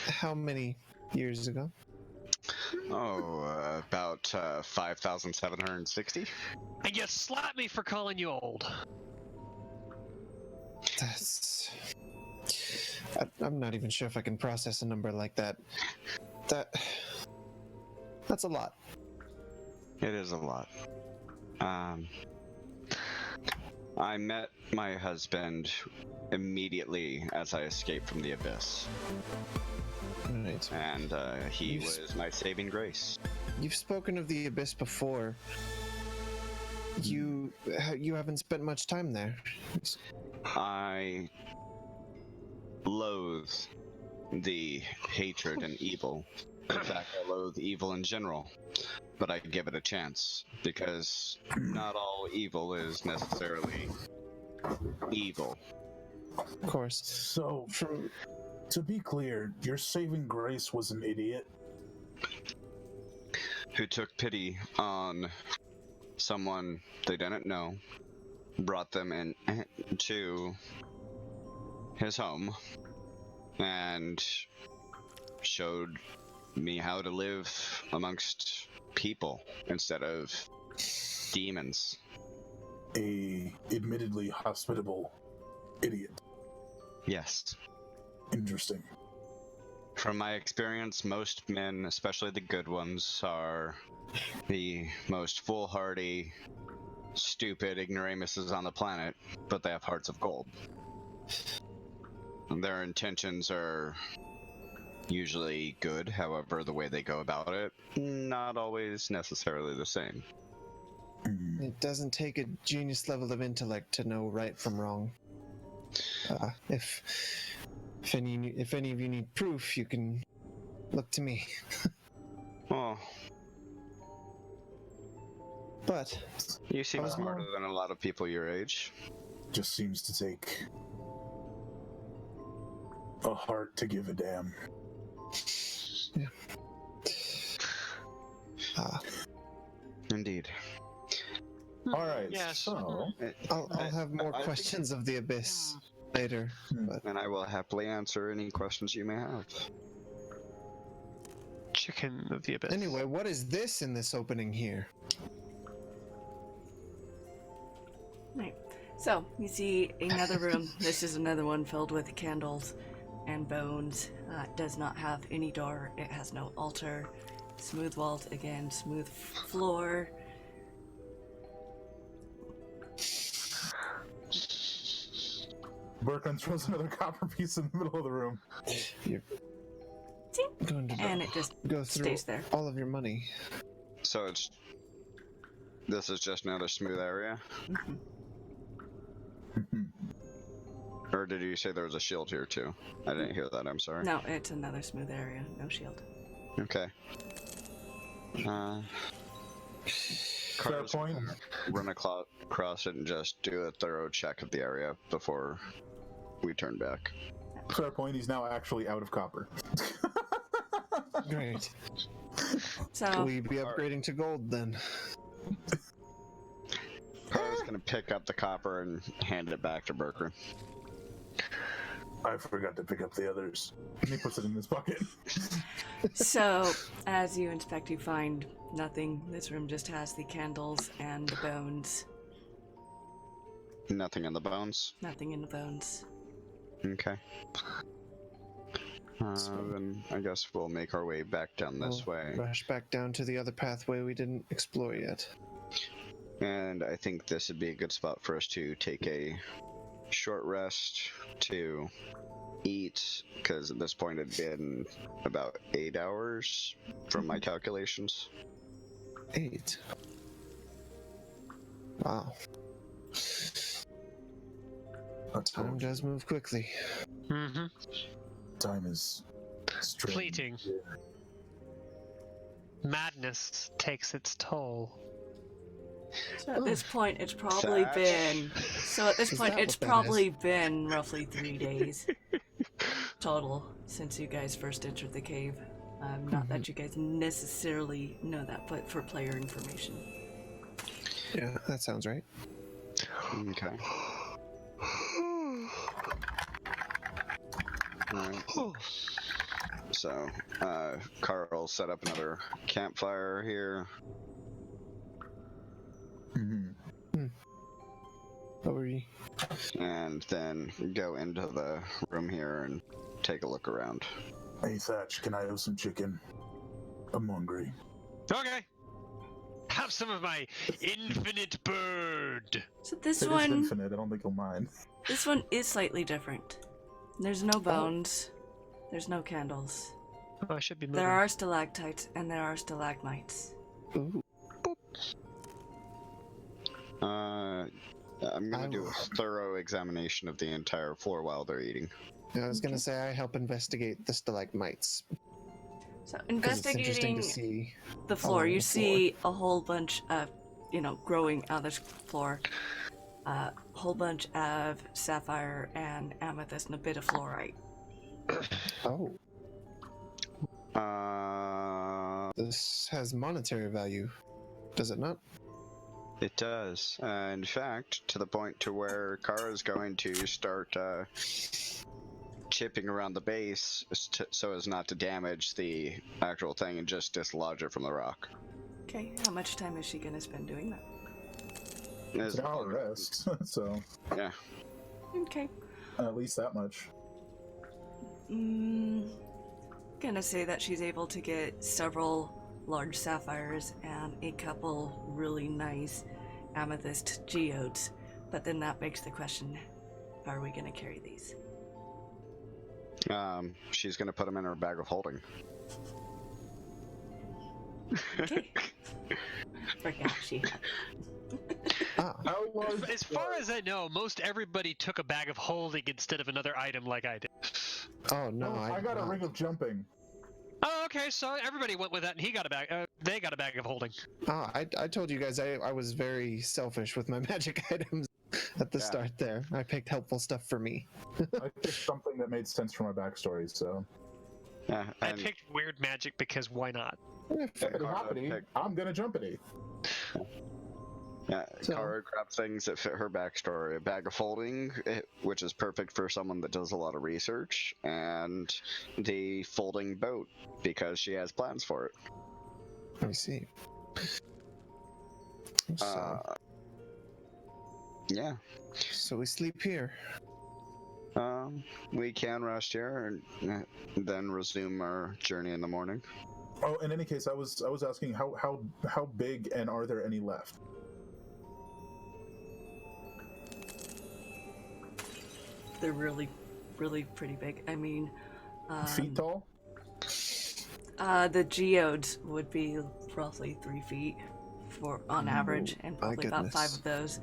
How many years ago? Oh, about 5,760. And you slap me for calling you old. That's... I'm not even sure if I can process a number like that. That's a lot. It is a lot. I met my husband immediately as I escaped from the abyss. Right. And he was my saving grace. You've spoken of the abyss before. You haven't spent much time there. I loathe the hatred and evil. In fact, I loathe evil in general. But I give it a chance, because not all evil is necessarily evil. Of course. So, to be clear, your saving grace was an idiot Who took pity on someone they didn't know, brought them in to his home, and showed me how to live amongst people instead of demons. a admittedly hospitable idiot. Yes. Interesting. From my experience, most men, especially the good ones, are the most foolhardy, stupid ignoramuses on the planet, but they have hearts of gold. Their intentions are usually good, however, the way they go about it, not always necessarily the same. It doesn't take a genius level of intellect to know right from wrong. If any of you need proof, you can look to me. Oh, But you seem I was smarter more- than a lot of people your age. Just seems to take a heart to give a damn. yeah. Indeed. All right. Yes. So, I'll have more I think- questions of the abyss later. But And I will happily answer any questions you may have. Chicken of the abyss. anyway, what is this in this opening here? Right. So, you see another room. This is another one filled with candles and bones. It does not have any door. It has no altar. Smooth walls again, smooth floor. Burkhan throws another copper piece in the middle of the room. You're going to And it just go through stays there. all of your money. So this is just another smooth area? Or did you say there was a shield here too? I didn't hear that, I'm sorry. No, it's another smooth area. No shield. Okay. Fair Carlos point. run across it and just do a thorough check of the area before we turn back. Fair point. He's now actually out of copper. Great. So, Will you be upgrading to gold then? Carlos gonna pick up the copper and hand it back to Berker. I forgot to pick up the others. And he puts it in his pocket. so as you inspect, you find nothing. This room just has the candles and the bones. Nothing in the bones. Nothing in the bones. Okay. Then I guess we'll make our way back down this We'll way. rush back down to the other pathway we didn't explore yet. And I think this would be a good spot for us to take a short rest to eat, because at this point it'd been about 8 hours from my calculations. 8. Wow. Time does move quickly. Mm-hmm. Time is strange. Fleeting. Yeah. Madness takes its toll. So at this point, it's probably Thatch. been. So at this Is point, that it's what that probably been roughly 3 days total since you guys first entered the cave. Not that you guys necessarily know that, but for player information. Yeah, that sounds right. Okay. Alright. So, Carl set up another campfire here. Hurry. And then go into the room here and take a look around. Hey Thatch, can I have some chicken? I'm hungry. Okay. Have some of my infinite bird. So this It is one, infinite. I don't think you'll mind. this one is slightly different. There's no bones. There's no candles. Oh, I should be moving. There are stalactites and there are stalagmites. Ooh. I'm gonna do a thorough examination of the entire floor while they're eating. I was gonna say I help investigate the stalagmites. So 'Cause it's interesting investigating to see. the floor, along you the see a whole bunch of, growing out of this floor. A whole bunch of sapphire and amethyst and a bit of fluorite. Oh, Uh, this has monetary value, does it not? it does. In fact, to the point to where Kara's going to start chipping around the base so as not to damage the actual thing and just dislodge it from the rock. Okay, how much time is she gonna spend doing that? It's an hour rest, so Yeah. Okay. at least that much. Gonna say that she's able to get several large sapphires and a couple really nice amethyst geodes, but then that begs the question, how are we gonna carry these? She's gonna put them in her bag of holding. Okay. Forgot she had. Ah, How large? As far as I know, most everybody took a bag of holding instead of another item like I did. oh no, Oh, I got a did ring of jumping. Oh, okay, so everybody went with that, and he got a bag. They got a bag of holding. not. I told you guys I was very selfish with my magic items at the start there. I picked helpful stuff for me. I picked something that made sense for my backstory, so. Yeah, I and picked weird magic because why not? If it happening, I'm gonna jump it. yeah, So- Kara grabbed things that fit her backstory. A bag of holding, which is perfect for someone that does a lot of research, and the folding boat, because she has plans for it. Let me see. Yeah. So we sleep here. We can rest here and then resume our journey in the morning. Oh, in any case, I was asking how big, and are there any left? They're really, really pretty big. I mean, Feet tall? the geodes would be roughly 3 feet on average, and my probably about 5 goodness. of those.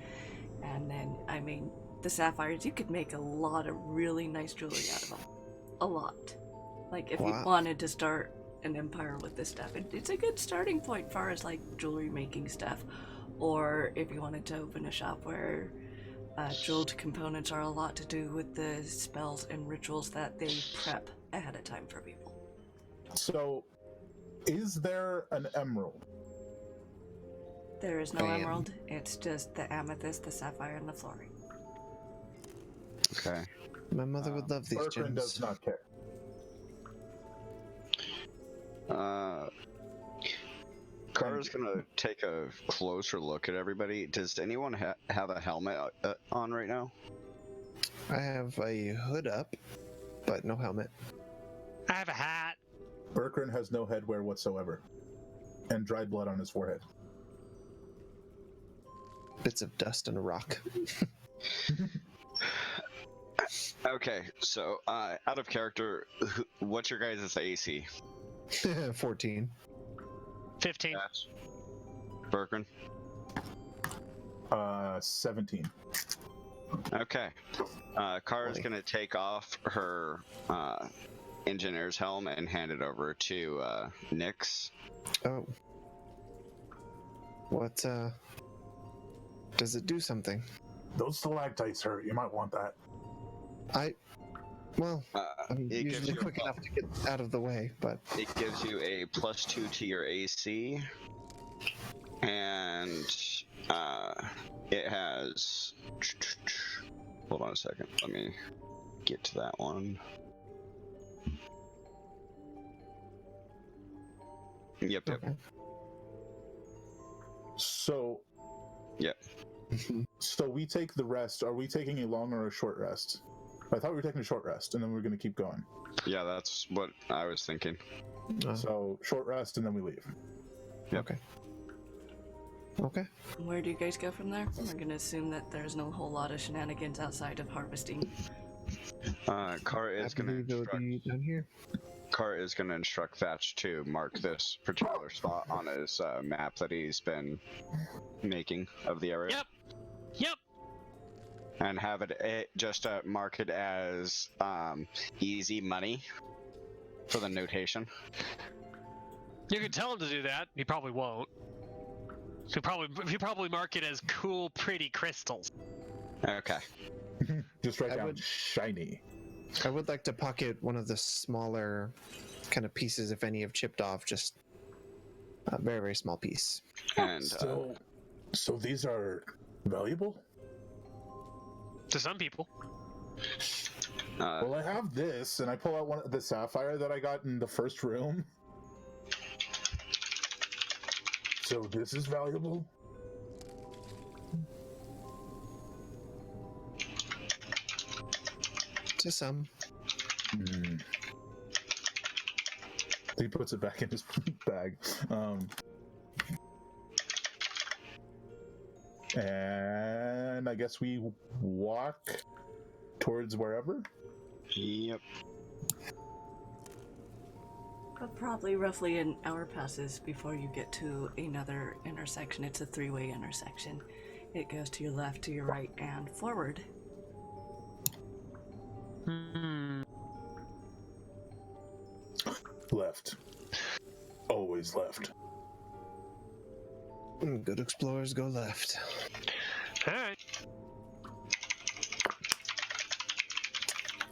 And then, I mean, the sapphires, you could make a lot of really nice jewelry out of them. A lot. Like, if you Wow. wanted to start an empire with this stuff, it's a good starting point as far as, like, jewelry making stuff. Or if you wanted to open a shop where jeweled components are a lot to do with the spells and rituals that they prep ahead of time for people. So, is there an emerald? There is no Bam. emerald, it's just the amethyst, the sapphire, and the fluorite. Okay. My mother would love these Bertrand gems. does not care. Kara's gonna take a closer look at everybody. Does anyone have a helmet on right now? I have a hood up, but no helmet. I have a hat. Bertrand has no headwear whatsoever, and dried blood on his forehead. Bits of dust and a rock. Okay, so out of character, what's your guys' AC? 14. 15. Berkran? 17. Okay. Kara's going to take off her engineer's helm and hand it over to Nyx. Oh. What, does it do something? Those stalactites hurt. You might want that. Well, I'm it gives usually you quick enough to get out of the way, but... It gives you a +2 to your AC. And it has... Hold on a second. Let me get to that one. Yep. Okay. So... Yep. So we take the rest. Are we taking a long or a short rest? I thought we were taking a short rest, and then we were going to keep going. Yeah, that's what I was thinking. So short rest, and then we leave. Okay. Okay. Where do you guys go from there? We're gonna assume that there's no whole lot of shenanigans outside of harvesting. Kara is going to instruct... down here. Kara is going to instruct Thatch to mark this particular spot on his map that he's been making of the area. Yep. And have it just mark it as easy money for the notation. You can tell him to do that. He probably won't. He'll probably mark it as cool, pretty crystals. Okay. Just write down shiny. I would like to pocket one of the smaller kind of pieces, if any have chipped off, just a very, very small piece. And So these are valuable? To some people. Well, I have this, and I pull out the sapphire that I got in the first room. So this is valuable? To some. He puts it back in his bag. And I guess we walk towards wherever? Yep. But probably roughly an hour passes before you get to another intersection. It's a three-way intersection. It goes to your left, to your right, and forward. Left. Always left. Good explorers go left. All right.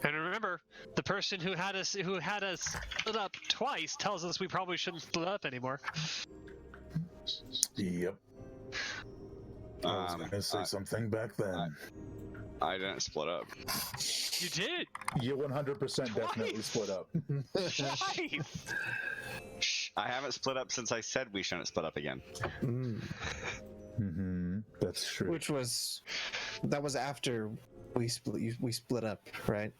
And remember, the person who had us split up twice tells us we probably shouldn't split up anymore. Yep. I was gonna say something back then. I didn't split up. You did. You 100% definitely split up. Twice. Shh, I haven't split up since I said we shouldn't split up again. That's true. That was after we split up, right?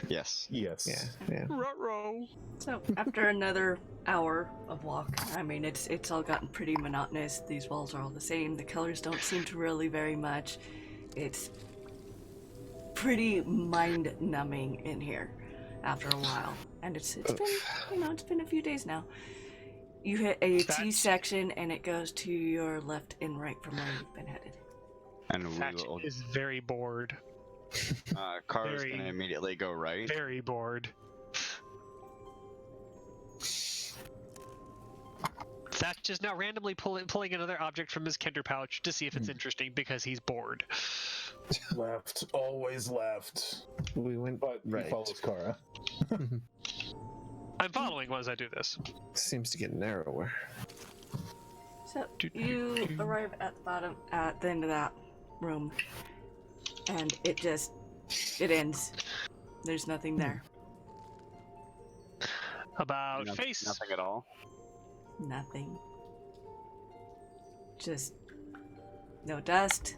Yes. Yes. Yeah. Ruh-roh. So after another hour of walk, I mean, it's all gotten pretty monotonous. These walls are all the same. The colors don't seem to really vary much. It's pretty mind-numbing in here after a while, and it's been a few days now. You hit a T section, and it goes to your left and right from where you've been headed. And Thatch is very bored. Kara's gonna immediately go right. Very bored. Thatch is now randomly pulling another object from his kinder pouch to see if it's interesting because he's bored. Left. Always left. We went But right. he follows Kara. I'm following as I do this. Seems to get narrower. So you arrive at the bottom, at the end of that room, and it ends. There's nothing there. About face. Nothing at all. Nothing. Just no dust,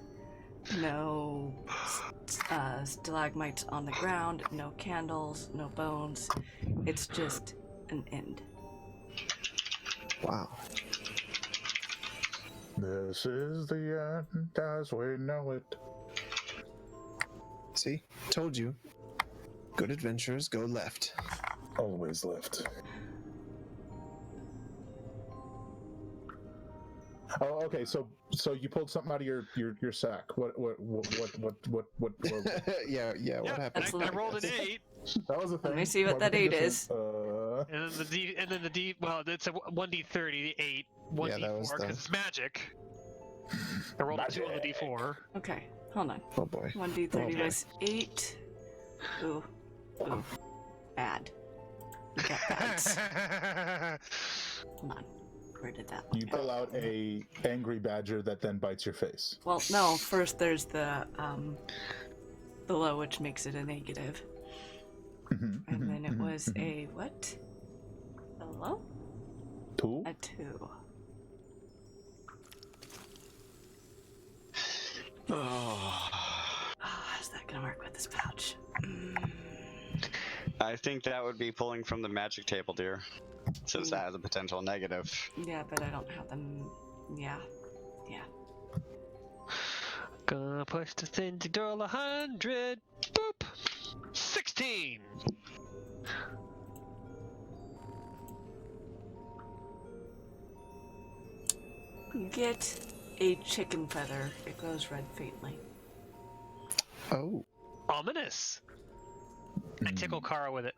no stalagmites on the ground, no candles, no bones. It's just an end. Wow. This is the end as we know it. See? Told you. Good adventurers go left. Always left. Oh, okay. So So you pulled something out of your sack. What? yeah. What happened? I rolled an 8. That was a thing. Let me see what that 8 is. And then the D. Well, it's a 1d30, 8, 1d4 Yeah, that was because the- it's magic. I rolled a 2 on the d4. Okay, hold on. Oh boy. 1d30 Oh, was 8. Ooh. Bad. We got bads. Hold on. Where did that one You go? pull out a angry badger that then bites your face. Well, no. First, there's the below, which makes it a negative, and then it was a what? Below? 2. A 2. How's that gonna work with this pouch? I think that would be pulling from the magic table, dear, since that has a potential negative. Yeah, but I don't have them. Yeah. Gonna push the thing to girl 100. Boop. 16. You get a chicken feather. It glows red faintly. Oh. Ominous. I tickle Kara with it.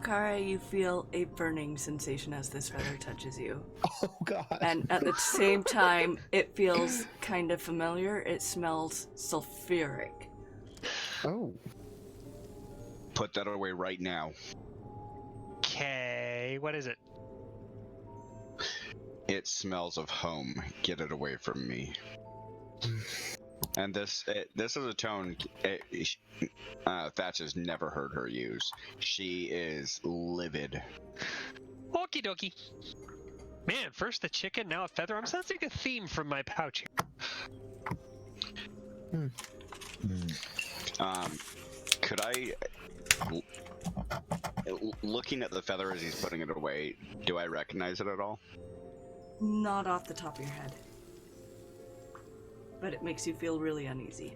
Kara, you feel a burning sensation as this feather touches you. Oh god. And at the same time, it feels kind of familiar. It smells sulfuric. Oh. Put that away right now. Okay, what is it? It smells of home. Get it away from me. And this is a tone Thatch has never heard her use. She is livid. Okie dokie. Man, first the chicken, now a feather. I'm sensing a theme from my pouch here. Could I, looking at the feather as he's putting it away, do I recognize it at all? Not off the top of your head. But it makes you feel really uneasy.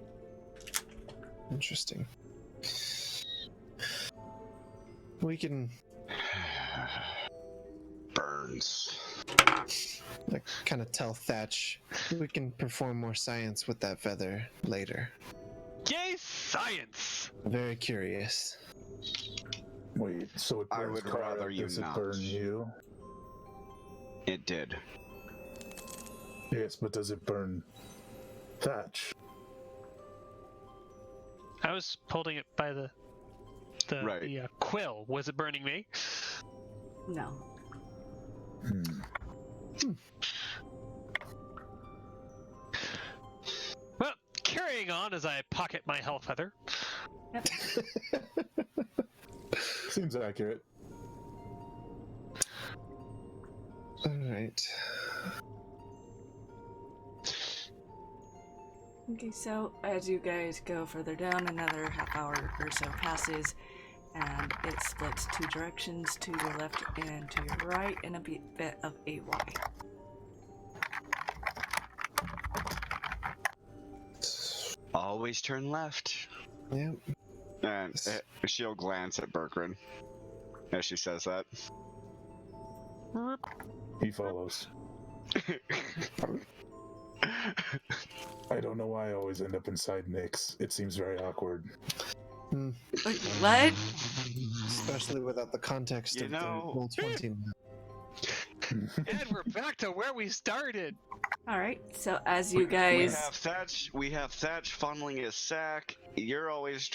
Interesting. We can Burns. like kind of tell Thatch we can perform more science with that feather later. Yay, science! Very curious. Wait, so it burns I would Kara, rather you does it not. burn you? It did. Yes, but does it burn Thatch? I was holding it by the Right. quill. Was it burning me? No. Well, carrying on as I pocket my hell feather. Yep. Seems accurate. Alright. Okay, so as you guys go further down, another half hour or so passes, and it splits 2 directions, to your left and to your right, in a bit of a Y. Always turn left. Yep. And she'll glance at Bergrin as she says that. He follows. I don't know why I always end up inside Nyx. It seems very awkward. Wait, what? Especially without the context You of know- the Roll20. And we're back to where we started. Alright, so as you guys... We have Thatch funneling his sack. You're always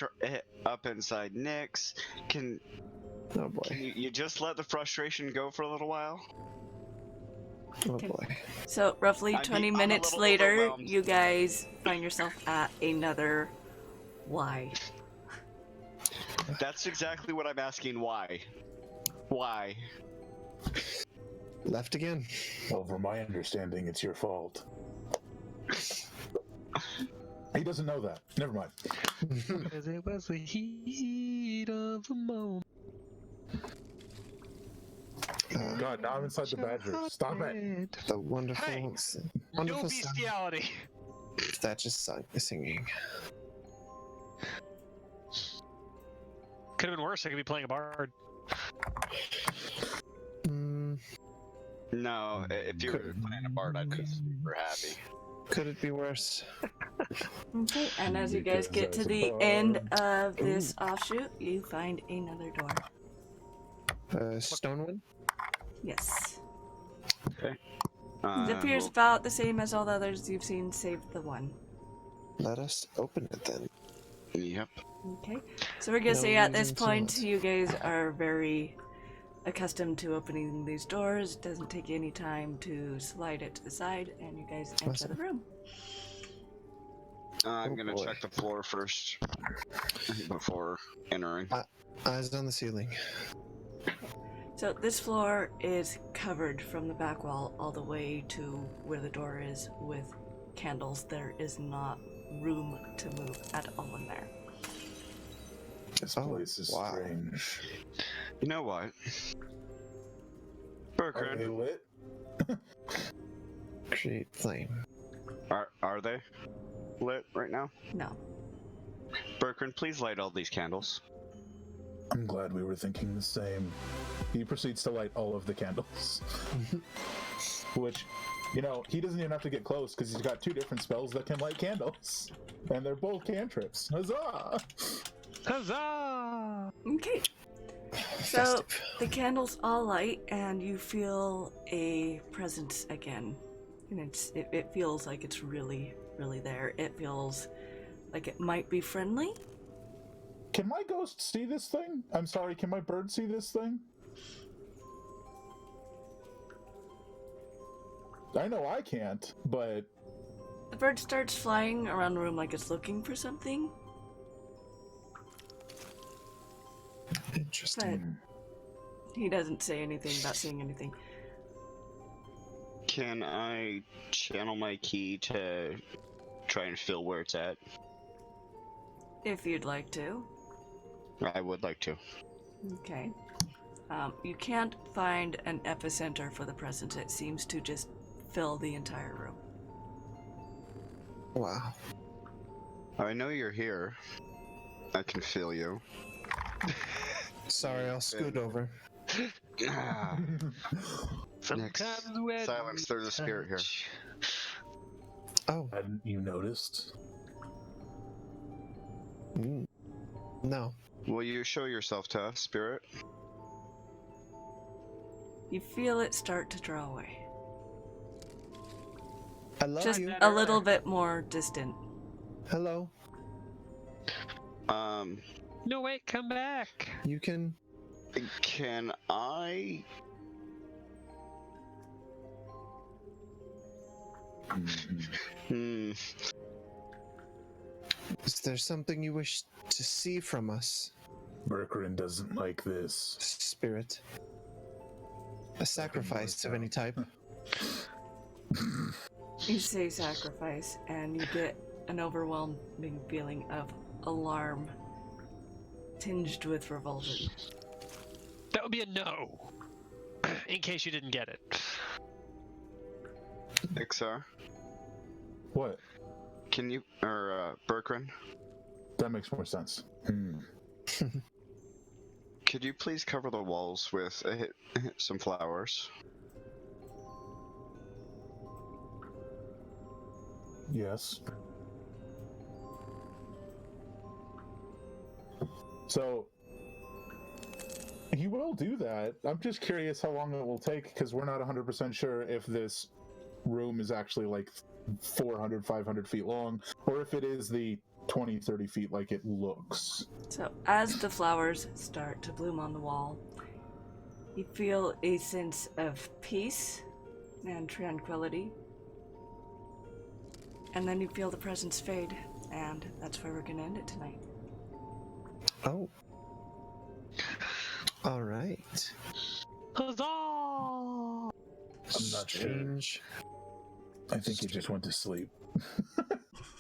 up inside Nyx. Can Oh boy. you just let the frustration go for a little while? Oh Okay. boy. So roughly I'm 20 a minutes little later, overwhelmed. you guys find yourself at another Y. That's exactly what I'm asking. Why? Why? Left again. Well, from my understanding, it's your fault. He doesn't know that. Never mind. Because it was the heat of the moment. God, now I'm inside the badger. Stop it. The wonderful, Hey, wonderful No sound bestiality. Thatch is singing. Could have been worse. I could be playing a bard. No, if you were playing a bard, I'd be super happy. Could it be worse? Okay, and as you guys Because get to as a the end bard. of this offshoot, you find another door. Stone one? Yes. Okay. It appears about the same as all the others you've seen, save the one. Let us open it then. Yep. Okay. So we're gonna No say at this reason to point, not. you guys are very accustomed to opening these doors. It doesn't take any time to slide it to the side, and you guys enter the room. I'm Oh, gonna boy. check the floor first before entering. Eyes on the ceiling. So this floor is covered from the back wall all the way to where the door is with candles. There is not room to move at all in there. This Oh, place is wow. strange. You know what? Are they Berkrun, lit? Create flame. are they lit right now? No. Berkrun, please light all these candles. I'm glad we were thinking the same. He proceeds to light all of the candles. Which, you know, he doesn't even have to get close because he's got 2 different spells that can light candles. And they're both cantrips. Huzzah! Huzzah! Okay. So Festive. the candles all light, and you feel a presence again, and it feels like it's really, really there. It feels like it might be friendly. Can my ghost see this thing? I'm sorry, can my bird see this thing? I know I can't, but The bird starts flying around the room like it's looking for something. Interesting. He doesn't say anything about seeing anything. Can I channel my key to try and feel where it's at? If you'd like to. I would like to. Okay. You can't find an epicenter for the presence. It seems to just fill the entire room. Wow. I know you're here. I can feel you. Sorry, I'll scoot over. Ah, Sometimes when silence through the spirit here. touch. Oh, hadn't you noticed? no. Will you show yourself to us, spirit? You feel it start to draw away. I love Just you. a little bit more distant. Hello. No, wait, come back. You can. Can I? Hmm. Is there something you wish to see from us, Berkrun doesn't like this. spirit? A sacrifice of any type? You say sacrifice, and you get an overwhelming feeling of alarm tinged with revulsion. That would be a no. In case you didn't get it. Ixar, What? can you, or Berkrun, That makes more sense. could you please cover the walls with some flowers? Yes. So, he will do that. I'm just curious how long it will take, because we're not 100% sure if this room is actually like 400, 500 feet long, or if it is the 20, 30 feet like it looks. So, as the flowers start to bloom on the wall, you feel a sense of peace and tranquility. And then you feel the presence fade, and that's where we're going to end it tonight. Oh. All right. Huzzah! I'm not sure. Strange. I think he just went to sleep.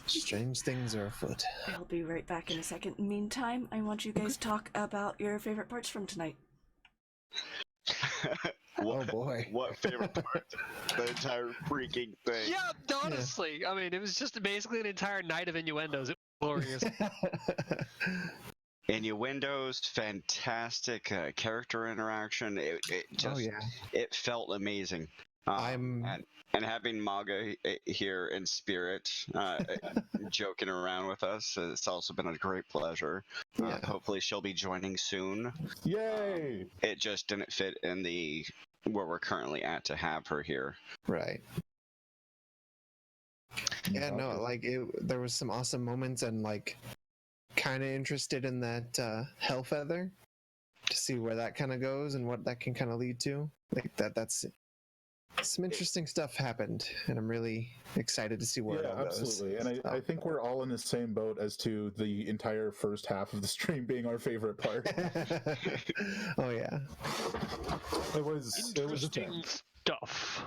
Strange things are afoot. I'll be right back in a second. Meantime, I want you guys to talk about your favorite parts from tonight. Oh boy. What favorite part? The entire freaking thing. Yeah, honestly. I mean, it was just basically an entire night of innuendos. It was glorious. Innuendos, fantastic character interaction. It just, Oh yeah. it felt amazing. And having Maga here in spirit, joking around with us, it's also been a great pleasure. Yeah. Hopefully she'll be joining soon. Yay! It just didn't fit in the where we're currently at to have her here. Right. Yeah, no, like there was some awesome moments, and like kind of interested in that hell feather to see where that kind of goes and what that can kind of lead to. Like that's some interesting stuff happened, and I'm really excited to see where it all goes. Absolutely. And I think we're all in the same boat as to the entire first half of the stream being our favorite part. Oh yeah, It was Interesting stuff.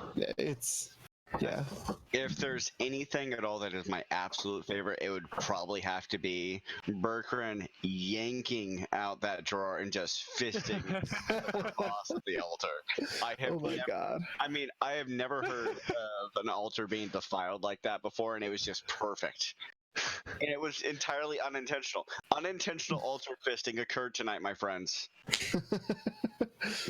Yeah. If there's anything at all that is my absolute favorite, it would probably have to be Berkeran yanking out that drawer and just fisting the boss of the altar. Oh my god. I mean, I have never heard of an altar being defiled like that before, and it was just perfect. And it was entirely unintentional. Unintentional altar fisting occurred tonight, my friends.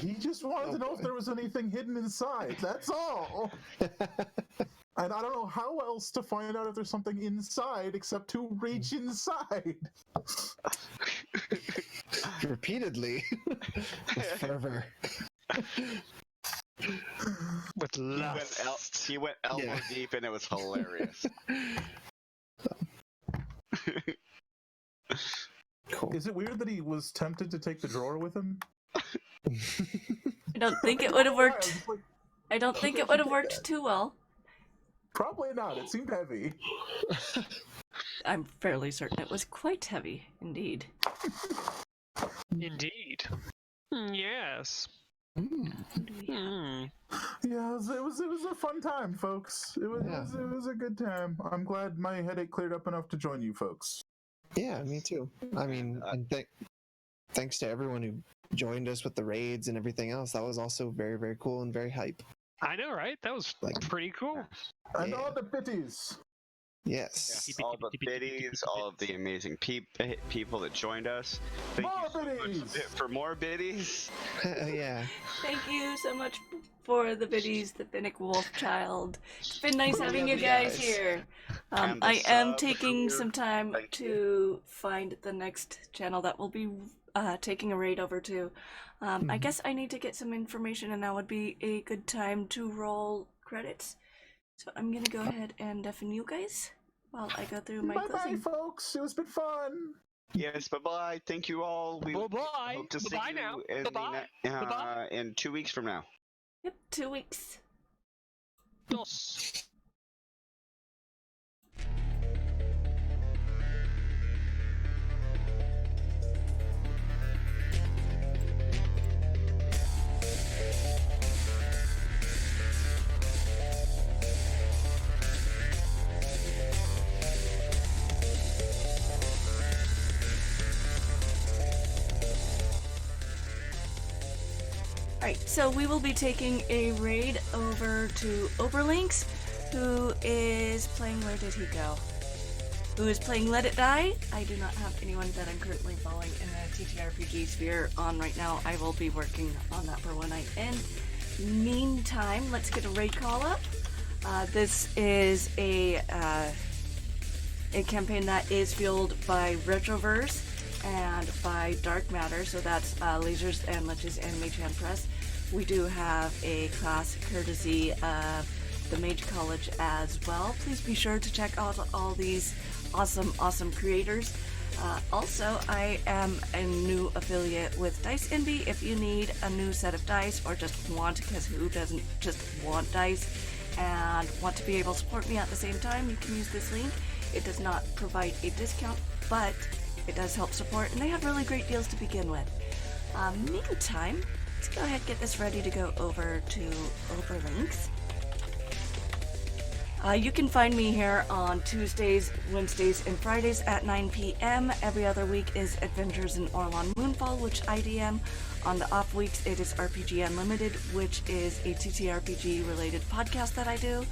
He just wanted to know if there was anything hidden inside. That's all. And I don't know how else to find out if there's something inside except to reach inside. Repeatedly. With fervor. With lust. He went elbow deep, and it was hilarious. Cool. Is it weird that he was tempted to take the drawer with him? I don't think it would have worked. I don't think it would have worked too well. Probably not. It seemed heavy. I'm fairly certain it was quite heavy, indeed. Indeed. Yes. Yeah, it was a fun time, folks. It was a good time. I'm glad my headache cleared up enough to join you folks. Yeah, me too. I mean, and thanks to everyone who joined us with the raids and everything else. That was also very, very cool and very hype. I know, right? That was pretty cool. And all the biddies. Yes. All the biddies, all of the amazing people that joined us. Thank you so much for more biddies. Yeah. Thank you so much for the biddies, the Finnick Wolfchild. It's been nice having you guys here. I am taking some time to find the next channel that will be taking a raid over to. I guess I need to get some information, and that would be a good time to roll credits. So I'm gonna go ahead and deafen you guys while I go through my closing. Bye, folks. It was been fun. Yes, bye-bye. Thank you all. We hope to see you in 2 weeks from now. Yep, 2 weeks. Dos. Alright, so we will be taking a raid over to Oberlinks, who is playing, where did he go? Who is playing Let It Die. I do not have anyone that I'm currently following in the TTRPG sphere on right now. I will be working on that for when I end. Meantime, let's get a raid call up. This is a campaign that is fueled by Retroverse and by Dark Matter, so that's Lasers and Liches and Mage Hand Press. We do have a class courtesy of the Mage College as well. Please be sure to check out all these awesome creators. Also, I am a new affiliate with Dice Indie. If you need a new set of dice, or just want, because who doesn't just want dice, and want to be able to support me at the same time, you can use this link. It does not provide a discount, but it does help support, and they have really great deals to begin with. Meantime, let's go ahead and get this ready to go over to Overlinks. You can find me here on Tuesdays, Wednesdays, and Fridays at 9 p.m. Every other week is Adventures in Orilond Moonfall, which I DM. On the off weeks, it is RPG Unlimited, which is a TTRPG-related podcast that I do.